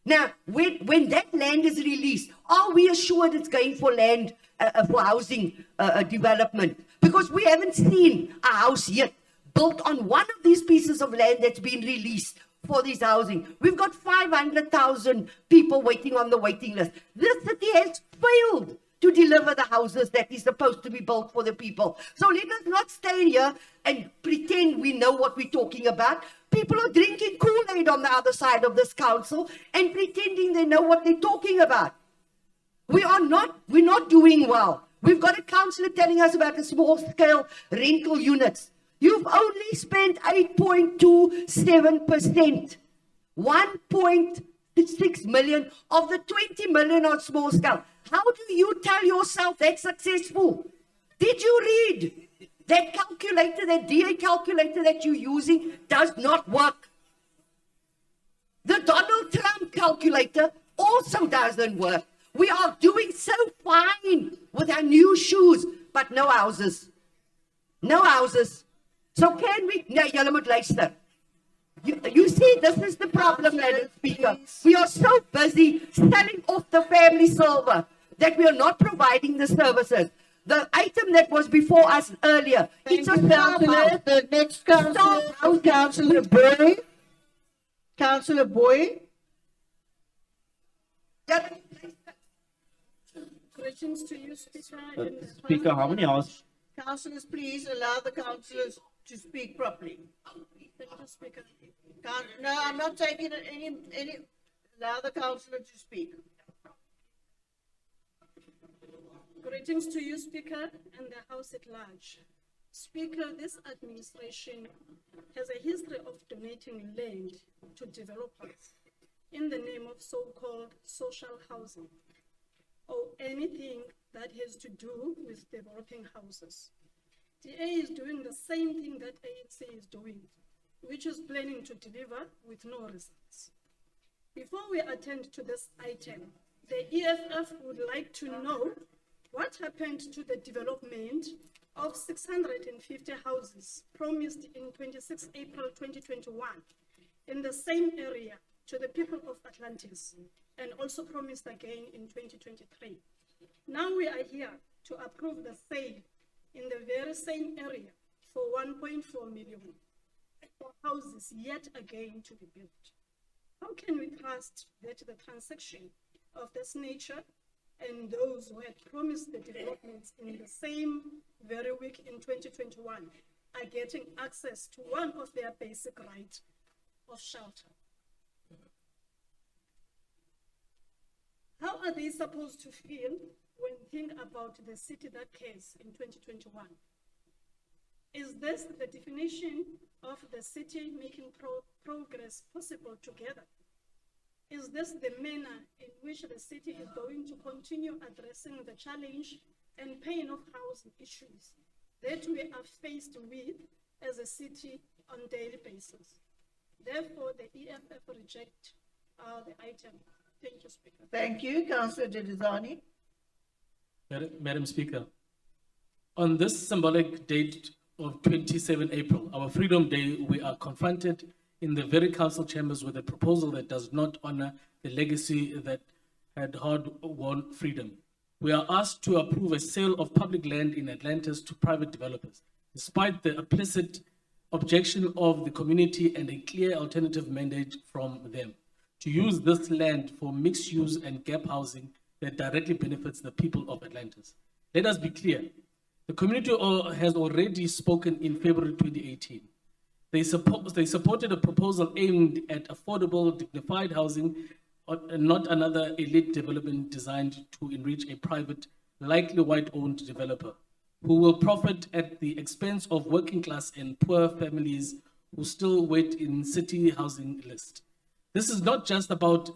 Now, when that land is released, are we assured it's going for land for housing development? Because we haven't seen a house yet built on one of these pieces of land that's been released for this housing. We've got 500,000 people waiting on the waiting list. This city has failed to deliver the houses that is supposed to be built for the people. So let us not stay here and pretend we know what we're talking about. People are drinking Kool-Aid on the other side of this council and pretending they know what they're talking about. We're not doing well. We've got a councillor telling us about the small-scale rental units. You've only spent 8.27%, 1.6 million of the 20 million on small scale. How do you tell yourself that's successful? Did you read that calculator, that DA calculator that you're using does not work? The Donald Trump calculator also doesn't work. We are doing so fine with our new shoes, but no houses. No houses. So can we, no, julle moet luister. You see, this is the problem, Madam Speaker. We are so busy selling off the family silver that we are not providing the services. The item that was before us earlier, it's a councillor. The next councillor, Councillor Boy. Councillor Boy. Questions to you, Speaker. Speaker, how many hours? Councillors, please allow the councillors to speak properly. No, I'm not taking any. Allow the councillor to speak. Greetings to you, Speaker, and the House at large. Speaker, this administration has a history of donating land to developers in the name of so-called social housing or anything that has to do with developing houses. DA is doing the same thing that ANC is doing, which is planning to deliver with no results. Before we attend to this item, the EFF would like to know what happened to the development of 650 houses promised in 26 April 2021 in the same area to the people of Atlantis and also promised again in 2023. Now we are here to approve the sale in the very same area for 1.4 million for houses yet again to be built. How can we trust that the transaction of this nature and those who had promised the developments in the same very week in 2021 are getting access to one of their basic rights of shelter? How are they supposed to feel when think about the city that cares in 2021? Is this the definition of the city making progress possible together? Is this the manner in which the city is going to continue addressing the challenge and pain of housing issues that we are faced with as a city on a daily basis? Therefore, the EFF reject the item. Thank you, Speaker. Thank you, Councillor Dedizani. Madam Speaker, on this symbolic date of 27 April, our Freedom Day, we are confronted in the very council chambers with a proposal that does not honor the legacy that had hard-won freedom. We are asked to approve a sale of public land in Atlantis to private developers, despite the implicit objection of the community and a clear alternative mandate from them to use this land for mixed use and gap housing that directly benefits the people of Atlantis. Let us be clear. The community has already spoken in February 2018. They supported a proposal aimed at affordable, dignified housing, not another elite development designed to enrich a private, likely white-owned developer who will profit at the expense of working class and poor families who still wait in city housing list. This is not just about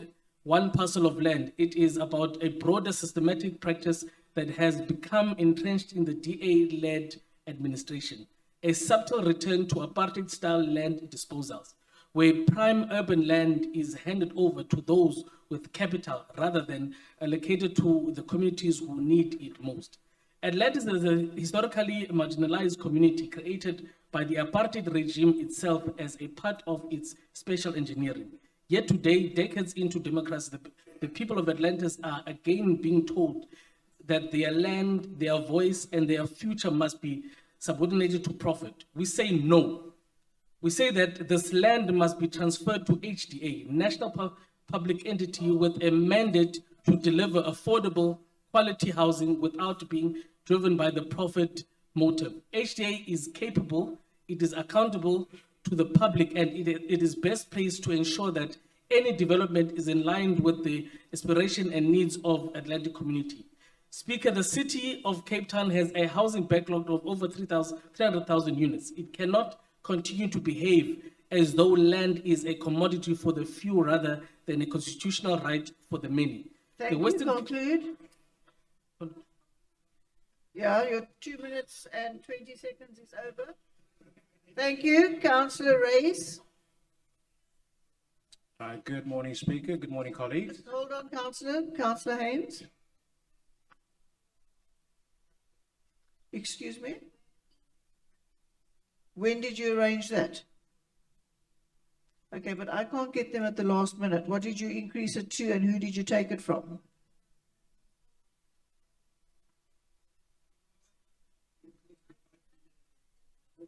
one parcel of land. It is about a broader systematic practice that has become entrenched in the DA-led administration, a subtle return to apartheid-style land disposals, where prime urban land is handed over to those with capital rather than allocated to the communities who need it most. Atlantis is a historically marginalized community created by the apartheid regime itself as a part of its spatial engineering. Yet today, decades into democracy, the people of Atlantis are again being told that their land, their voice, and their future must be subordinated to profit. We say no. We say that this land must be transferred to HDA, National Public Entity, with a mandate to deliver affordable, quality housing without being driven by the profit motive. HDA is capable, it is accountable to the public, and it is best placed to ensure that any development is in line with the aspiration and needs of Atlantic community. Speaker, the city of Cape Town has a housing backlog of over 300,000 units. It cannot continue to behave as though land is a commodity for the few rather than a constitutional right for the many. Thank you. Conclude. Yeah, your 2 minutes and 20 seconds is over. Thank you. Councillor Rees. Good morning, Speaker. Good morning, colleagues. Hold on, Councillor. Councillor Haynes. Excuse me? When did you arrange that? Okay, but I can't get them at the last minute. What did you increase it to and who did you take it from?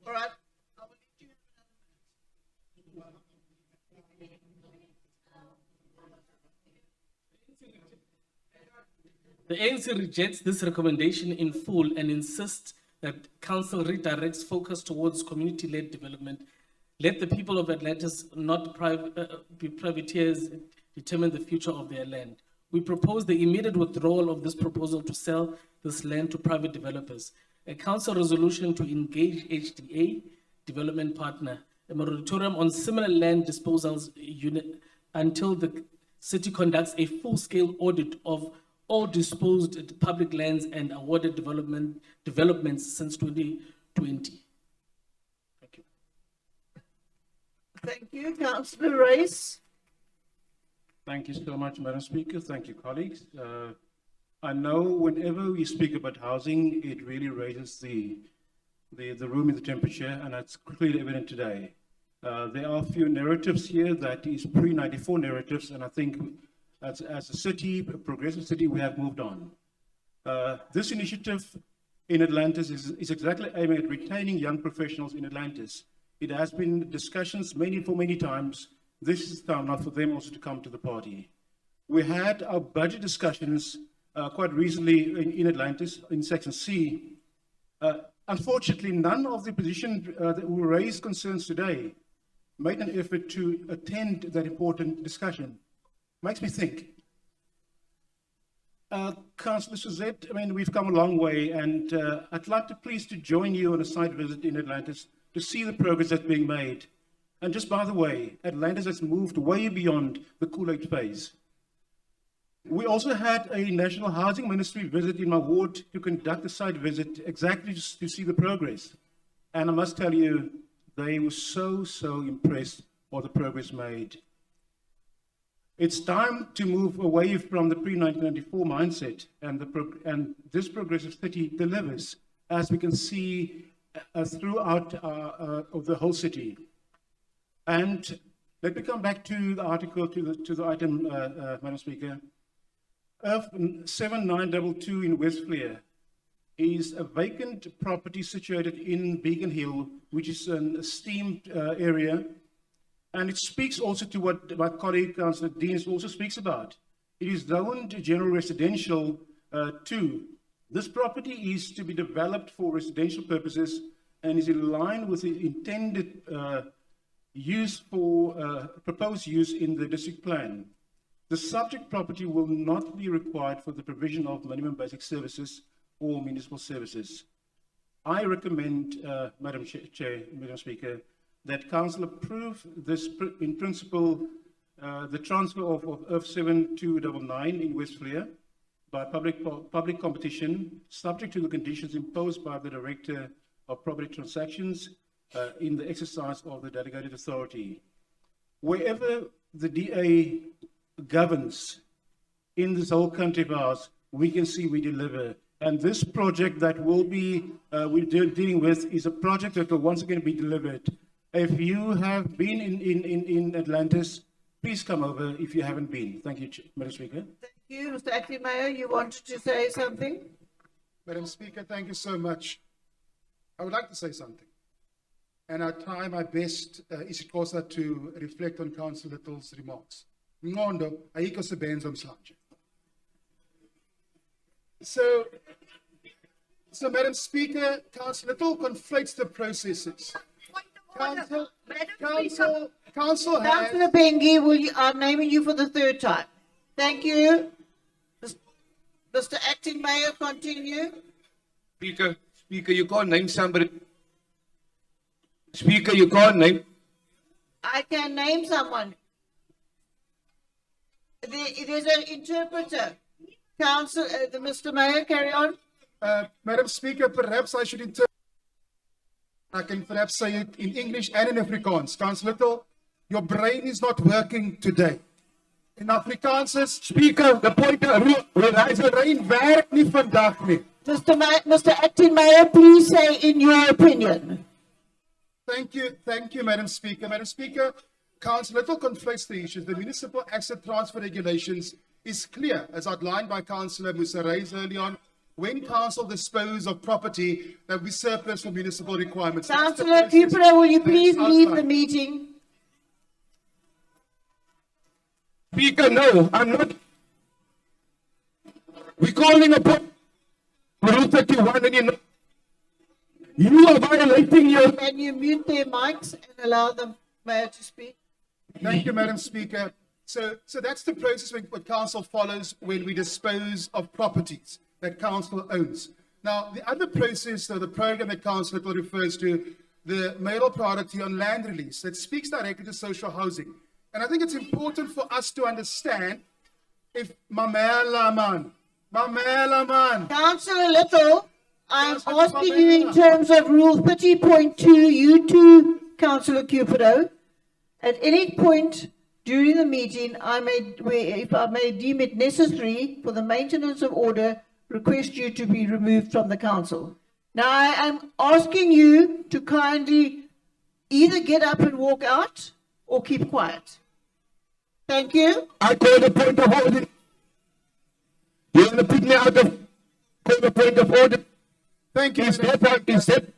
All right. The ANC rejects this recommendation in full and insists that Council redirects focus towards community-led development. Let the people of Atlantis not be privateers determine the future of their land. We propose the immediate withdrawal of this proposal to sell this land to private developers, a council resolution to engage HDA, development partner, a moratorium on similar land disposals unit until the city conducts a full-scale audit of all disposed public lands and awarded developments since 2020. Thank you. Thank you, Councillor Rees. Thank you so much, Madam Speaker. Thank you, colleagues. I know whenever we speak about housing, it really raises the room in the temperature, and that's clearly evident today. There are a few narratives here that is pre-94 narratives, and I think as a city, a progressive city, we have moved on. This initiative in Atlantis is exactly aiming at retaining young professionals in Atlantis. It has been discussions for many times. This is time now for them also to come to the party. We had our budget discussions quite recently in Atlantis, in Section C. Unfortunately, none of the opposition that who raised concerns today made an effort to attend that important discussion. Makes me think. Councillor Suzette, I mean, we've come a long way, and I'd like to please to join you on a site visit in Atlantis to see the progress that's being made. And just by the way, Atlantis has moved way beyond the Kool-Aid phase. We also had a National Housing Ministry visit in my ward to conduct a site visit exactly to see the progress. And I must tell you, they were so impressed by the progress made. It's time to move away from the pre-1994 mindset, and this progressive city delivers, as we can see throughout of the whole city. And let me come back to the article, to the item, Madam Speaker. 7922 in Westphalia is a vacant property situated in Beacon Hill, which is an esteemed area. And it speaks also to what my colleague, Councillor Deans, also speaks about. It is zoned general residential 2. This property is to be developed for residential purposes and is in line with the intended use for proposed use in the district plan. The subject property will not be required for the provision of minimum basic services or municipal services. I recommend, Madam Speaker, that Council approve this in principle, the transfer of F7299 in Westphalia by public competition, subject to the conditions imposed by the Director of Property Transactions in the exercise of the delegated authority. Wherever the DA governs in this whole country of ours, we can see we deliver. And this project that we're dealing with is a project that will once again be delivered. If you have been in Atlantis, please come over if you haven't been. Thank you, Madam Speaker. Thank you, Mr. Acting Mayor. You wanted to say something? Madam Speaker, thank you so much. I would like to say something. And I try my best, isiXhosa, to reflect on Councillor Little's remarks. Ngondo, ayikho sebenza mhlanje. So, Madam Speaker, Councillor Little conflates the processes. Council has... Councillor Bengi, I'm naming you for the third time. Thank you. Mr. Acting Mayor, continue. Speaker, you can't name somebody. Speaker, you can't name. I can name someone. There's an interpreter. Council, Mr. Mayor, carry on. Madam Speaker, perhaps I should interpret. I can perhaps say it in English and in Afrikaans. Councillor Little, your brain is not working today. In Afrikaans is, Speaker, the point of brain werk nie vandag nie. Mr. Acting Mayor, please say in your opinion. Thank you, Madam Speaker. Madam Speaker, Councillor Little conflates the issues. The municipal asset transfer regulations is clear, as outlined by Councillor Musa Reis early on. When council dispose of property that we surplus for municipal requirements. Councillor Cooper, will you please leave the meeting? Speaker, no, I'm not. We're calling upon Rule 31 and you are violating your... Can you mute their mics and allow the mayor to speak? Thank you, Madam Speaker. So that's the process what council follows when we dispose of properties that council owns. Now, the other process, the program that Council Little refers to, the mayoral priority on land release, that speaks directly to social housing. And I think it's important for us to understand if Mamela man. Councillor Little, I'm asking you in terms of Rule 30.2, you too, Councillor Cupido, at any point during the meeting, if I may deem it necessary for the maintenance of order, request you to be removed from the council. Now, I am asking you to kindly either get up and walk out or keep quiet. Thank you. I call the point of order. You're going to put me out of call the point of order. Thank you. Instead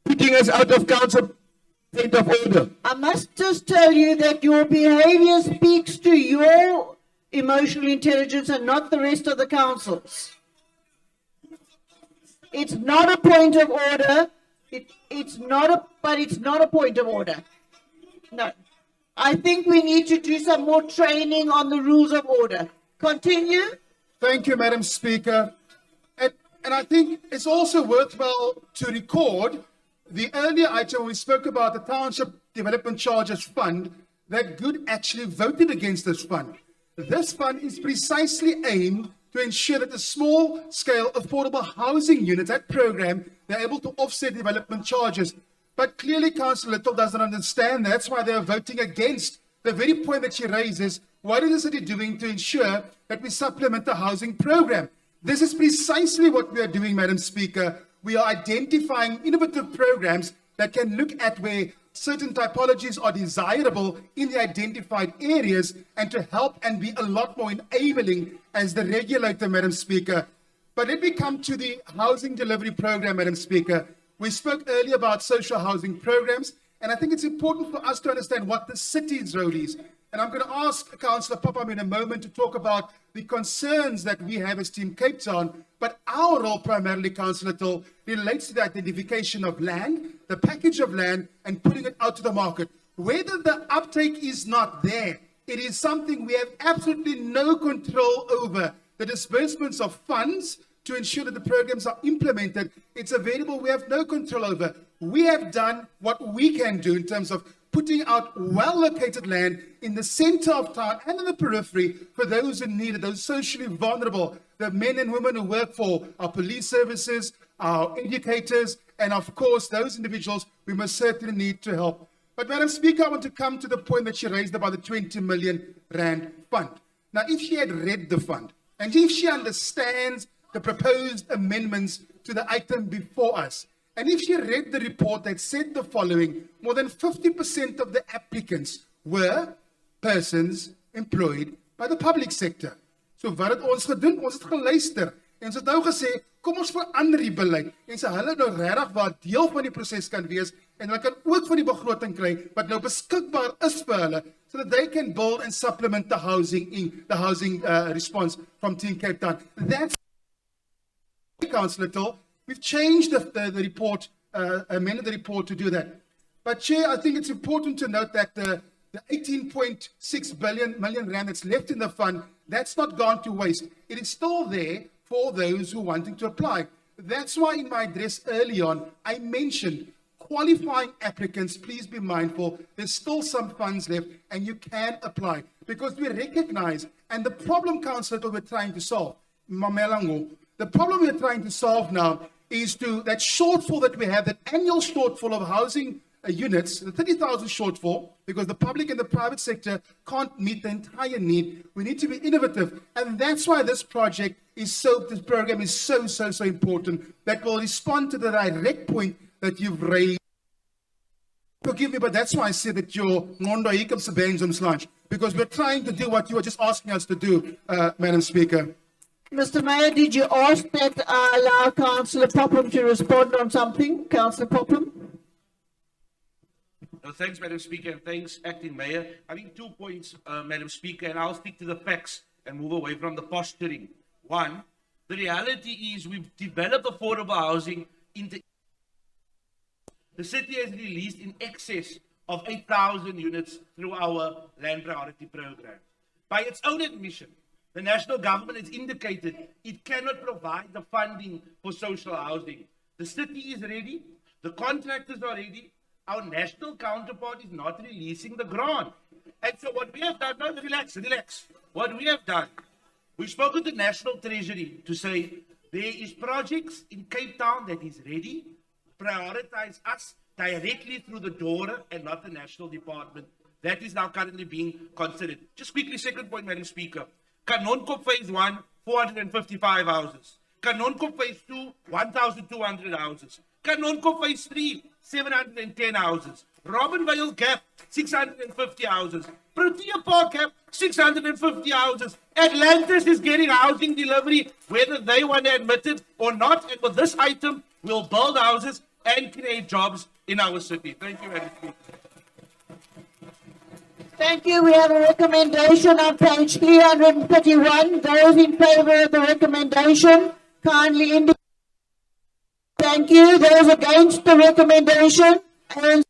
putting us out of council point of order. I must just tell you that your behavior speaks to your emotional intelligence and not the rest of the councils. It's not a point of order. It's not a point of order. No. I think we need to do some more training on the rules of order. Continue. Thank you, Madam Speaker. And I think it's also worthwhile to record the earlier item we spoke about the Township Development Charges Fund, that Good actually voted against this fund. This fund is precisely aimed to ensure that the small-scale affordable housing units, that program, they're able to offset development charges. But clearly, Councillor Little doesn't understand. That's why they're voting against the very point that she raises, what is the city doing to ensure that we supplement the housing program? This is precisely what we are doing, Madam Speaker. We are identifying innovative programs that can look at where certain typologies are desirable in the identified areas and to help and be a lot more enabling as the regulator, Madam Speaker. But let me come to the housing delivery program, Madam Speaker. We spoke earlier about social housing programs, and I think it's important for us to understand what the city's role is. And I'm going to ask Councillor Papam in a moment to talk about the concerns that we have as Team Cape Town, but our role primarily, Councillor Till, relates to the identification of land, the package of land, and putting it out to the market. Whether the uptake is not there, it is something we have absolutely no control over. The disbursements of funds to ensure that the programs are implemented, it's a variable we have no control over. We have done what we can do in terms of putting out well-located land in the center of town and in the periphery for those in need, those socially vulnerable, the men and women who work for our police services, our educators, and of course, those individuals we must certainly need to help. But Madam Speaker, I want to come to the point that she raised about the 20 million rand fund. Now, if she had read the fund, and if she understands the proposed amendments to the item before us, and if she read the report that said the following, more than 50% of the applicants were persons employed by the public sector. So wat het ons gedoen? Ons het geluister. En ons het nou gesê, kom ons verander die beleid. En so hulle nou regtig waar deel van die proses kan wees, en hulle kan ook van die begroting kry, wat nou beskikbaar is vir hulle, so that they can build and supplement the housing response from Team Cape Town. That's Councillor Till. We've changed the report, amended the report to do that. But Chair, I think it's important to note that the 18.6 million rand that's left in the fund, that's not gone to waste. It is still there for those who are wanting to apply. That's why in my address early on, I mentioned qualifying applicants, please be mindful, there's still some funds left and you can apply. Because we recognize, and the problem, Councillor, that we're trying to solve, Mamelango, the problem we're trying to solve now is to that shortfall that we have, that annual shortfall of housing units, the 30,000 shortfall, because the public and the private sector can't meet the entire need. We need to be innovative. And that's why this project is this program is so important, that will respond to the direct point that you've raised. Forgive me, but that's why I said that your Ngondo Hikam Saben's lunch, because we're trying to do what you were just asking us to do, Madam Speaker. Mr. Mayor, did you ask that I allow Councillor Popham to respond on something? Councillor Popham? No, thanks, Madam Speaker, and thanks, Acting Mayor. I think 2 points, Madam Speaker, and I'll stick to the facts and move away from the posturing. One, the reality is we've developed affordable housing into... The city has released in excess of 8,000 units through our land priority program. By its own admission, the national government has indicated it cannot provide the funding for social housing. The city is ready, the contractors are ready, our national counterpart is not releasing the grant. And so what we have done, no, relax. What we have done, we've spoken to National Treasury to say there is projects in Cape Town that is ready, prioritize us directly through the door and not the national department. That is now currently being considered. Just quickly, second point, Madam Speaker. Kanonkop Phase 1, 455 houses. Kanonkop Phase 2, 1,200 houses. Kanonkop Phase 3, 710 houses. Robinvale Gap, 650 houses. Protea Park Gap, 650 houses. Atlantis is getting housing delivery, whether they want to admit it or not. And with this item, we'll build houses and create jobs in our city. Thank you, Madam Speaker. Thank you. We have a recommendation on page 331. Those in favor of the recommendation, kindly indicate. Thank you. Those against the recommendation, and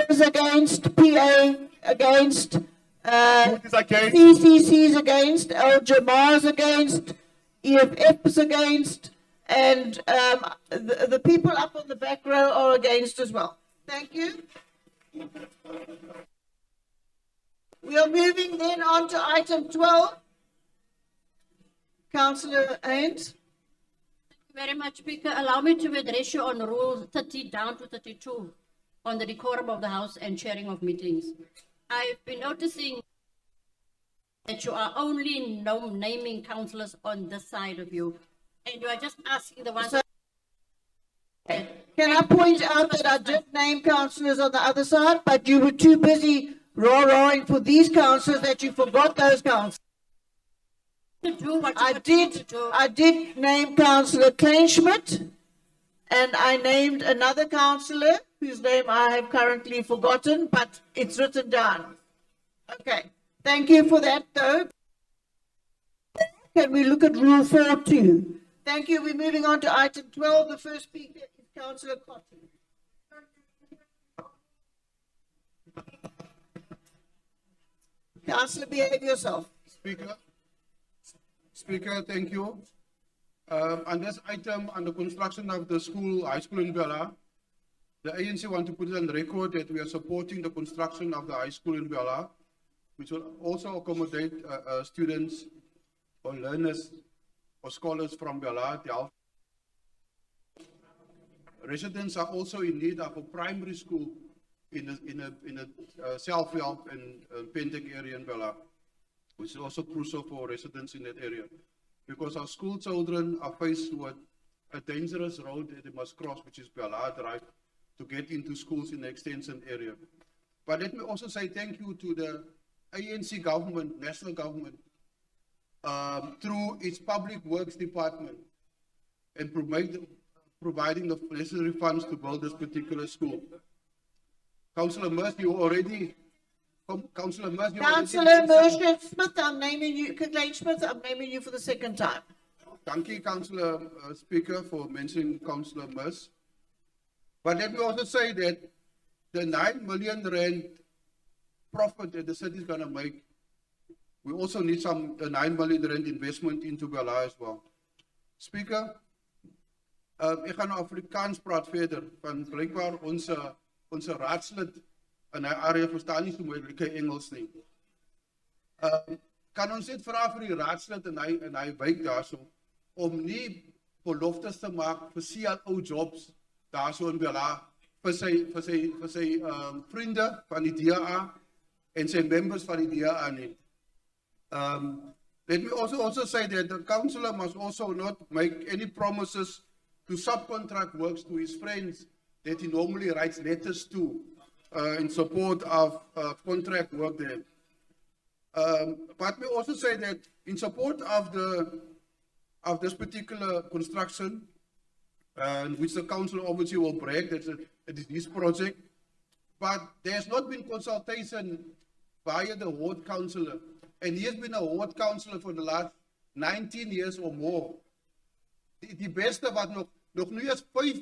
those against, PA against, CCC's against, Al-Jamar's against, EFF's against, and the people up on the back row are against as well. Thank you. We are moving then on to item 12. Councillor Haynes. Very much, Speaker. Allow me to address you on Rule 30 down to 32 on the decorum of the House and chairing of meetings. I've been noticing that you are only naming councillors on this side of you. And you are just asking the ones. Can I point out that I did name councillors on the other side, but you were too busy rah-rahing for these councillors that you forgot those councillors. I did name Councillor Kleinschmidt, and I named another councillor whose name I have currently forgotten, but it's written down. Okay, thank you for that though. Can we look at Rule 4 too? Thank you. We're moving on to item 12. The first speaker is Councillor Cotton. Councillor, behave yourself. Speaker, thank you. On this item, on the construction of the high school in Bella, the ANC want to put it on the record that we are supporting the construction of the high school in Bella, which will also accommodate students or learners or scholars from Bella. Residents are also in need of a primary school in a self-help and Pentek area in Bella, which is also crucial for residents in that area, because our school children are faced with a dangerous road that they must cross, which is Bella Drive, to get into schools in the extension area. But let me also say thank you to the ANC government, national government, through its public works department, and providing the necessary funds to build this particular school. Councillor Merce, you already. Councillor Merce, Smith, I'm naming you. Kleinschmidt, I'm naming you for the second time. Thank you, Councillor Speaker, for mentioning Councillor Merce. But let me also say that the 9 million rand profit that the city is going to make, we also need some 9 million rand investment into Bella as well. Speaker, ek gaan Afrikaans praat verder, van blijkbaar onze raadslid in die area verstaan nie so moeilike Engels nie. Kan ons net vra vir die raadslid in hy wijk daarso, om nie beloftes te maak vir CLO jobs daarso in Bella, vir sy vriende van die DA en sy members van die DA nie. Let me also say that the councillor must also not make any promises to subcontract works to his friends that he normally writes letters to in support of contract work there. But we also say that in support of this particular construction, which the council obviously will brag that it is this project, but there has not been consultation via the ward councillor, and he has been a ward councillor for the last 19 years or more. Die beste wat nog nie eens 5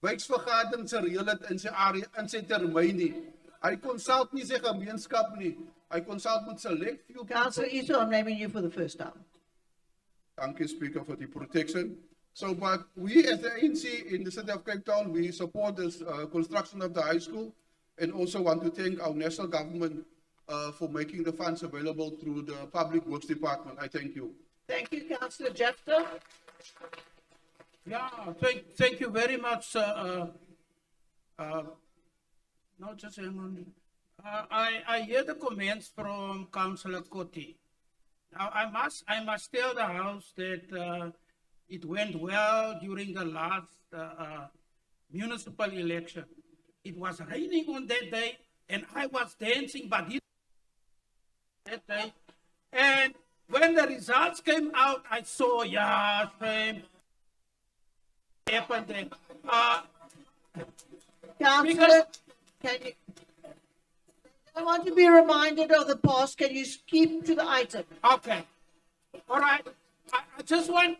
wijksvergadering gereël het in sy area, in sy termyn nie. Hy consult nie sy gemeenskap nie. Hy consult met select few people. Councillor Ito, I'm naming you for the first time. Thank you, Speaker, for the protection. So, but we as the ANC in the city of Cape Town, we support this construction of the high school, and also want to thank our national government for making the funds available through the Public Works Department. I thank you. Thank you, Councillor Jefter. Yeah, thank you very much. No, just hang on. I hear the comments from Councillor Koti. Now, I must tell the House that it went well during the last municipal election. It was raining on that day, and I was dancing, but that day. And when the results came out, I saw, yeah, shame. Happened then. Councillor, I want to be reminded of the past. Can you keep to the item? Okay. All right. I just want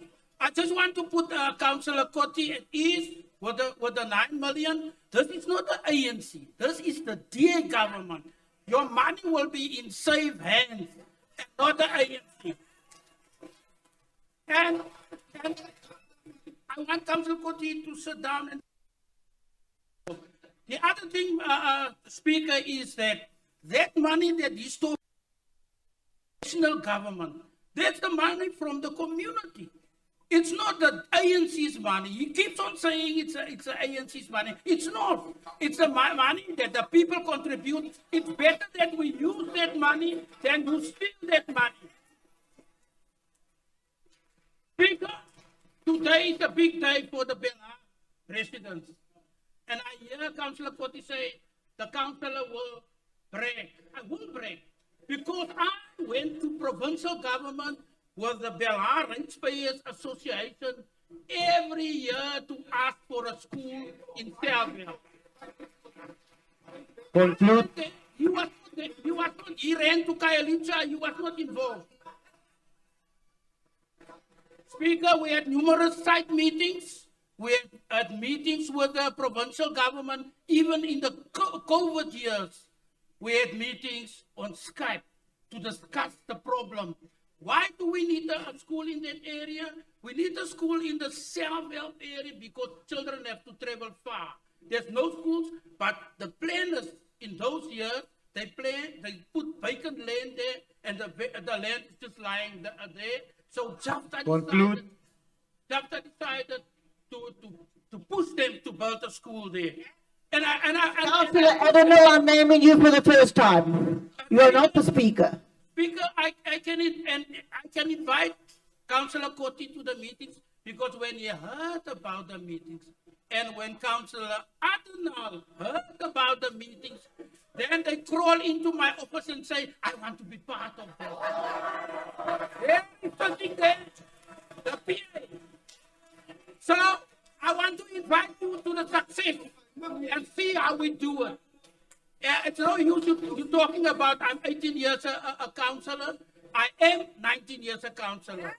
to put Councillor Koti at ease with the 9 million. This is not the ANC. This is the DA government. Your money will be in safe hands, and not the ANC. And I want Councillor Koti to sit down. And the other thing, Speaker, is that money that is to national government, that's the money from the community. It's not the ANC's money. He keeps on saying it's the ANC's money. It's not. It's the money that the people contribute. It's better that we use that money than to steal that money. Speaker, today is a big day for the Bela residents. And I hear Councillor Kotti say the councillor will break. I won't break. Because I went to provincial government with the Bela Ratepayers Association every year to ask for a school in Selville. Conclude. He was not, he ran to Kayalitsa, he was not involved. Speaker, we had numerous site meetings. We had meetings with the provincial government, even in the COVID years. We had meetings on Skype to discuss the problem. Why do we need a school in that area? We need a school in the Selville area because children have to travel far. There's no schools, but the planners in those years, they put vacant land there, and the land is just lying there. So Jafta decided to push them to build a school there. Councillor, I don't know, I'm naming you for the first time. You're not the speaker. Speaker, I can invite Councillor Kotti to the meetings because when he heard about the meetings and when Councillor Adenal heard about the meetings, then they crawl into my office and say, I want to be part of that. There is something there, the PA. So I want to invite you to the success and see how we do it. It's no use you talking about I'm 18 years a councillor. I am 19 years a councillor.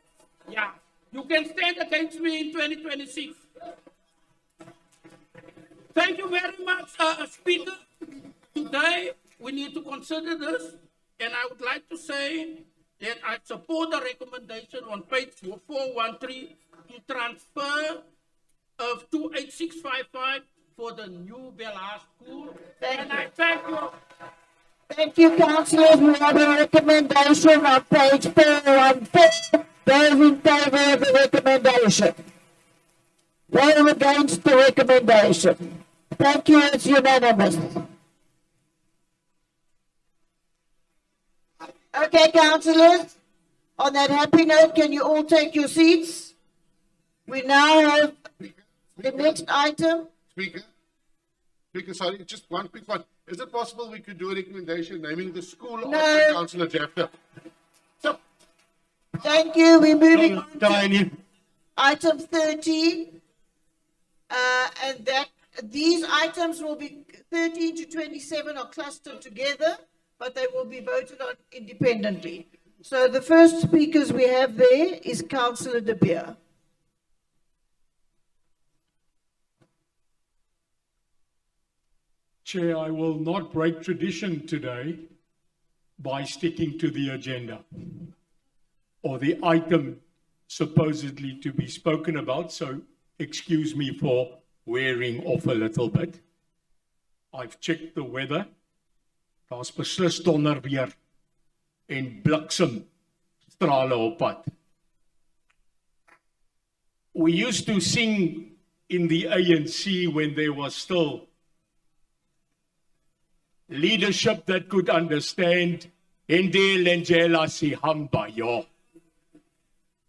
Yeah. You can stand against me in 2026. Thank you very much, Speaker. Today, we need to consider this, and I would like to say that I support the recommendation on page 413 to transfer of 28655 for the new Bela school. I thank you. Thank you, councillors. We have a recommendation on page 414. Those in favour of the recommendation. Those against the recommendation. Thank you, it's unanimous. Okay, councillors, on that happy note, can you all take your seats? We now have the next item. Speaker, sorry, just one quick one. Is it possible we could do a recommendation naming the school No. after Councillor Jafta? Thank you. We're moving on to item 13. And that these items will be 13 to 27 are clustered together, but they will be voted on independently. So the first speakers we have there is Councillor De Beer. Chair, I will not break tradition today by sticking to the agenda or the item supposedly to be spoken about, so excuse me for wearing off a little bit. I've checked the weather. Daar's beslis donder weer en bliksem strale op pad. We used to sing in the ANC when there was still leadership that could understand Ende Lengela Sihamba yo.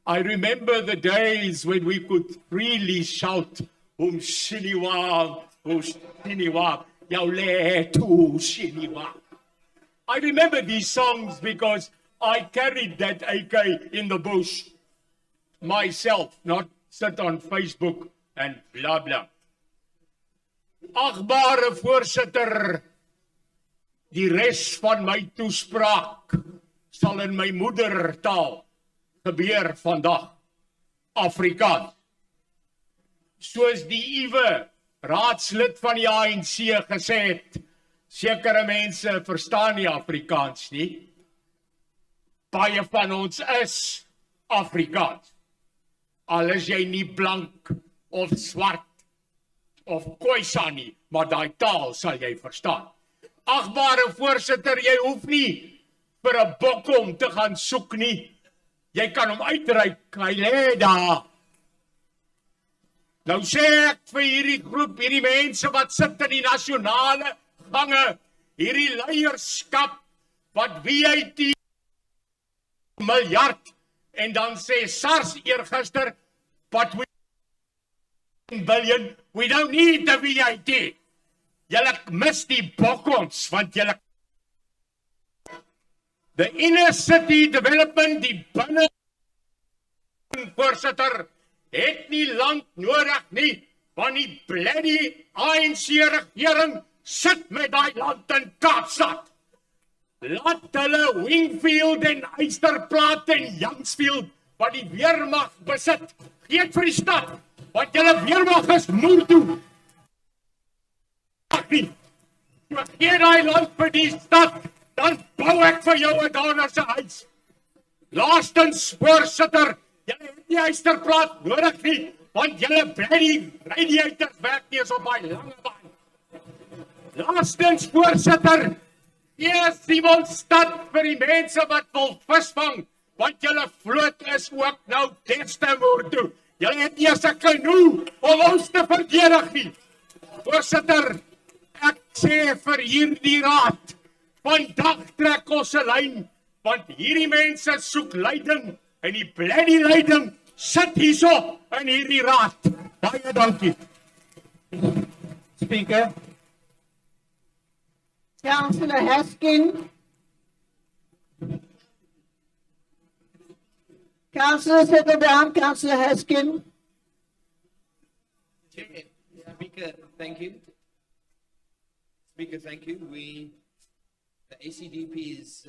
I remember the days when we could freely shout Shiniwa, Shiniwa, Yaule tu Shiniwa. I remember these songs because I carried that AK in the bush myself, not sit on Facebook and blah blah. Agbare voorsitter, die res van my toespraak sal in my moedertaal gebeur vandag, Afrikaans. Soos die Iwe raadslid van die ANC gesê het, sekere mense verstaan nie Afrikaans nie. Baie van ons is Afrikaans. Al is jy nie blank of swart of Khoisa nie, maar daai taal sal jy verstaan. Agbare voorsitter, jy hoef nie vir 'n bokkom te gaan soek nie. Jy kan hom uitreik, hy lê daar Nou sê ek vir hierdie groep, hierdie mense wat sit in die nasionale gange, hierdie leierskap wat VAT miljard en dan sê SARS eergister, but we billion, we don't need the VAT. Julle mis die bokkons, want julle the inner city development, die binne voorsitter, het nie lank nodig nie, want die bloody ANC regering sit met daai land in Kaapstad. Laat hulle Wingfield en Eysterplaat en Youngsfield, wat die weermag besit, gee vir die stad, want julle weermag is moer toe. Gee daai land vir die stad, dan bou ek vir jou 'n Donnerse huis. Laastens, voorsitter, julle het nie Eysterplaat nodig nie, want julle bloody radiators werk nie eens op daai lange baan. Laastens, voorsitter, gee Simonstad vir die mense wat wil visvang, want julle vloot is ook nou Destemoer toe. Julle het nie eens 'n kanoe om ons te verdedig nie. Voorsitter, ek sê vir hierdie raad, vandag trek ons 'n lyn, want hierdie mense soek leiding, en die bloody leiding sit hierso in hierdie raad. Baie dankie. Speaker. Councillor Haskin. Councillor, settle down. Councillor Haskin. Chair, Speaker, thank you. Speaker, thank you. The ACDP is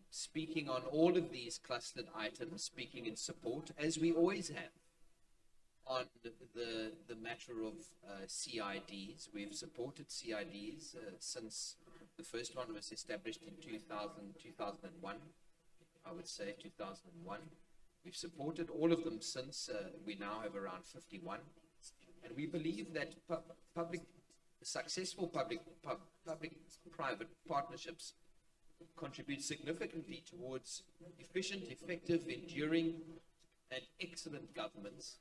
speaking on all of these clustered items, speaking in support, as we always have, on the matter of CIDs. We've supported CIDs since the first one was established in 2001, I would say 2001. We've supported all of them since. We now have around 51. And we believe that successful public-private partnerships contribute significantly towards efficient, effective, enduring, and excellent governments.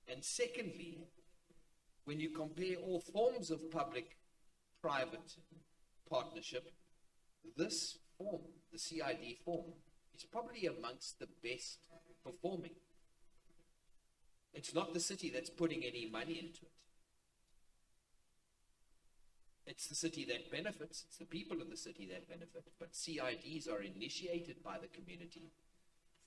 And secondly, when you compare all forms of public-private partnership, this form, the CID form, is probably amongst the best performing. It's not the city that's putting any money into it. It's the city that benefits, it's the people of the city that benefit, but CIDs are initiated by the community,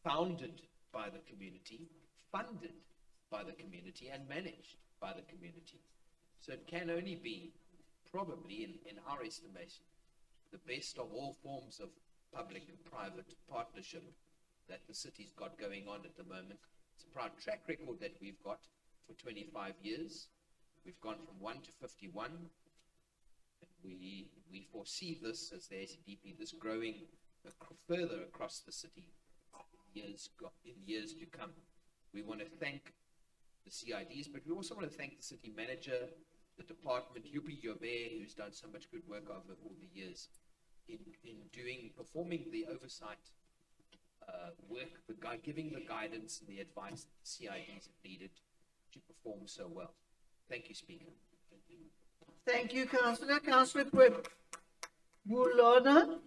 founded by the community, funded by the community, and managed by the community. So it can only be, probably in our estimation, the best of all forms of public-private partnership that the city's got going on at the moment. It's a proud track record that we've got for 25 years. We've gone from 1 to 51. We foresee this as the ACDP, this growing further across the city in years to come. We want to thank the CIDs, but we also want to thank the city manager, the department, Yupi Jobe, who's done so much good work over all the years in performing the oversight work, giving the guidance and the advice that the CIDs have needed to perform so well. Thank you, Speaker. Thank you, Councillor. Councillor Kwebulana.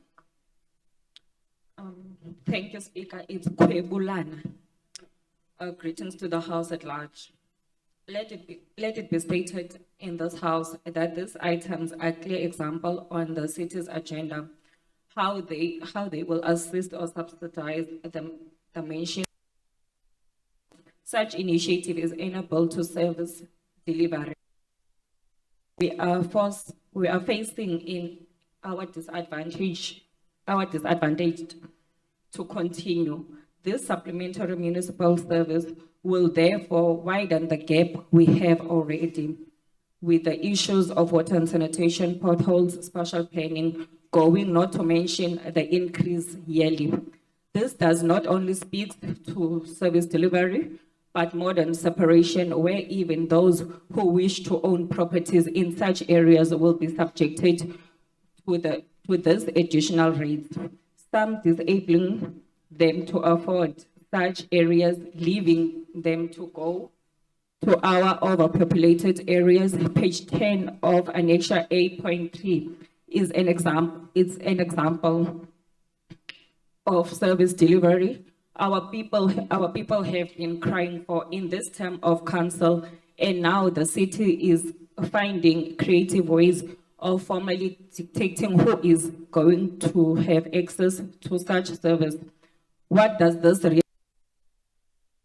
Thank you, Speaker. It's Kwebulana. Greetings to the House at large. Let it be stated in this House that these items are a clear example on the city's agenda, how they will assist or subsidize the mentioned. Such initiative is enabled to service delivery. We are facing in our disadvantage to continue. This supplementary municipal service will therefore widen the gap we have already with the issues of water and sanitation, potholes, spatial planning, going, not to mention the increase yearly. This does not only speak to service delivery, but modern separation, where even those who wish to own properties in such areas will be subjected to this additional rates, some disabling them to afford such areas, leaving them to go to our overpopulated areas. Page 10 of Annexure 8.3 is an example. It's an example of service delivery. Our people have been crying for in this term of council, and now the city is finding creative ways of formally dictating who is going to have access to such service. What does this to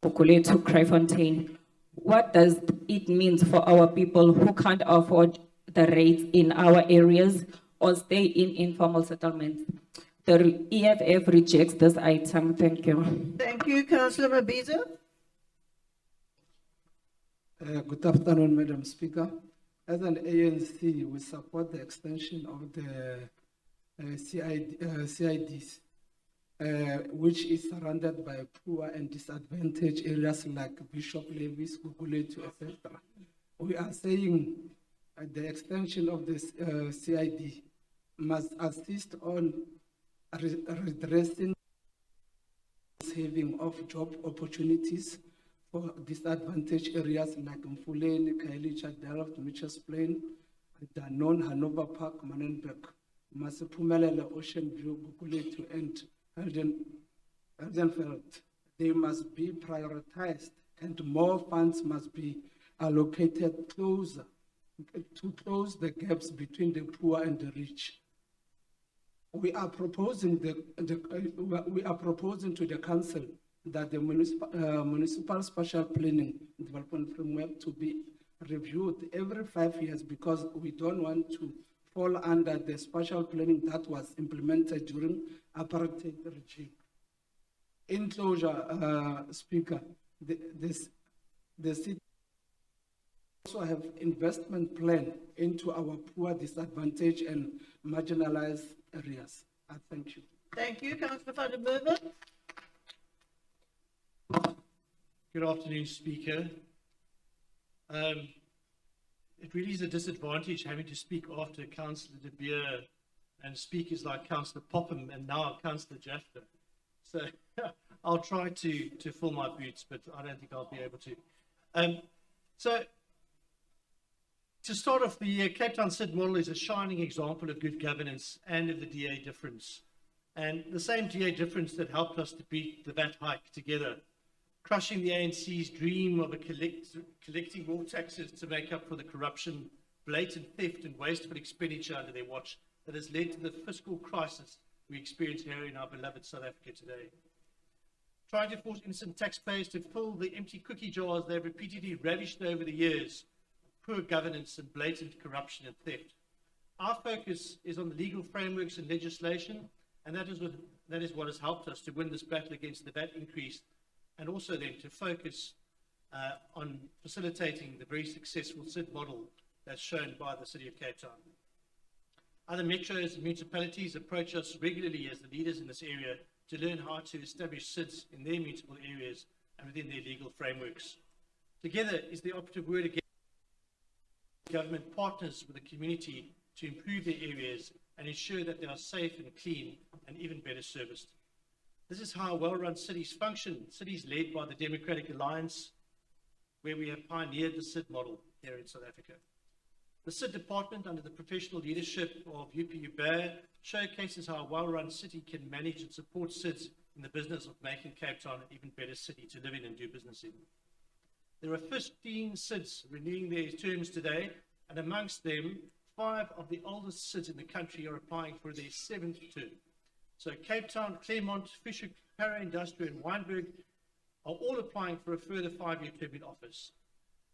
Kraaifontein? What does it mean for our people who can't afford the rates in our areas or stay in informal settlements? The EFF rejects this item. Thank you. Thank you, Councillor Mabiza. Good afternoon, Madam Speaker. As an ANC, we support the extension of the CIDs, which is surrounded by poor and disadvantaged areas like Bishop Levis, Guguletu, etc. We are saying the extension of this CID must assist on redressing saving of job opportunities for disadvantaged areas like Mfuleni, Kailicha, Delft, Mitchells Plain, Danone, Hanover Park, Manenberg, Masipumelele, Ocean View, Guguletu, and Eldenfeld. They must be prioritized and more funds must be allocated closer to close the gaps between the poor and the rich. We are proposing to the council that the municipal spatial planning development framework to be reviewed every 5 years because we don't want to fall under the spatial planning that was implemented during apartheid regime. In closure, Speaker, the city also have investment plan into our poor, disadvantaged and marginalized areas. I thank you. Thank you, Councillor van der Merwe. Good afternoon, Speaker. It really is a disadvantage having to speak after Councillor De Beer and speakers like Councillor Popham and now Councillor Jaffa. So I'll try to fill my boots, but I don't think I'll be able to. So to start off, the Cape Town SID model is a shining example of good governance and of the DA difference. And the same DA difference that helped us to beat the VAT hike together, crushing the ANC's dream of collecting more taxes to make up for the corruption, blatant theft and wasteful expenditure under their watch that has led to the fiscal crisis we experience here in our beloved South Africa today. Trying to force innocent taxpayers to fill the empty cookie jars they've repeatedly ravished over the years, poor governance and blatant corruption and theft. Our focus is on the legal frameworks and legislation, and that is what has helped us to win this battle against the VAT increase, and also then to focus on facilitating the very successful SID model that's shown by the City of Cape Town. Other metros and municipalities approach us regularly as the leaders in this area to learn how to establish SIDs in their municipal areas and within their legal frameworks. Together is the operative word again. Government partners with the community to improve their areas and ensure that they are safe and clean and even better serviced. This is how well-run cities function, cities led by the Democratic Alliance, where we have pioneered the SID model here in South Africa. The SID department, under the professional leadership of UPU Bear, showcases how a well-run city can manage and support SIDs in the business of making Cape Town an even better city to live in and do business in. There are 15 SIDs renewing their terms today, and amongst them, 5 of the oldest SIDs in the country are applying for their 7th term. So Cape Town, Claremont, Fisher, Para Industrial and Wynberg are all applying for a further 5-year term in office.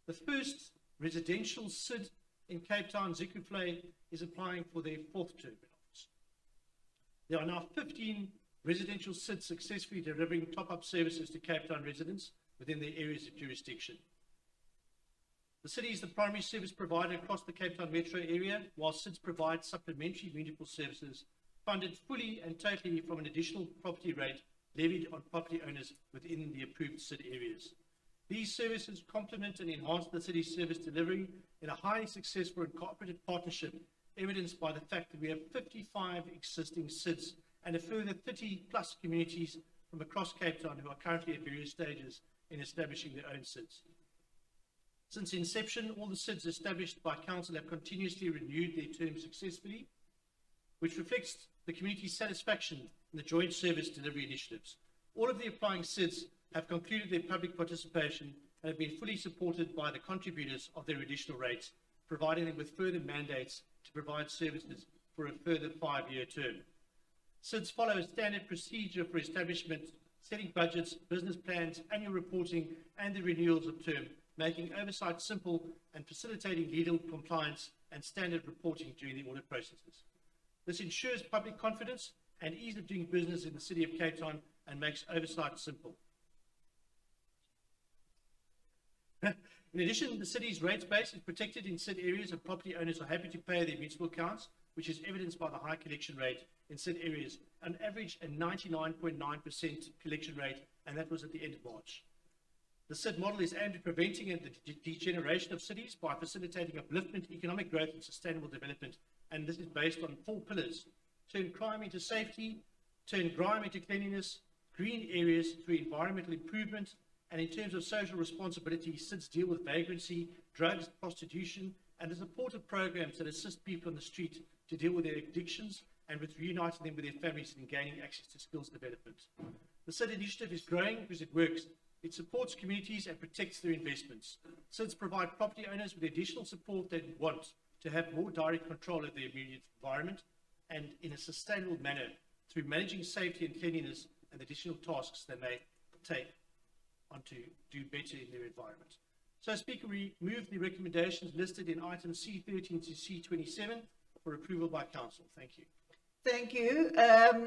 The first residential SID in Cape Town, Zikufle, is applying for their 4th term in office. There are now 15 residential SIDs successfully delivering top-up services to Cape Town residents within their areas of jurisdiction. The city is the primary service provider across the Cape Town metro area, while SIDs provide supplementary municipal services funded fully and totally from an additional property rate levied on property owners within the approved SID areas. These services complement and enhance the city's service delivery in a highly successful and cooperative partnership, evidenced by the fact that we have 55 existing SIDs and a further 30+ communities from across Cape Town who are currently at various stages in establishing their own SIDs. Since inception, all the SIDs established by council have continuously renewed their terms successfully, which reflects the community's satisfaction in the joint service delivery initiatives. All of the applying SIDs have concluded their public participation and have been fully supported by the contributors of their additional rates, providing them with further mandates to provide services for a further 5-year term. SIDs follow a standard procedure for establishment, setting budgets, business plans, annual reporting, and the renewals of term, making oversight simple and facilitating legal compliance and standard reporting during the audit processes. This ensures public confidence and ease of doing business in the City of Cape Town and makes oversight simple. In addition, the city's rates base is protected in SID areas, and property owners are happy to pay their municipal accounts, which is evidenced by the high collection rate in SID areas, an average a 99.9% collection rate, and that was at the end of March. The SID model is aimed at preventing the degeneration of cities by facilitating upliftment, economic growth, and sustainable development, and this is based on 4 pillars: turn crime into safety, turn grime into cleanliness, green areas through environmental improvement, and in terms of social responsibility, SIDs deal with vagrancy, drugs, prostitution, and the supportive programs that assist people on the street to deal with their addictions and with reuniting them with their families and gaining access to skills development. The SID initiative is growing because it works. It supports communities and protects their investments. SIDs provide property owners with the additional support they want to have more direct control of their immediate environment and in a sustainable manner through managing safety and cleanliness and additional tasks they may take on to do better in their environment. So, Speaker, we move the recommendations listed in items C13 to C27 for approval by Council. Thank you. Thank you.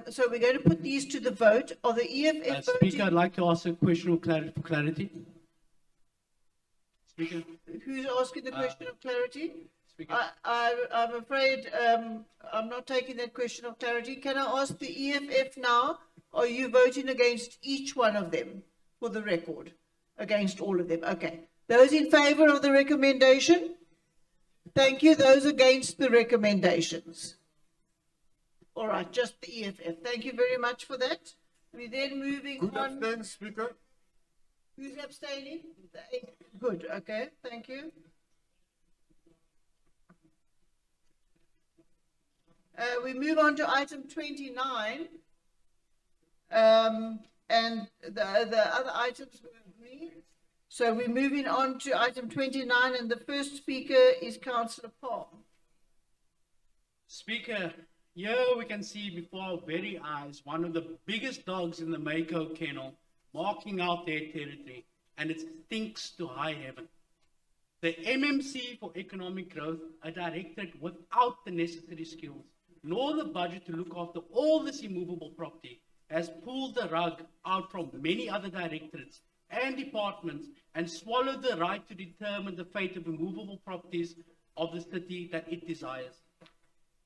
So we're going to put these to the vote. Are the EFF voting? Speaker, I'd like to ask a question of clarity. Speaker. Who's asking the question of clarity? I'm afraid I'm not taking that question of clarity. Can I ask the EFF now? Are you voting against each one of them for the record? Against all of them? Okay. Those in favor of the recommendation? Thank you. Those against the recommendations? All right, just the EFF. Thank you very much for that. We're then moving on. Good afternoon, Speaker. Who's abstaining? Good, okay, thank you. We move on to item 29. And the other items were agreed. So we're moving on to item 29, and the first speaker is Councillor Palm. Speaker, here we can see before our very eyes one of the biggest dogs in the Mako kennel marking out their territory, and it stinks to high heaven. The MMC for Economic Growth, a directorate without the necessary skills, nor the budget to look after all this immovable property, has pulled the rug out from many other directorates and departments and swallowed the right to determine the fate of immovable properties of the city that it desires.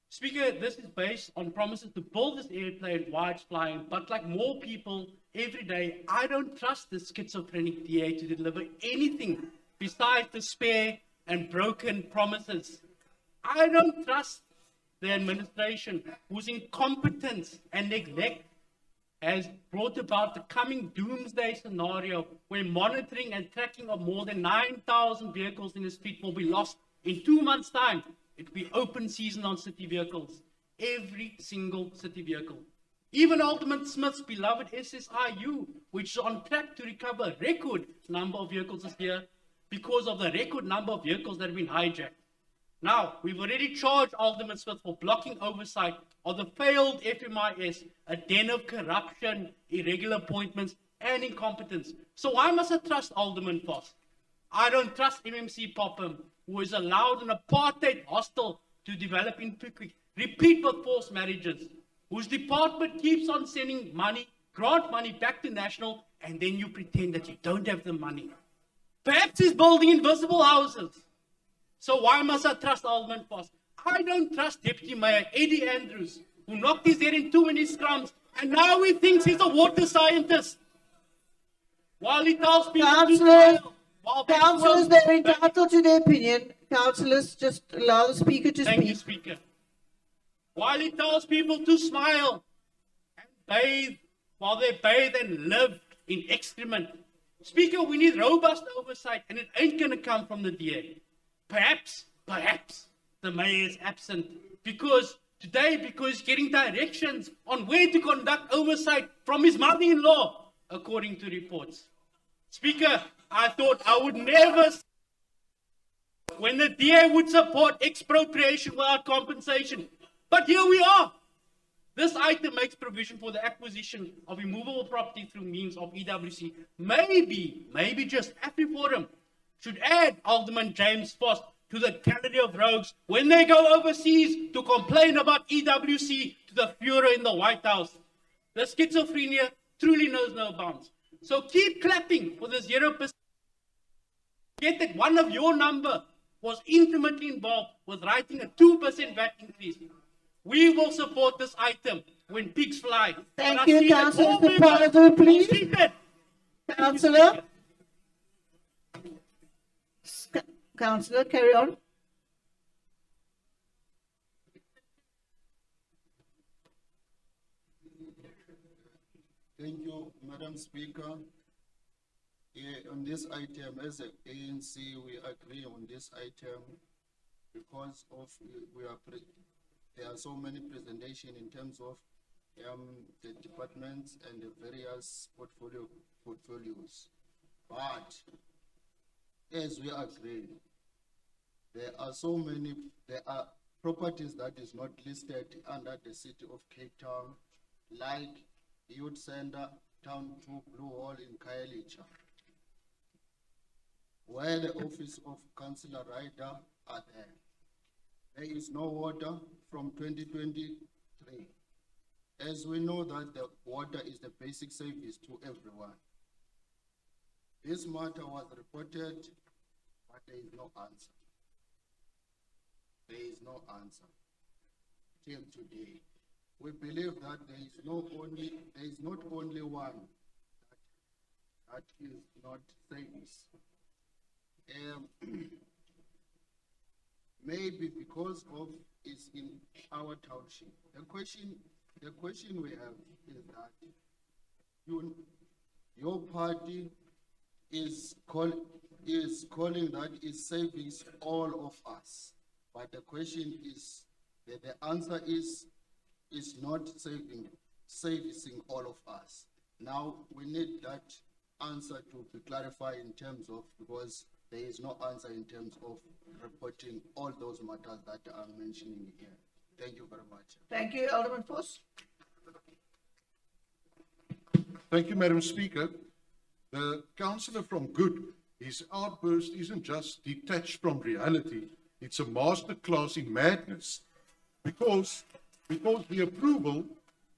Speaker, this is based on promises to build this airplane while it's flying, but like more people every day, I don't trust the schizophrenic DA to deliver anything besides despair and broken promises. I don't trust the administration, whose incompetence and neglect has brought about the coming doomsday scenario where monitoring and tracking of more than 9,000 vehicles in the street will be lost in 2 months' time. It will be open season on city vehicles, every single city vehicle. Even Alderman Smith's beloved SSIU, which is on track to recover a record number of vehicles this year because of the record number of vehicles that have been hijacked. Now, we've already charged Alderman Smith for blocking oversight of the failed FMIS, a den of corruption, irregular appointments, and incompetence. So why must I trust Alderman Foss? I don't trust MMC Popham, who has allowed an apartheid hostel to develop in Pickwick, repeat with forced marriages, whose department keeps on sending money, grant money back to National, and then you pretend that you don't have the money. Perhaps he's building invisible houses. So why must I trust Alderman Foss? I don't trust Deputy Mayor Eddie Andrews, who knocked his head in too many scrums, and now he thinks he's a water scientist. While he tells people Councillors, they're entitled to their opinion. Councillors, just allow the speaker to speak. Thank you, Speaker. While he tells people to smile and bathe while they bathe and live in excrement, Speaker, we need robust oversight, and it ain't going to come from the DA. Perhaps the mayor is absent because he's getting directions on where to conduct oversight from his mother-in-law, according to reports. Speaker, I thought I would never, when the DA would support expropriation without compensation. But here we are. This item makes provision for the acquisition of immovable property through means of EWC. Maybe just AfriForum should add Alderman James Foss to the gallery of rogues when they go overseas to complain about EWC to the Führer in the White House. The schizophrenia truly knows no bounds. So keep clapping for the 0%. Yet that one of your number was intimately involved with writing a 2% VAT increase. We will support this item when pigs fly. Thank you, Councillor. Proposal, please. Councillor. Councillor, carry on. Thank you, Madam Speaker. On this item, as an ANC, we agree on this item because of there are so many presentations in terms of the departments and the various portfolios. But as we agree, there are properties that is not listed under the City of Cape Town, like Youth Center, Town 2, Blue Hall in Khayelitsha, where the office of Councillor Ryder are there. There is no water from 2023. As we know that the water is the basic service to everyone. This matter was reported, but there is no answer. There is no answer till today. We believe that there is not only one that is not service. Maybe because of it's in our township. The question we have is that your party is calling that it saves all of us, but the question is that the answer is not servicing all of us. Now we need that answer to be clarified in terms of, because there is no answer in terms of reporting all those matters that I'm mentioning here. Thank you very much. Thank you, Alderman Foss. Thank you, Madam Speaker. The councillor from Good, his outburst isn't just detached from reality, it's a masterclass in madness. Because the approval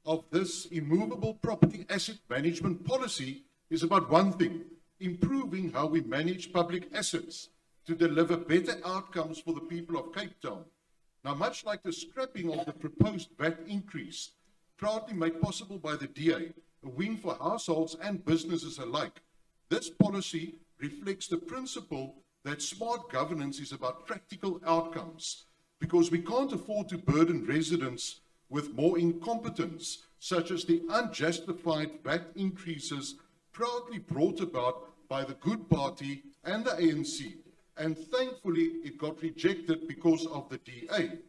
of this immovable property asset management policy is about one thing: improving how we manage public assets to deliver better outcomes for the people of Cape Town. Now, much like the scrapping of the proposed VAT increase, proudly made possible by the DA, a win for households and businesses alike, this policy reflects the principle that smart governance is about practical outcomes, because we can't afford to burden residents with more incompetence, such as the unjustified VAT increases proudly brought about by the Good Party and the ANC. And thankfully, it got rejected because of the DA.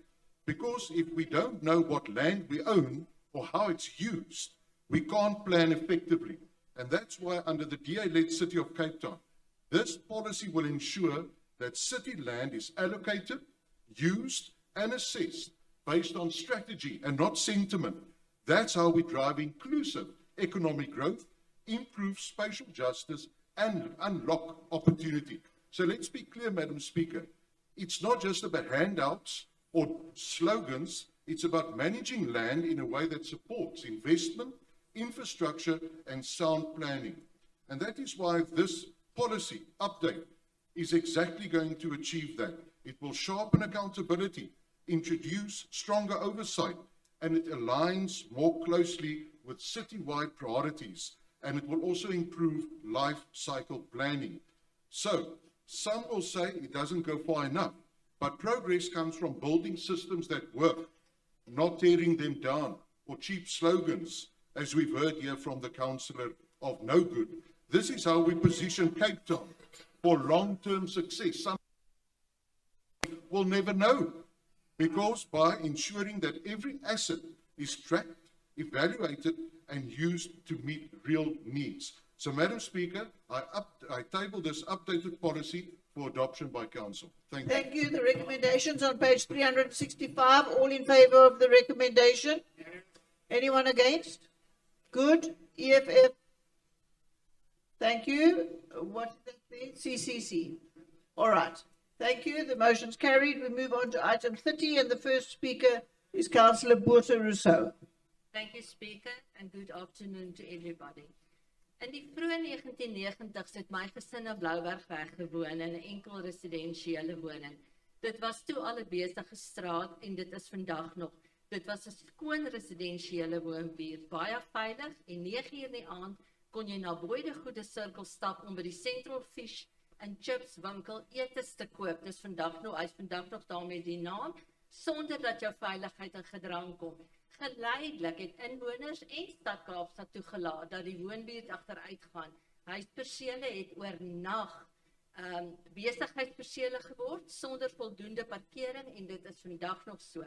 Because if we don't know what land we own or how it's used, we can't plan effectively. And that's why under the DA-led City of Cape Town, this policy will ensure that city land is allocated, used, and assessed based on strategy and not sentiment. That's how we drive inclusive economic growth, improve spatial justice, and unlock opportunity. So let's be clear, Madam Speaker. It's not just about handouts or slogans. It's about managing land in a way that supports investment, infrastructure, and sound planning. And that is why this policy update is exactly going to achieve that. It will sharpen accountability, introduce stronger oversight, and it aligns more closely with citywide priorities, and it will also improve life cycle planning. So, some will say it doesn't go far enough, but progress comes from building systems that work, not tearing them down, or cheap slogans, as we've heard here from the councillor of no good. This is how we position Cape Town for long-term success. Some will never know, because by ensuring that every asset is tracked, evaluated, and used to meet real needs. So, Madam Speaker, I table this updated policy for adoption by Council. Thank you. Thank you. The recommendations on page 365. All in favor of the recommendation? Anyone against? Good. EFF. Thank you. What is that there? CCC. All right. Thank you. The motion's carried. We move on to item 30, and the first speaker is Councillor Boerta Rousseau. Thank you, Speaker, and good afternoon to everybody. In die vroeë 1990s het my gesin in Blauburg gewoon in 'n enkel residensiële woning. Dit was toe al 'n besige straat en dit is vandag nog. Dit was 'n skoon residensiële woonbuurt, baie veilig en 9:00 in die aand kon jy na Boyde Goede Sirkel stap om by die Central Fish and Chips winkel etes te koop. Dis vandag nog, hy's vandag nog daar met die naam, sonder dat jou veiligheid in gedrang kom. Geleidelik het inwoners en stad Kaapstad toegelaat dat die woonbuurt agteruit gaan. Huispersele het oornag besigheidspersele geword sonder voldoende parkering en dit is vandag nog so.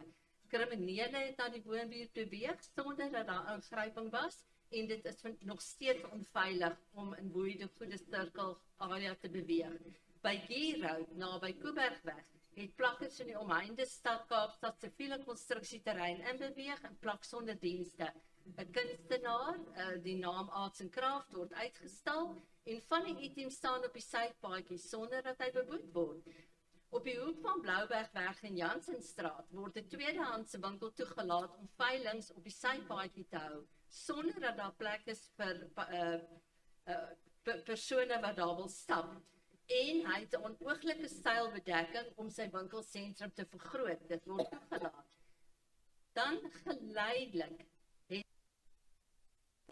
Kriminele het na die woonbuurt beweeg sonder dat daar ingryping was en dit is nog steeds onveilig om in Boyde Goede Sirkel area te beweeg. By Gee Road, naby Koebergweg, het plakkers in die omheinde stad Kaapstad siviele konstruksieterrein inbeweeg en plak sonder dienste. 'n Kunstenaar, die naam Arts and Craft, word uitgestal en van die items staan op die sypaadjie sonder dat hy beboet word. Op die hoek van Blauburgweg en Jansenstraat word 'n tweedehandse winkel toegelaat om veilinge op die sypaadjie te hou, sonder dat daar plek is vir persone wat daar wil stap. En hy het 'n onooglike stylbedekking om sy winkelsentrum te vergroot. Dit word toegelaat. Dan geleidelik het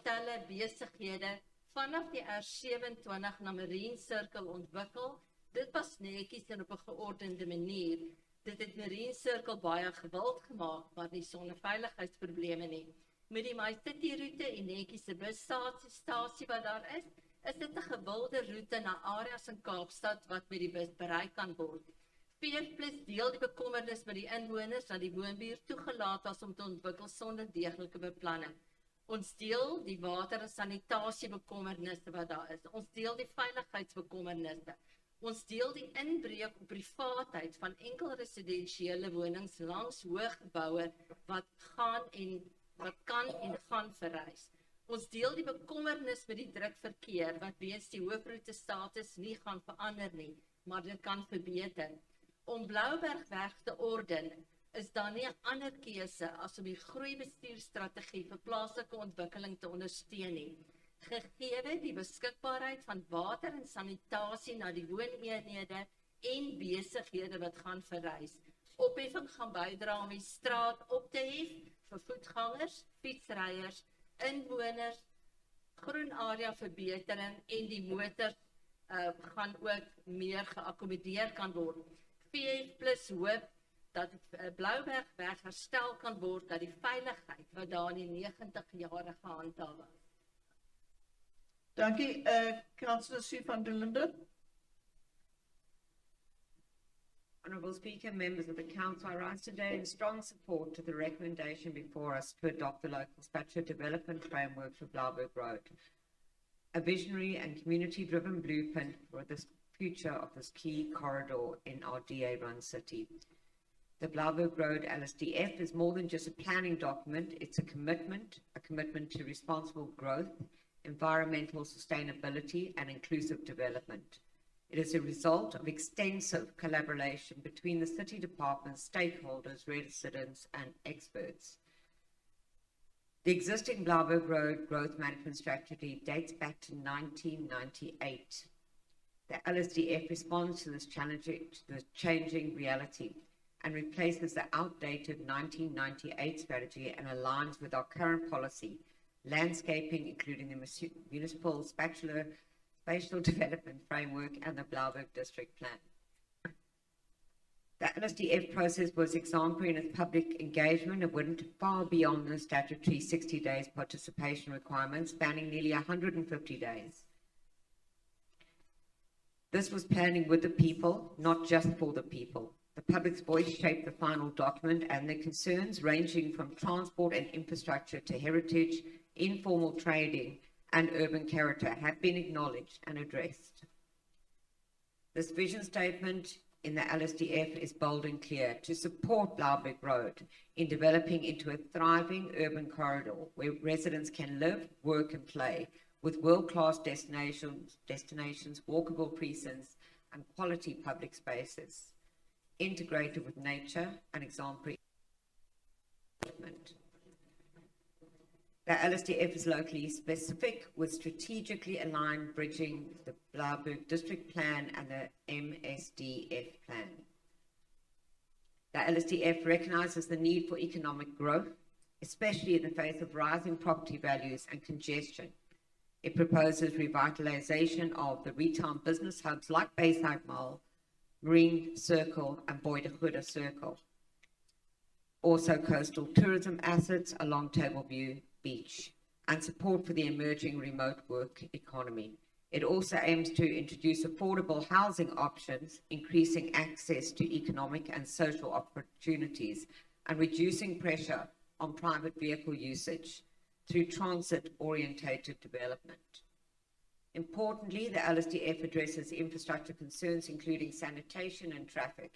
talle besighede vanaf die R27 na Marine Circle ontwikkel. Dit was netjies en op 'n geordende manier. Dit het Marine Circle baie gewild gemaak, maar nie sonder veiligheidsprobleme nie. Met die My City roete en netjies se busstasie wat daar is dit 'n gewilde roete na areas in Kaapstad wat met die bus bereik kan word. VF+ deel die bekommernis met die inwoners dat die woonbuurt toegelaat was om te ontwikkel sonder deeglike beplanning. Ons deel die water- en sanitasiebekommernisse wat daar is. Ons deel die veiligheidsbekommernisse. Ons deel die inbreuk op privaatheid van enkel residensiële wonings langs hooggeboue wat kan en gaan verrys. Ons deel die bekommernis met die druk verkeer wat weens die hoofroete status nie gaan verander nie, maar dit kan verbeter. Om Blauburgweg te orden, is daar nie 'n ander keuse as om die groeibestuurstrategie vir plaaslike ontwikkeling te ondersteun nie. Gegee die beskikbaarheid van water en sanitasie na die wooneenhede en besighede wat gaan verrys. Opheffing gaan bydra om die straat op te hef vir voetgangers, fietsryers, inwoners, groen area verbetering en die motors gaan ook meer geakkommodeer kan word. VF+ hoop dat Blauburgweg herstel kan word, dat die veiligheid wat daar in die 90 jare gehandhaaf was. Dankie, Councillor Sue van der Linden. Honourable Speaker, members of the Council, I rise today in strong support to the recommendation before us to adopt the local spatial development framework for Blauburg Road, a visionary and community-driven blueprint for the future of this key corridor in our DA-run city. The Blauburg Road LSDF is more than just a planning document. It's a commitment to responsible growth, environmental sustainability, and inclusive development. It is a result of extensive collaboration between the city departments, stakeholders, residents, and experts. The existing Blauburg Road growth management strategy dates back to 1998. The LSDF responds to this changing reality and replaces the outdated 1998 strategy and aligns with our current policy, landscaping, including the municipal spatial development framework and the Blauburg district plan. The LSDF process was exemplary in its public engagement and went far beyond the statutory 60 days participation requirements, spanning nearly 150 days. This was planning with the people, not just for the people. The public's voice shaped the final document, and their concerns, ranging from transport and infrastructure to heritage, informal trading, and urban character, have been acknowledged and addressed. This vision statement in the LSDF is bold and clear: to support Blauburg Road in developing into a thriving urban corridor where residents can live, work, and play, with world-class destinations, walkable precincts, and quality public spaces, integrated with nature and exemplary development. The LSDF is locally specific, with strategically aligned bridging the Blauburg District Plan and the MSDF Plan. The LSDF recognizes the need for economic growth, especially in the face of rising property values and congestion. It proposes revitalization of the retail and business hubs like Bayside Mall, Marine Circle, and Boydegoede Circle. Also coastal tourism assets along Tableview Beach, and support for the emerging remote work economy. It also aims to introduce affordable housing options, increasing access to economic and social opportunities, and reducing pressure on private vehicle usage through transit-orientated development. Importantly, the LSDF addresses infrastructure concerns, including sanitation and traffic,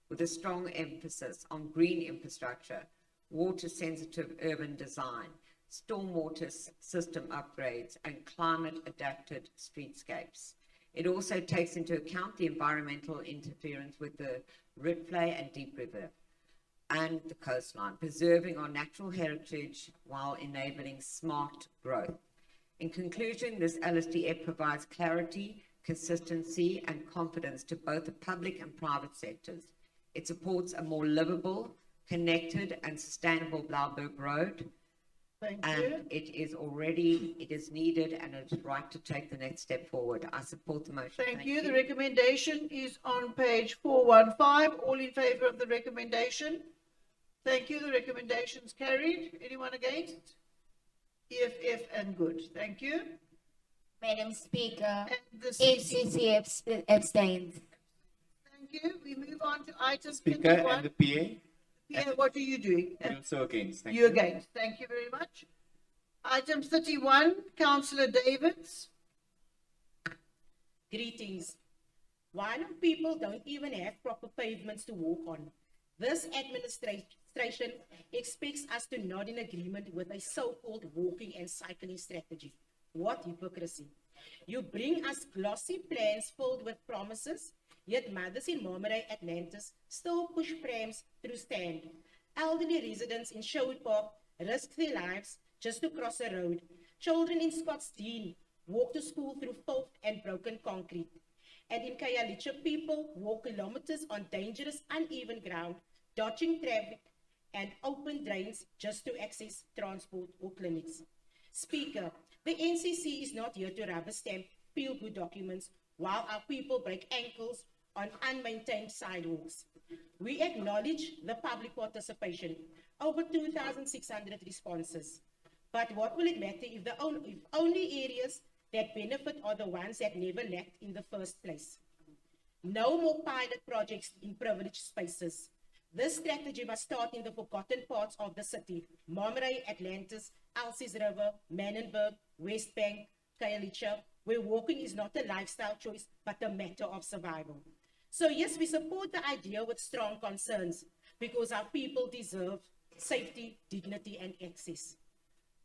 with a strong emphasis on green infrastructure, water-sensitive urban design, stormwater system upgrades, and climate-adapted streetscapes. It also takes into account the environmental interference with the Rivlei and Deep River and the coastline, preserving our natural heritage while enabling smart growth. In conclusion, this LSDF provides clarity, consistency, and confidence to both the public and private sectors. It supports a more livable, connected, and sustainable Blauburg Road. Thank you. It is needed, and it is right to take the next step forward. I support the motion. Thank you. The recommendation is on page 415. All in favor of the recommendation? Thank you. The recommendation is carried. Anyone against? EFF and good. Thank you. Madam Speaker, And the FCC abstains. Thank you. We move on to item Speaker 31. and the PA. Yeah, what are you doing? I'm also against. Thank You you. against. Thank you very much. Item 31, Councillor Davids. Greetings. Why do people don't even have proper pavements to walk on? This administration expects us to nod in agreement with a so-called walking and cycling strategy. What hypocrisy. You bring us glossy plans filled with promises, yet mothers in Marmaray, Atlantis still push prams through stand. Elderly residents in Sherwood Park risk their lives just to cross a road. Children in Scottsdene walk to school through filth and broken concrete. And in Khayelitsha, people walk kilometers on dangerous, uneven ground, dodging traffic and open drains just to access transport or clinics. Speaker, the NCC is not here to rubber stamp feel-good documents while our people break ankles on unmaintained sidewalks. We acknowledge the public participation, over 2,600 responses. But what will it matter if only areas that benefit are the ones that never lacked in the first place? No more pilot projects in privileged spaces. This strategy must start in the forgotten parts of the city: Marmaray, Atlantis, Elsies River, Manenberg, West Bank, Khayelitsha, where walking is not a lifestyle choice, but a matter of survival. So yes, we support the idea with strong concerns, because our people deserve safety, dignity, and access.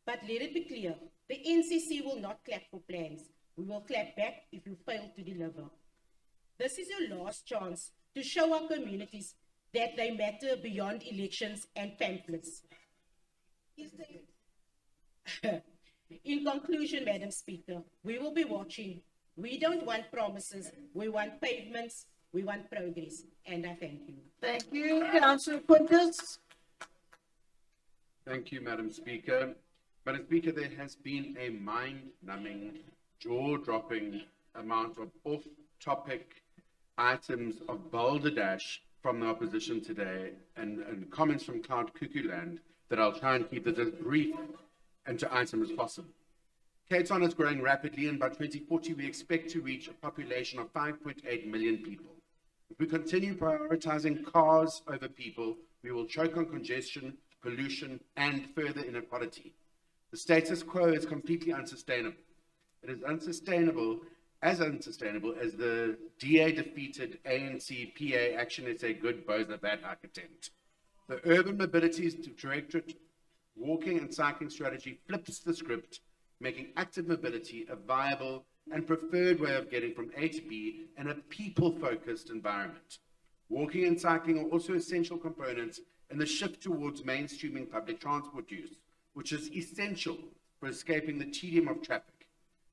But let it be clear, the NCC will not clap for plans. We will clap back if you fail to deliver. This is your last chance to show our communities that they matter beyond elections and pamphlets. In conclusion, Madam Speaker, we will be watching. We don't want promises. We want pavements. We want progress. And I thank you. Thank you. Councillor Quintus. Thank you, Madam Speaker. Madam Speaker, there has been a mind-numbing, jaw-dropping amount of off-topic items of balderdash from the opposition today, and comments from Cloud Cuckoo Land that I'll try and keep this as brief and to item as possible. Cape Town is growing rapidly, and by 2040, we expect to reach a population of 5.8 million people. If we continue prioritizing cars over people, we will choke on congestion, pollution, and further inequality. The status quo is completely unsustainable. It is unsustainable as the DA defeated ANC PA Action SA Good Boza Bad Architect. The Urban Mobility Directorate walking and cycling strategy flips the script, making active mobility a viable and preferred way of getting from A to B in a people-focused environment. Walking and cycling are also essential components in the shift towards mainstreaming public transport use, which is essential for escaping the tedium of traffic.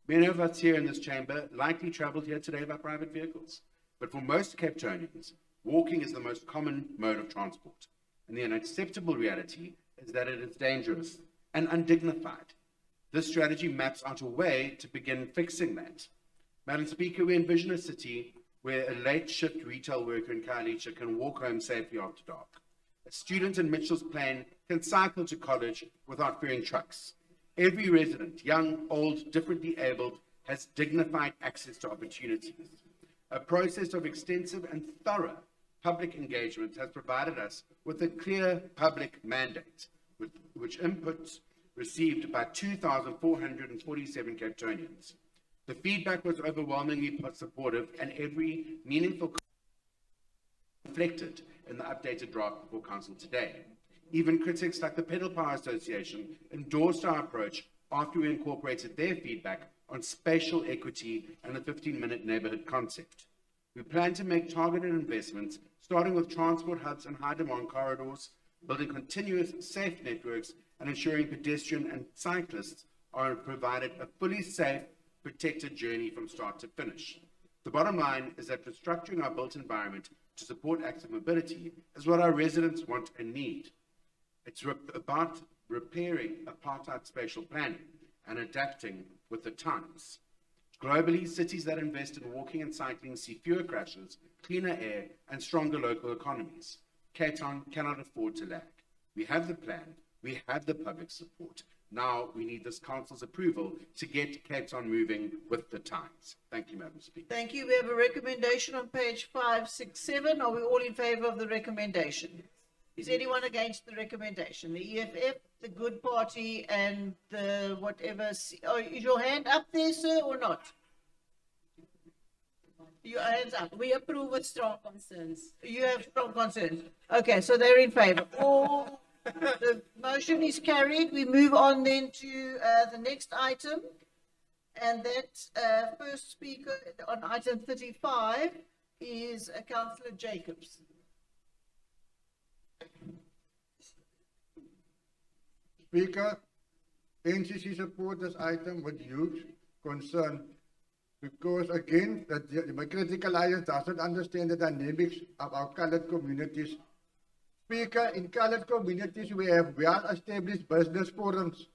Many of us here in this chamber likely traveled here today by private vehicles, but for most Cape Townians, walking is the most common mode of transport. And the unacceptable reality is that it is dangerous and undignified. This strategy maps out a way to begin fixing that. Madam Speaker, we envision a city where a late shift retail worker in Khayelitsha can walk home safely after dark. A student in Mitchell's Plain can cycle to college without fearing trucks. Every resident, young, old, differently abled, has dignified access to opportunities. A process of extensive and thorough public engagement has provided us with a clear public mandate, which inputs received by 2,447 Cape Townians. The feedback was overwhelmingly supportive, and every meaningful reflected in the updated draft before Council today. Even critics like the Pedal Power Association endorsed our approach after we incorporated their feedback on spatial equity and the 15-minute neighborhood concept. We plan to make targeted investments, starting with transport hubs and high-demand corridors, building continuous, safe networks, and ensuring pedestrian and cyclists are provided a fully safe, protected journey from start to finish. The bottom line is that restructuring our built environment to support active mobility is what our residents want and need. It's about repairing apartheid spatial planning and adapting with the times. Globally, cities that invest in walking and cycling see fewer crashes, cleaner air, and stronger local economies. Cape Town cannot afford to lag. We have the plan, we have the public support. Now we need this council's approval to get Cape Town moving with the times. Thank you, Madam Speaker. Thank you. We have a recommendation on page 567. Are we all in favor of the recommendation? Is anyone against the recommendation? The EFF, the Good Party, and the whatever. Oh, is your hand up there, sir, or not? Your hands up. We approve with strong concerns. You have strong concerns. Okay, so they're in favor. All the motion is carried. We move on then to the next item, and that first speaker on item 35 is Councillor Jacobs. Speaker, NCC support this item with huge concern because, again, the Democratic Alliance doesn't understand the dynamics of our colored communities. Speaker, in colored communities, we have well-established business forums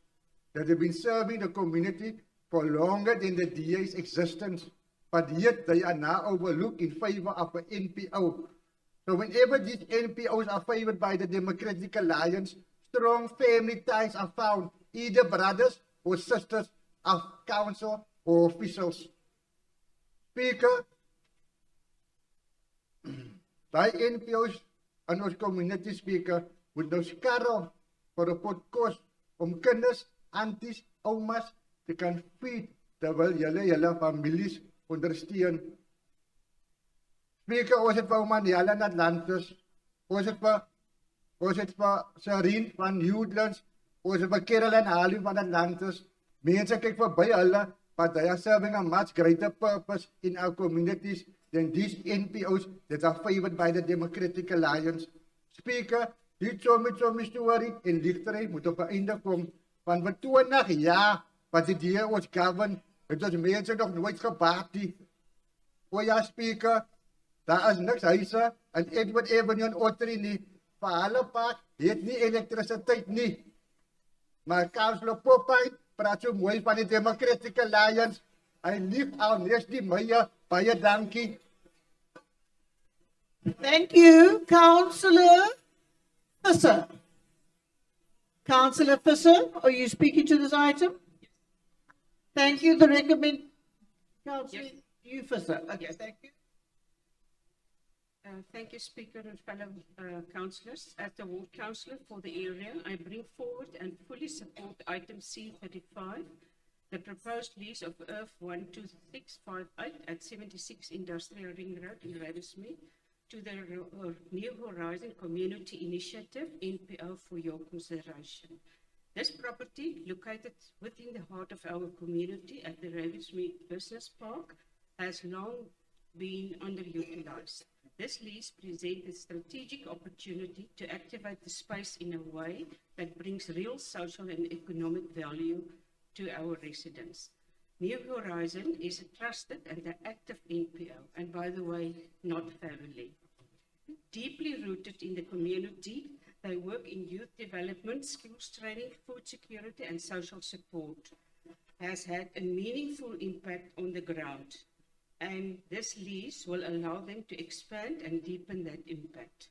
that have been serving the community for longer than the DA's existence, but yet they are now overlooked in favor of an NPO. So whenever these NPOs are favored by the Democratic Alliance, strong family ties are found, either brothers or sisters of council or officials. Speaker, die NPO's in ons community, Speaker, moet nou skarrel vir 'n pot kos om kinders, aunties, oumas te kan feed terwyl julle families ondersteun. Speaker, ons het vir ouma Niala in Atlantis, ons het vir Sarine van Newlands, ons het vir Caroline Halim van Atlantis. Mense kyk verby hulle, but they are serving a much greater purpose in our communities than these NPOs that are favored by the Democratic Alliance. Speaker, die Tommy story en ligterheid moet op 'n einde kom, want vir 20 jaar wat die DA ons govern, het ons mense nog nooit gebaat nie. O ja, Speaker, daar is niks huise in Edward Avenue en Ottery nie. Vir hulle park het nie elektrisiteit nie. Maar Councillor Popeye praat so mooi van die Democratic Alliance. Hy lief al nes die meye, baie dankie. Thank you, Councillor Visser. Councillor Visser, are you speaking to this item? Thank you. The recommend, Councillor, you first, sir. Okay, thank you. Thank you, Speaker and fellow councillors. As the ward councillor for the area, I bring forward and fully support item C35, the proposed lease of Earth 12658 at 76 Industrial Ring Road in Ravensmead to the New Horizon Community Initiative, NPO, for your consideration. This property, located within the heart of our community at the Ravensmead Business Park, has long been underutilized. This lease presents a strategic opportunity to activate the space in a way that brings real social and economic value to our residents. New Horizon is a trusted and an active NPO, and by the way, not family. Deeply rooted in the community, they work in youth development, skills training, food security, and social support. Has had a meaningful impact on the ground, and this lease will allow them to expand and deepen that impact.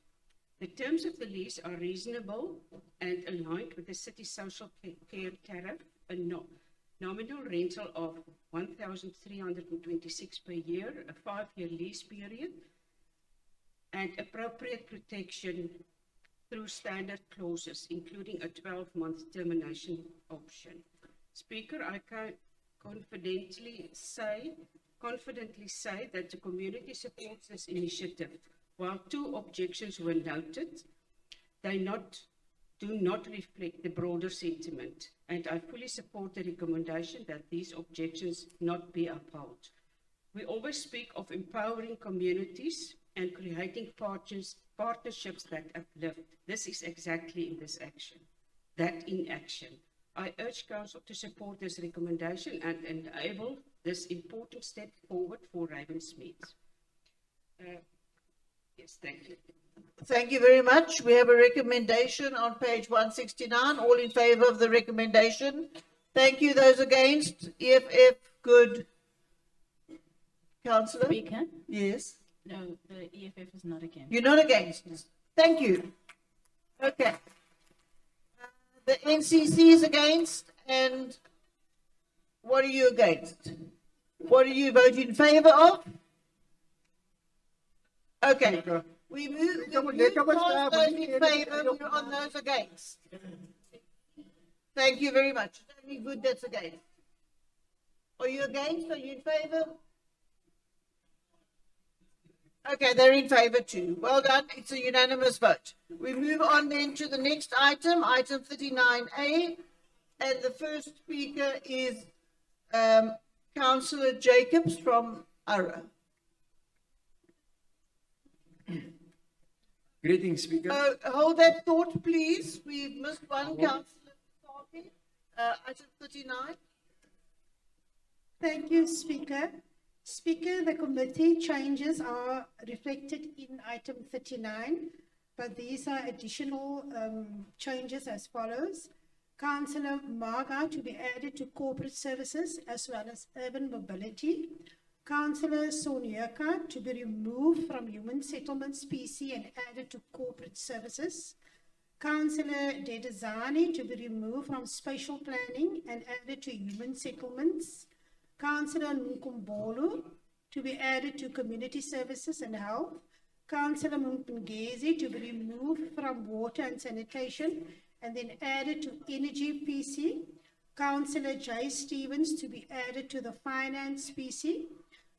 The terms of the lease are reasonable and aligned with the city's social care tariff, a nominal rental of 1,326 per year, a 5-year lease period, and appropriate protection through standard clauses, including a 12-month termination option. Speaker, I can confidently say that the community supports this initiative. While 2 objections were noted, they do not reflect the broader sentiment, and I fully support the recommendation that these objections not be upheld. We always speak of empowering communities and creating partnerships that uplift. This is exactly in action. I urge Council to support this recommendation and enable this important step forward for Ravensmead. Yes, thank you. Thank you very much. We have a recommendation on page 169. All in favour of the recommendation? Thank you. Those against? EFF, good. Councillor? Speaker? Yes. No, the EFF is not against. You're not against? Thank you. Okay. The NCC is against, and what are you against? What are you voting in favour of? Okay. We move past those in favour, we're on those against. Thank you very much. It's only good that's against. Are you against? Are you in favour? Okay, they're in favour too. Well done. It's a unanimous vote. We move on then to the next item, item 39A, and the first speaker is Councillor Jacobs from Ara. Greetings, Speaker. Hold that thought, please. We've missed one councillor talking. Item 39. Thank you, Speaker. Speaker, the committee changes are reflected in item 39, but these are additional changes as follows. Councillor Marga to be added to corporate services as well as urban mobility. Councillor Soniaka to be removed from human settlements PC and added to corporate services. Councillor Dedezani to be removed from spatial planning and added to human settlements. Councillor Nkumbolu to be added to community services and health. Councillor Mumpungezi to be removed from water and sanitation and then added to energy PC. Councillor Jay Stevens to be added to the finance PC.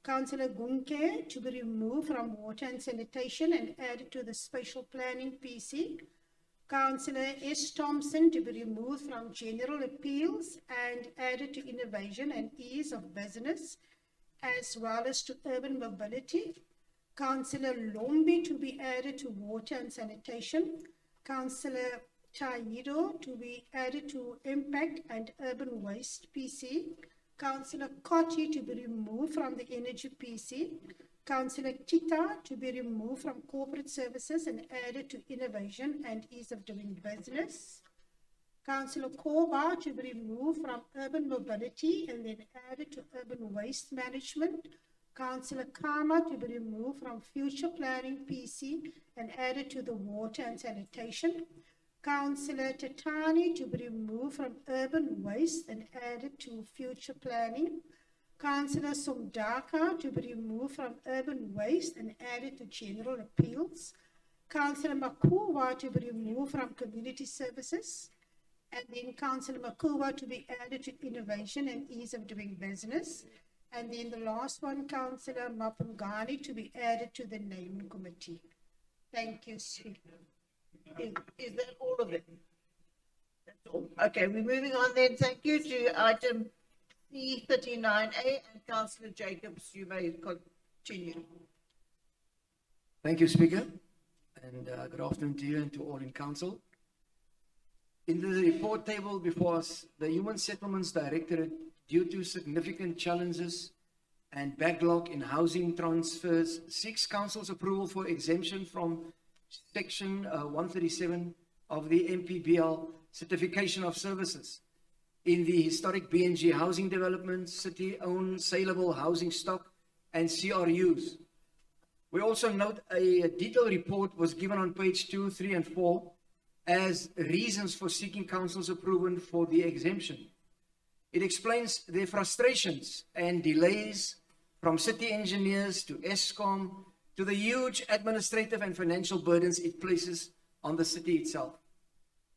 Councillor Gunke to be removed from water and sanitation and added to the spatial planning PC. Councillor S. Thompson to be removed from general appeals and added to innovation and ease of business, as well as to urban mobility. Councillor Lombi to be added to water and sanitation. Councillor Taido to be added to impact and urban waste PC. Councillor Kotti to be removed from the energy PC. Councillor Tita to be removed from corporate services and added to innovation and ease of doing business. Councillor Koba to be removed from urban mobility and then added to urban waste management. Councillor Kama to be removed from future planning PC and added to the water and sanitation. Councillor Tatani to be removed from urban waste and added to future planning. Councillor Sumdaka to be removed from urban waste and added to general appeals. Councillor Makuwa to be removed from community services. And then Councillor Makuwa to be added to innovation and ease of doing business. And then the last one, Councillor Mapungani to be added to the naming committee. Thank you, Speaker. Is that all of it? That's all. Okay, we're moving on then. Thank you to item C39A, and Councillor Jacobs, you may continue. Thank you, Speaker, and good afternoon to you and to all in council. In the report table before us, the Human Settlements Directorate, due to significant challenges and backlog in housing transfers, seeks council's approval for exemption from Section 137 of the MPBL Certification of Services in the historic BNG housing developments, city-owned saleable housing stock, and CRUs. We also note a detailed report was given on page 2, 3, and 4 as reasons for seeking council's approval for the exemption. It explains their frustrations and delays from city engineers to ESCOM to the huge administrative and financial burdens it places on the city itself.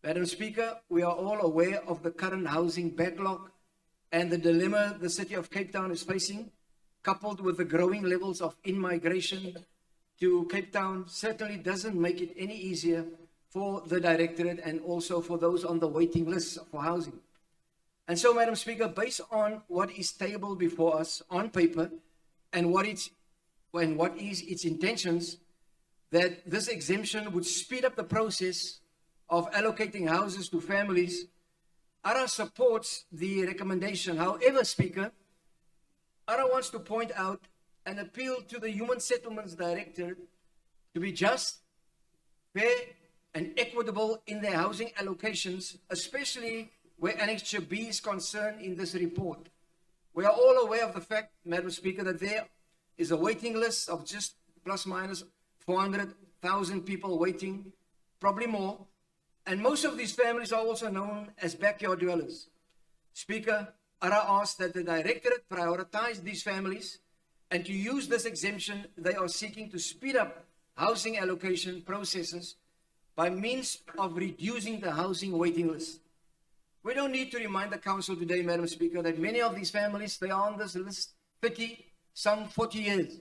Madam Speaker, we are all aware of the current housing backlog and the dilemma the city of Cape Town is facing, coupled with the growing levels of in-migration to Cape Town, certainly doesn't make it any easier for the Directorate and also for those on the waiting list for housing. And so, Madam Speaker, based on what is tabled before us on paper and what is its intentions, that this exemption would speed up the process of allocating houses to families, ARA supports the recommendation. However, Speaker, ARA wants to point out and appeal to the Human Settlements Directorate to be just, fair, and equitable in their housing allocations, especially where Annexure B is concerned in this report. We are all aware of the fact, Madam Speaker, that there is a waiting list of just plus minus 400,000 people waiting, probably more. And most of these families are also known as backyard dwellers. Speaker, ARA asks that the Directorate prioritize these families and to use this exemption, they are seeking to speed up housing allocation processes by means of reducing the housing waiting list. We don't need to remind the Council today, Madam Speaker, that many of these families, they are on this list 30, some 40 years.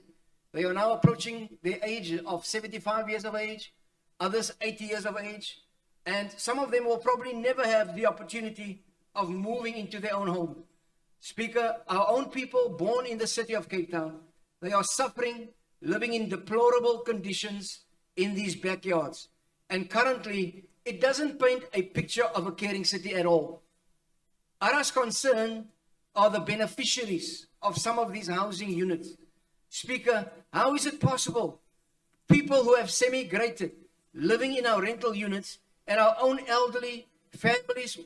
They are now approaching the age of 75 years of age, others 80 years of age, and some of them will probably never have the opportunity of moving into their own home. Speaker, our own people born in the city of Cape Town, they are suffering, living in deplorable conditions in these backyards. And currently, it doesn't paint a picture of a caring city at all. ARA's concern are the beneficiaries of some of these housing units. Speaker, how is it possible people who have semi-grated, living in our rental units, and our own elderly families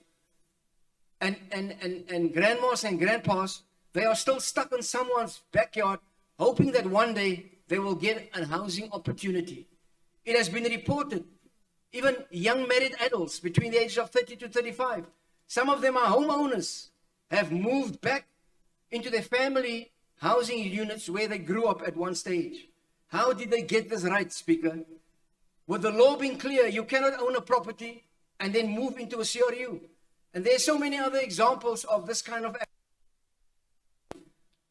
and grandmas and grandpas, they are still stuck in someone's backyard, hoping that one day they will get a housing opportunity. It has been reported, even young married adults between the ages of 30 to 35, some of them are homeowners, have moved back into their family housing units where they grew up at one stage. How did they get this right, Speaker? With the law being clear, you cannot own a property and then move into a CRU. And there's so many other examples of this kind of act.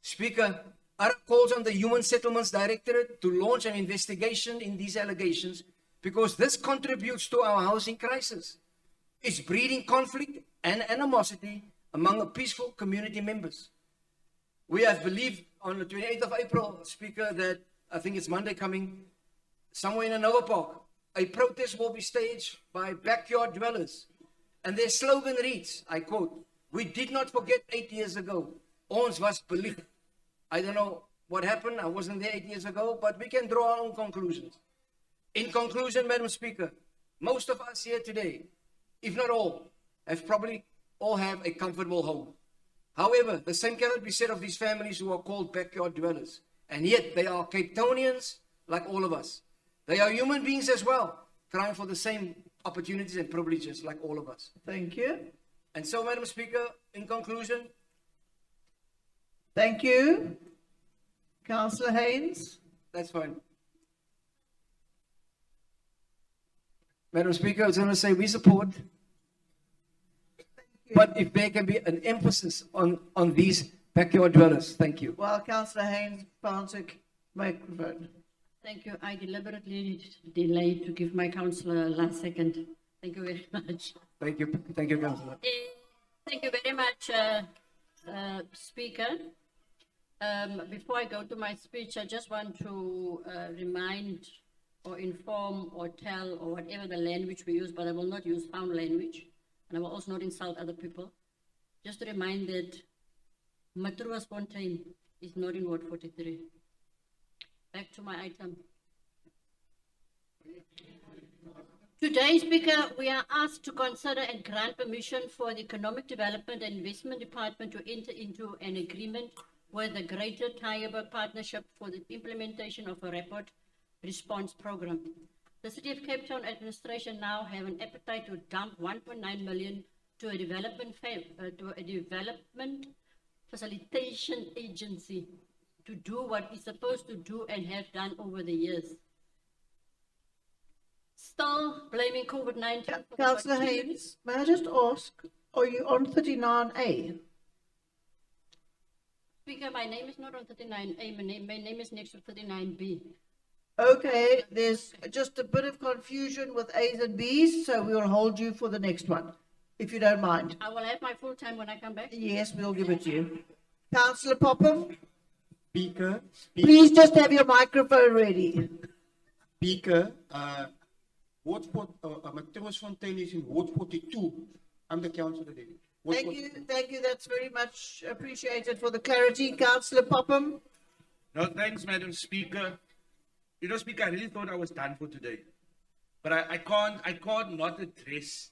Speaker, ARA calls on the Human Settlements Directorate to launch an investigation in these allegations because this contributes to our housing crisis. It's breeding conflict and animosity among the peaceful community members. We have believed on the 28th of April, Speaker, that I think it's Monday coming, somewhere in a Nova Park, a protest will be staged by backyard dwellers. And their slogan reads, I quote, "We did not forget 8 years ago. Ons was belief." I don't know what happened. I wasn't there 8 years ago, but we can draw our own conclusions. In conclusion, Madam Speaker, most of us here today, if not all, probably all have a comfortable home. However, the same cannot be said of these families who are called backyard dwellers. And yet they are Cape Townians like all of us. They are human beings as well, crying for the same opportunities and privileges like all of us. Thank you. And so, Madam Speaker, in conclusion, Thank you. Councillor Haynes. that's fine. Madam Speaker, I was going to say we support, but if there can be an emphasis on these backyard dwellers, thank you. Well, Councillor Haynes found a microphone. Thank you. I deliberately delayed to give my councillor a last second. Thank you very much. Thank you, Councillor. Thank you very much, Speaker. Before I go to my speech, I just want to remind or inform or tell or whatever the language we use, but I will not use found language, and I will also not insult other people. Just to remind that Matrua Spontaine is not in Ward 43. Back to my item. Today, Speaker, we are asked to consider and grant permission for the Economic Development and Investment Department to enter into an agreement with the Greater Tygerberg Partnership for the implementation of a rapid response program. The City of Cape Town administration now have an appetite to dump 1.9 million to a development facilitation agency to do what it's supposed to do and have done over the years. Still blaming COVID-19. Councillor Haynes, may I just ask, are you on 39A? Speaker, my name is not on 39A, my name is next to 39B. Okay, there's just a bit of confusion with A's and B's, so we'll hold you for the next one, if you don't mind. I will have my full time when I come back. Yes, we'll give it to you. Councillor Popham, Speaker, please just have your microphone ready. Speaker, Matthias Fontaine is in Ward 42. I'm the councillor there. Thank you, that's very much appreciated for the clarity. Councillor Popham. No, thanks, Madam Speaker. You know, Speaker, I really thought I was done for today. But I can't not address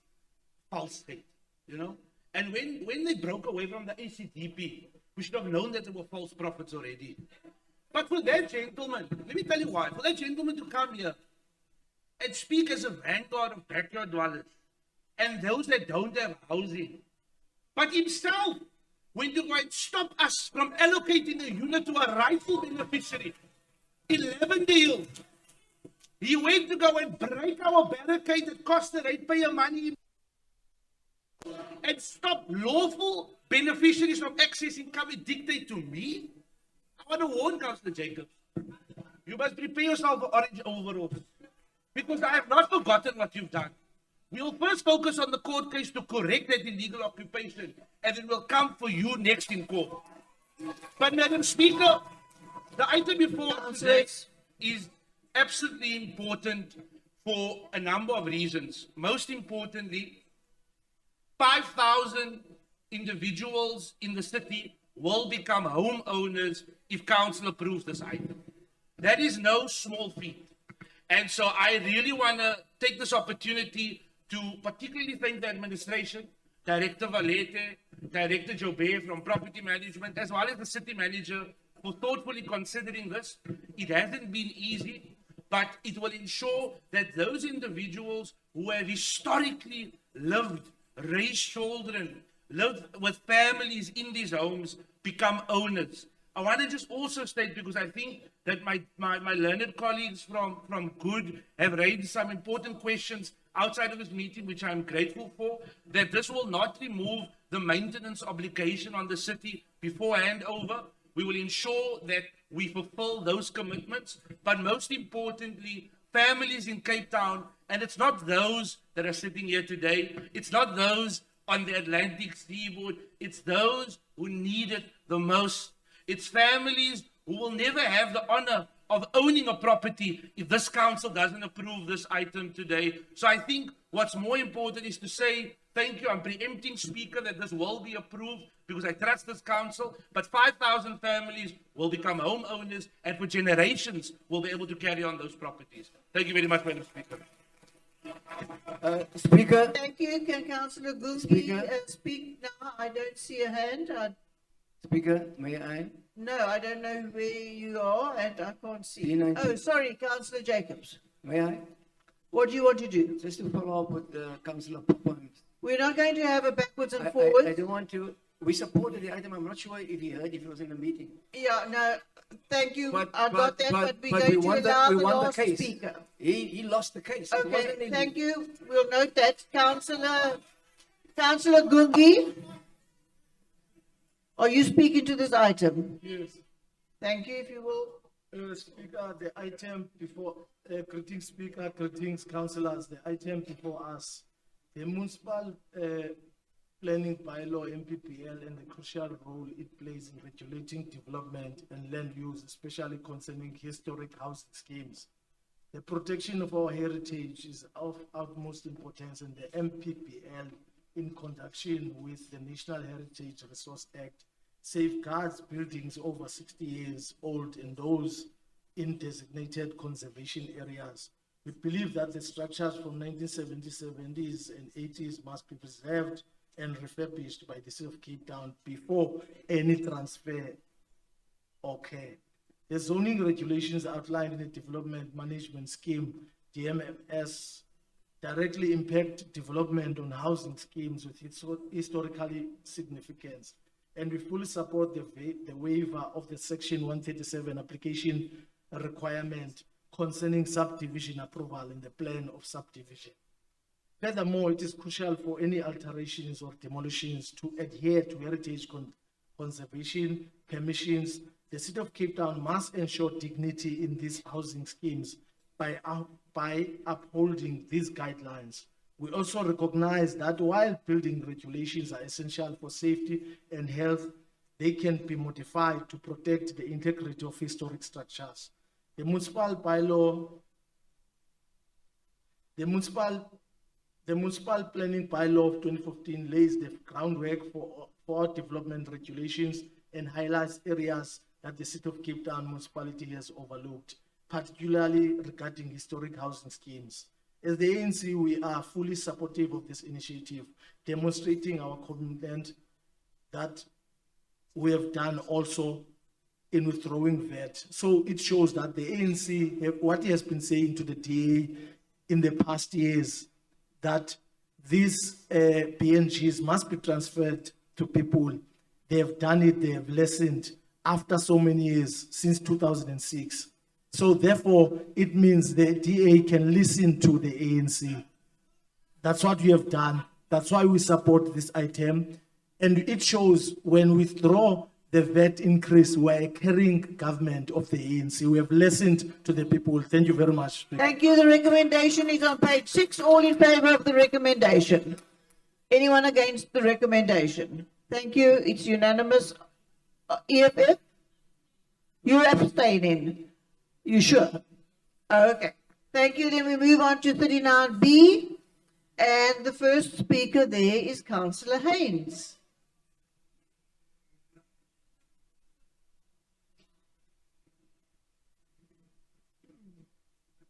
false faith, you know? And when they broke away from the ACDP, we should have known that they were false prophets already. But for that gentleman, let me tell you why, for that gentleman to come here and speak as a vanguard of backyard dwellers and those that don't have housing, but himself went to go and stop us from allocating a unit to a rightful beneficiary in Levendale. He went to go and break our barricade that cost the ratepayer money and stop lawful beneficiaries from accessing cover dictate to me. I want to warn Councillor Jacobs, you must prepare yourself for orange overalls, because I have not forgotten what you've done. We will first focus on the court case to correct that illegal occupation, and then we'll come for you next in court. But Madam Speaker, the item before us is absolutely important for a number of reasons. Most importantly, 5,000 individuals in the city will become homeowners if council approves this item. That is no small feat. And so I really want to take this opportunity to particularly thank the administration, Director Valete, Director Joubert from Property Management, as well as the City Manager for thoughtfully considering this. It hasn't been easy, but it will ensure that those individuals who have historically lived, raised children, lived with families in these homes become owners. I want to just also state, because I think that my learned colleagues from Good have raised some important questions outside of this meeting, which I'm grateful for, that this will not remove the maintenance obligation on the city before handover. We will ensure that we fulfill those commitments, but most importantly, families in Cape Town, and it's not those that are sitting here today, it's not those on the Atlantic seaboard, it's those who need it the most. It's families who will never have the honor of owning a property if this council doesn't approve this item today. So I think what's more important is to say thank you. I'm preempting, Speaker, that this will be approved because I trust this council, but 5,000 families will become homeowners and for generations will be able to carry on those properties. Thank you very much, Madam Speaker. Speaker. Thank you. Can Councillor Goolsby speak now? I don't see a hand. Speaker, may I? No, I don't know where you are and I can't see. D19. Oh, sorry, Councillor Jacobs. May I? What do you want to do? Just to follow up with Councillor Popham. We're not going to have a backwards and I forwards. don't want to, we supported the item. I'm not sure if he heard, if he was in the meeting. Yeah, no, thank you. But- I got that, but we're going to won allow we the won last case. speaker. He lost the case. It wasn't Okay, in- thank you. We'll note that. Councillor Gungi, are you speaking to this item? Yes. Thank you, if you will. Speaker, the item before, greetings Speaker, greetings councillors, the item before us. The municipal planning bylaw MPPL and the crucial role it plays in regulating development and land use, especially concerning historic housing schemes. The protection of our heritage is of utmost importance, and the MPPL, in conjunction with the National Heritage Resource Act, safeguards buildings over 60 years old and those in designated conservation areas. We believe that the structures from 1970s, 70s, and 80s must be preserved and refurbished by the City of Cape Town before any transfer occur. The zoning regulations outlined in the Development Management Scheme, DMS, directly impact development on housing schemes with historically significance. And we fully support the waiver of the Section 137 application requirement concerning subdivision approval in the plan of subdivision. Furthermore, it is crucial for any alterations or demolitions to adhere to heritage conservation permissions. The City of Cape Town must ensure dignity in these housing schemes by upholding these guidelines. We also recognize that while building regulations are essential for safety and health, they can be modified to protect the integrity of historic structures. The municipal planning bylaw of 2015 lays the groundwork for development regulations and highlights areas that the City of Cape Town municipality has overlooked, particularly regarding historic housing schemes. As the ANC, we are fully supportive of this initiative, demonstrating our commitment that we have done also in withdrawing VAT. So it shows that the ANC, what he has been saying to the DA in the past years, that these BNGs must be transferred to people. They have done it, they have listened after so many years, since 2006. So therefore, it means the DA can listen to the ANC. That's what we have done. That's why we support this item. And it shows when we withdraw the VAT increase, we're a caring government of the ANC. We have listened to the people. Thank you very much. Thank you. The recommendation is on page 6. All in favor of the recommendation? Anyone against the recommendation? Thank you. It's unanimous. EFF? You're abstaining. You sure? Okay. Thank you. Then we move on to 39B. And the first speaker there is Councillor Haynes.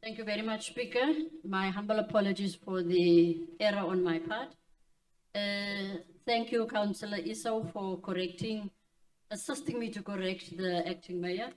Thank you very much, Speaker. My humble apologies for the error on my part. Thank you, Councillor Iso, for assisting me to correct the acting mayor.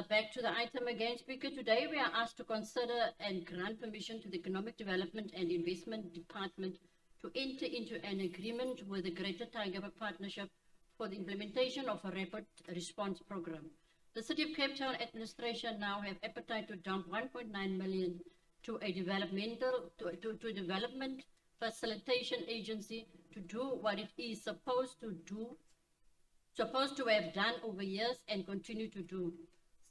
Back to the item again, Speaker. Today we are asked to consider and grant permission to the Economic Development and Investment Department to enter into an agreement with the Greater Tiger Partnership for the implementation of a rapid response program. The City of Cape Town administration now have appetite to dump 1.9 million to a development facilitation agency to do what it is supposed to have done over years and continue to do.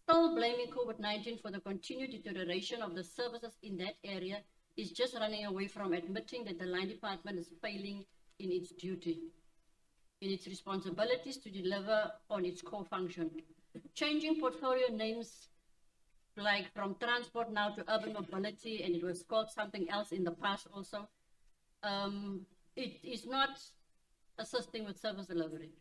Still blaming COVID-19 for the continued deterioration of the services in that area is just running away from admitting that the line department is failing in its duty, in its responsibilities to deliver on its core function. Changing portfolio names like from transport now to urban mobility, and it was called something else in the past also, it is not assisting with service delivery.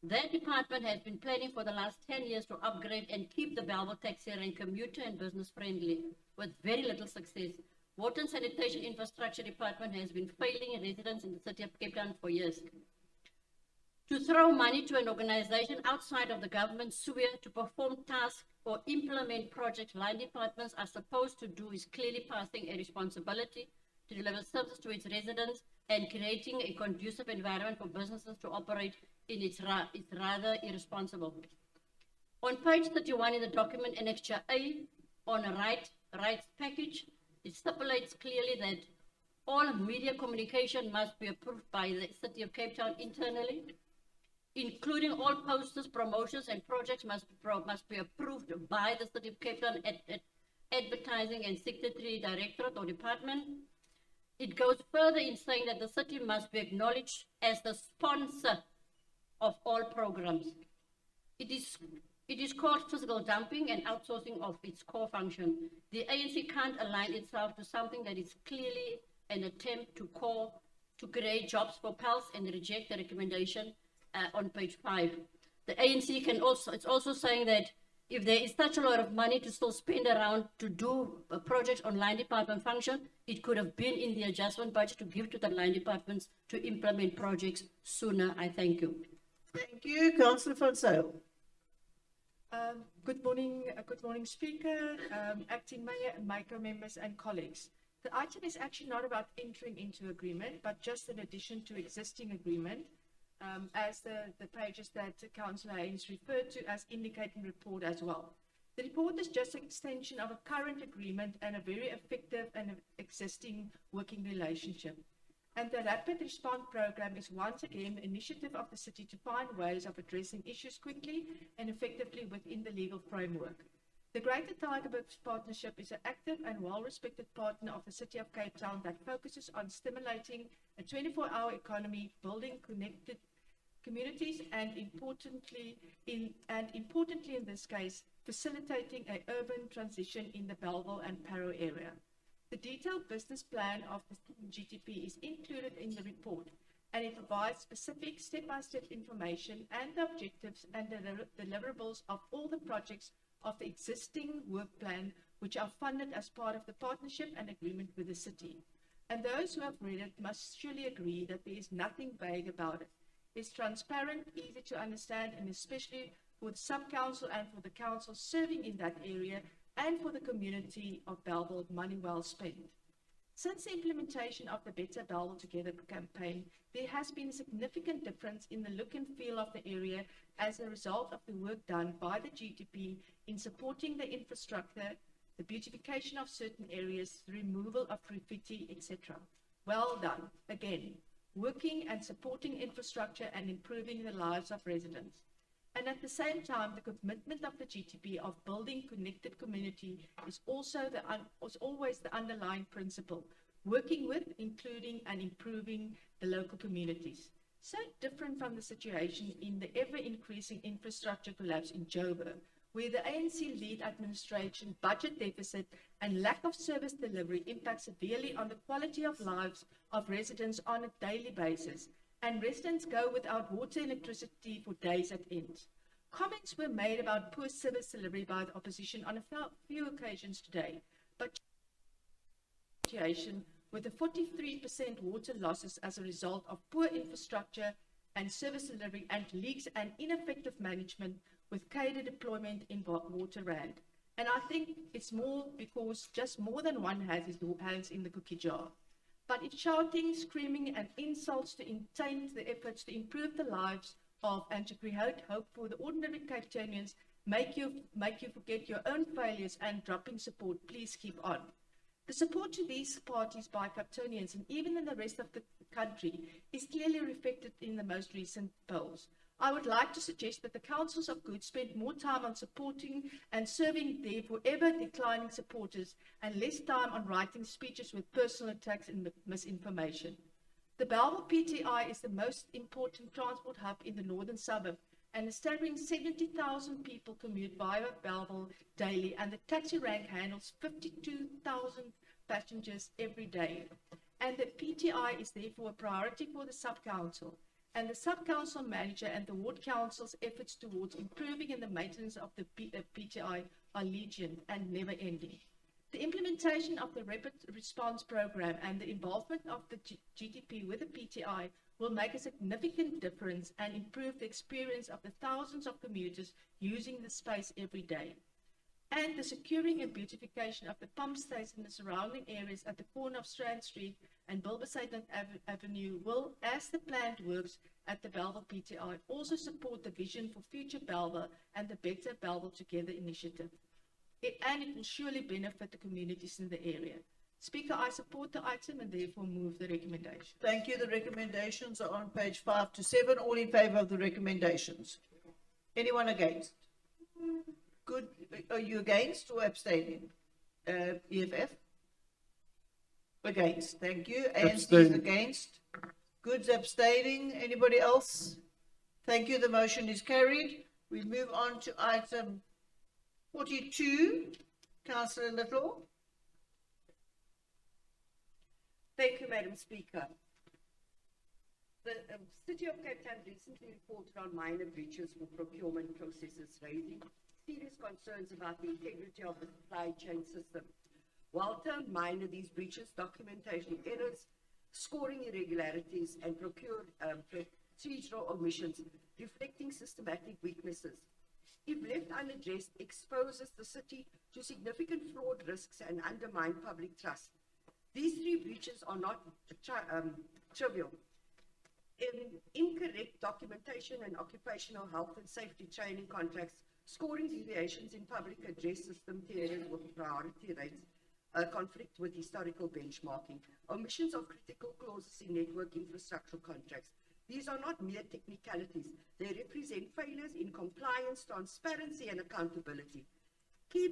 That department has been planning for the last 10 years to upgrade and keep the Blauburg taxi rank commuter and business friendly with very little success. Water and sanitation infrastructure department has been failing residents in the City of Cape Town for years. To throw money to an organization outside of the government sphere to perform tasks or implement projects line departments are supposed to do is clearly passing a responsibility to deliver services to its residents and creating a conducive environment for businesses to operate in its rather irresponsible. On page 31 in the document Annexure A on a rights package, it stipulates clearly that all media communication must be approved by the City of Cape Town internally, including all posters, promotions, and projects must be approved by the City of Cape Town at Advertising and Secretary Directorate or Department. It goes further in saying that the city must be acknowledged as the sponsor of all programs. It is called physical dumping and outsourcing of its core function. The ANC can't align itself to something that is clearly an attempt to create jobs for PALS and reject the recommendation on page 5. The ANC it's also saying that if there is such a lot of money to still spend around to do a project on line department function, it could have been in the adjustment budget to give to the line departments to implement projects sooner. I thank you. Thank you, Councillor van Zyl. Good morning, Speaker, Acting Mayor, and MICO members and colleagues. The item is actually not about entering into agreement, but just an addition to existing agreement, as the pages that Councillor Haynes referred to as indicating report as well. The report is just an extension of a current agreement and a very effective and existing working relationship. And the Rapid Response Program is once again an initiative of the city to find ways of addressing issues quickly and effectively within the legal framework. The Greater Tygerberg Partnership is an active and well-respected partner of the City of Cape Town that focuses on stimulating a 24-hour economy, building connected communities, and importantly in this case, facilitating an urban transition in the Belleville and Parow area. The detailed business plan of the GTP is included in the report, and it provides specific step-by-step information and the objectives and the deliverables of all the projects of the existing work plan, which are funded as part of the partnership and agreement with the city. And those who have read it must surely agree that there is nothing vague about it. It's transparent, easy to understand, and especially for the sub-council and for the council serving in that area and for the community of Belleville, money well spent. Since the implementation of the Better Belleville Together campaign, there has been a significant difference in the look and feel of the area as a result of the work done by the GTP in supporting the infrastructure, the beautification of certain areas, the removal of graffiti, etc. Well done, again, working and supporting infrastructure and improving the lives of residents. And at the same time, the commitment of the GTP of building connected community is also always the underlying principle, working with, including and improving the local communities. So different from the situation in the ever-increasing infrastructure collapse in Joburg, where the ANC lead administration budget deficit and lack of service delivery impact severely on the quality of lives of residents on a daily basis, and residents go without water and electricity for days at end. Comments were made about poor service delivery by the opposition on a few occasions today, but situation with the 43% water losses as a result of poor infrastructure and service delivery and leaks and ineffective management with cadre deployment in water rand. And I think it's more because just more than one has his hands in the cookie jar. But if shouting, screaming, and insults to taint the efforts to improve the lives of and to create hope for the ordinary Cape Townians make you forget your own failures and dropping support, please keep on. The support to these parties by Cape Townians and even in the rest of the country is clearly reflected in the most recent polls. I would like to suggest that the councils of good spend more time on supporting and serving their forever declining supporters and less time on writing speeches with personal attacks and misinformation. The Belleville PTI is the most important transport hub in the northern suburb, and a staggering 70,000 people commute via Belleville daily, and the taxi rank handles 52,000 passengers every day. And the PTI is therefore a priority for the sub-council. And the sub-council manager and the ward council's efforts towards improving and the maintenance of the PTI are legion and never ending. The implementation of the Rapid Response Program and the involvement of the GTP with the PTI will make a significant difference and improve the experience of the thousands of commuters using the space every day. and the securing and beautification of the pump station and the surrounding areas at the corner of Strand Street and Bilberside Avenue will, as the planned works at the Belleville PTI, also support the vision for future Belleville and the Better Belleville Together initiative. And it will surely benefit the communities in the area. Speaker, I support the item and therefore move the recommendation. Thank you. The recommendations are on page 5 to 7. All in favor of the recommendations? Anyone against? Good. Are you against or abstaining? EFF? Against. Thank you. ANC is against. Good's abstaining. Anybody else? Thank you. The motion is carried. We move on to item 42. Councillor Little. Thank you, Madam Speaker. The City of Cape Town recently reported on minor breaches for procurement processes, raising serious concerns about the integrity of the supply chain system. While termed minor, these breaches, documentation errors, scoring irregularities, and procedural omissions, reflecting systematic weaknesses, if left unaddressed, exposes the city to significant fraud risks and undermine public trust. These 3 breaches are not trivial. Incorrect documentation and occupational health and safety training contracts, scoring deviations in public address system tiering with priority rates, conflict with historical benchmarking, omissions of critical clauses in network infrastructure contracts. These are not mere technicalities. They represent failures in compliance, transparency, and accountability. Key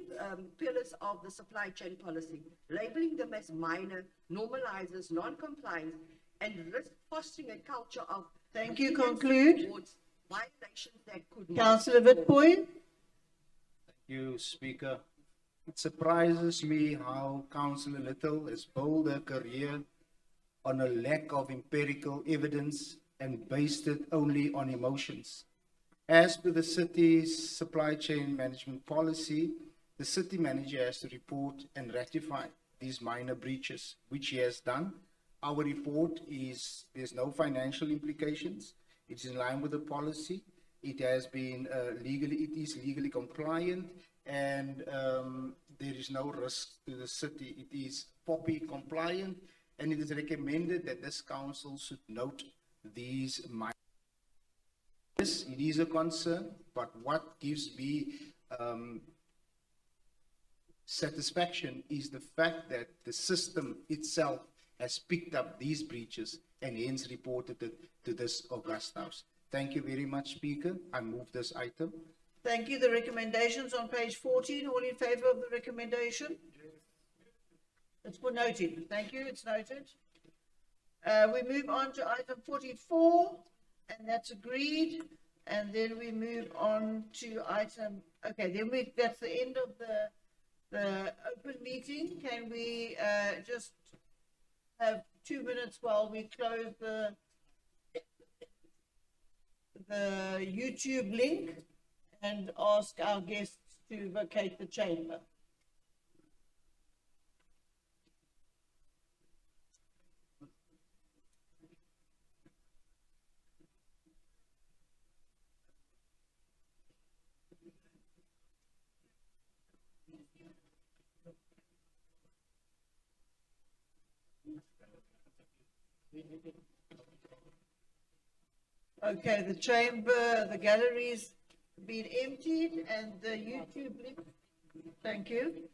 pillars of the supply chain policy, labeling them as minor, normalizes non-compliance, and risk fostering a culture of... Thank you. Conclude. Violations that could... Councillor Witbooi. Thank you, Speaker. It surprises me how Councillor Little has built her career on a lack of empirical evidence and based it only on emotions. As per the city's supply chain management policy, the city manager has to report and ratify these minor breaches, which he has done. Our report is, there's no financial implications. It's in line with the policy. It has been it is legally compliant, and there is no risk to the city. It is POPI compliant, and it is recommended that this council should note these minor. Yes, it is a concern, but what gives me satisfaction is the fact that the system itself has picked up these breaches and hence reported it to this August House. Thank you very much, Speaker. I move this item. Thank you. The recommendations on page 14. All in favor of the recommendation? It's for noting. Thank you. It's noted. We move on to item 44, and that's agreed. And then we move on to item, okay, then that's the end of the open meeting. Can we just have 2 minutes while we close the YouTube link and ask our guests to vacate the chamber? Okay, the chamber, the gallery's been emptied, and the YouTube link. Thank you.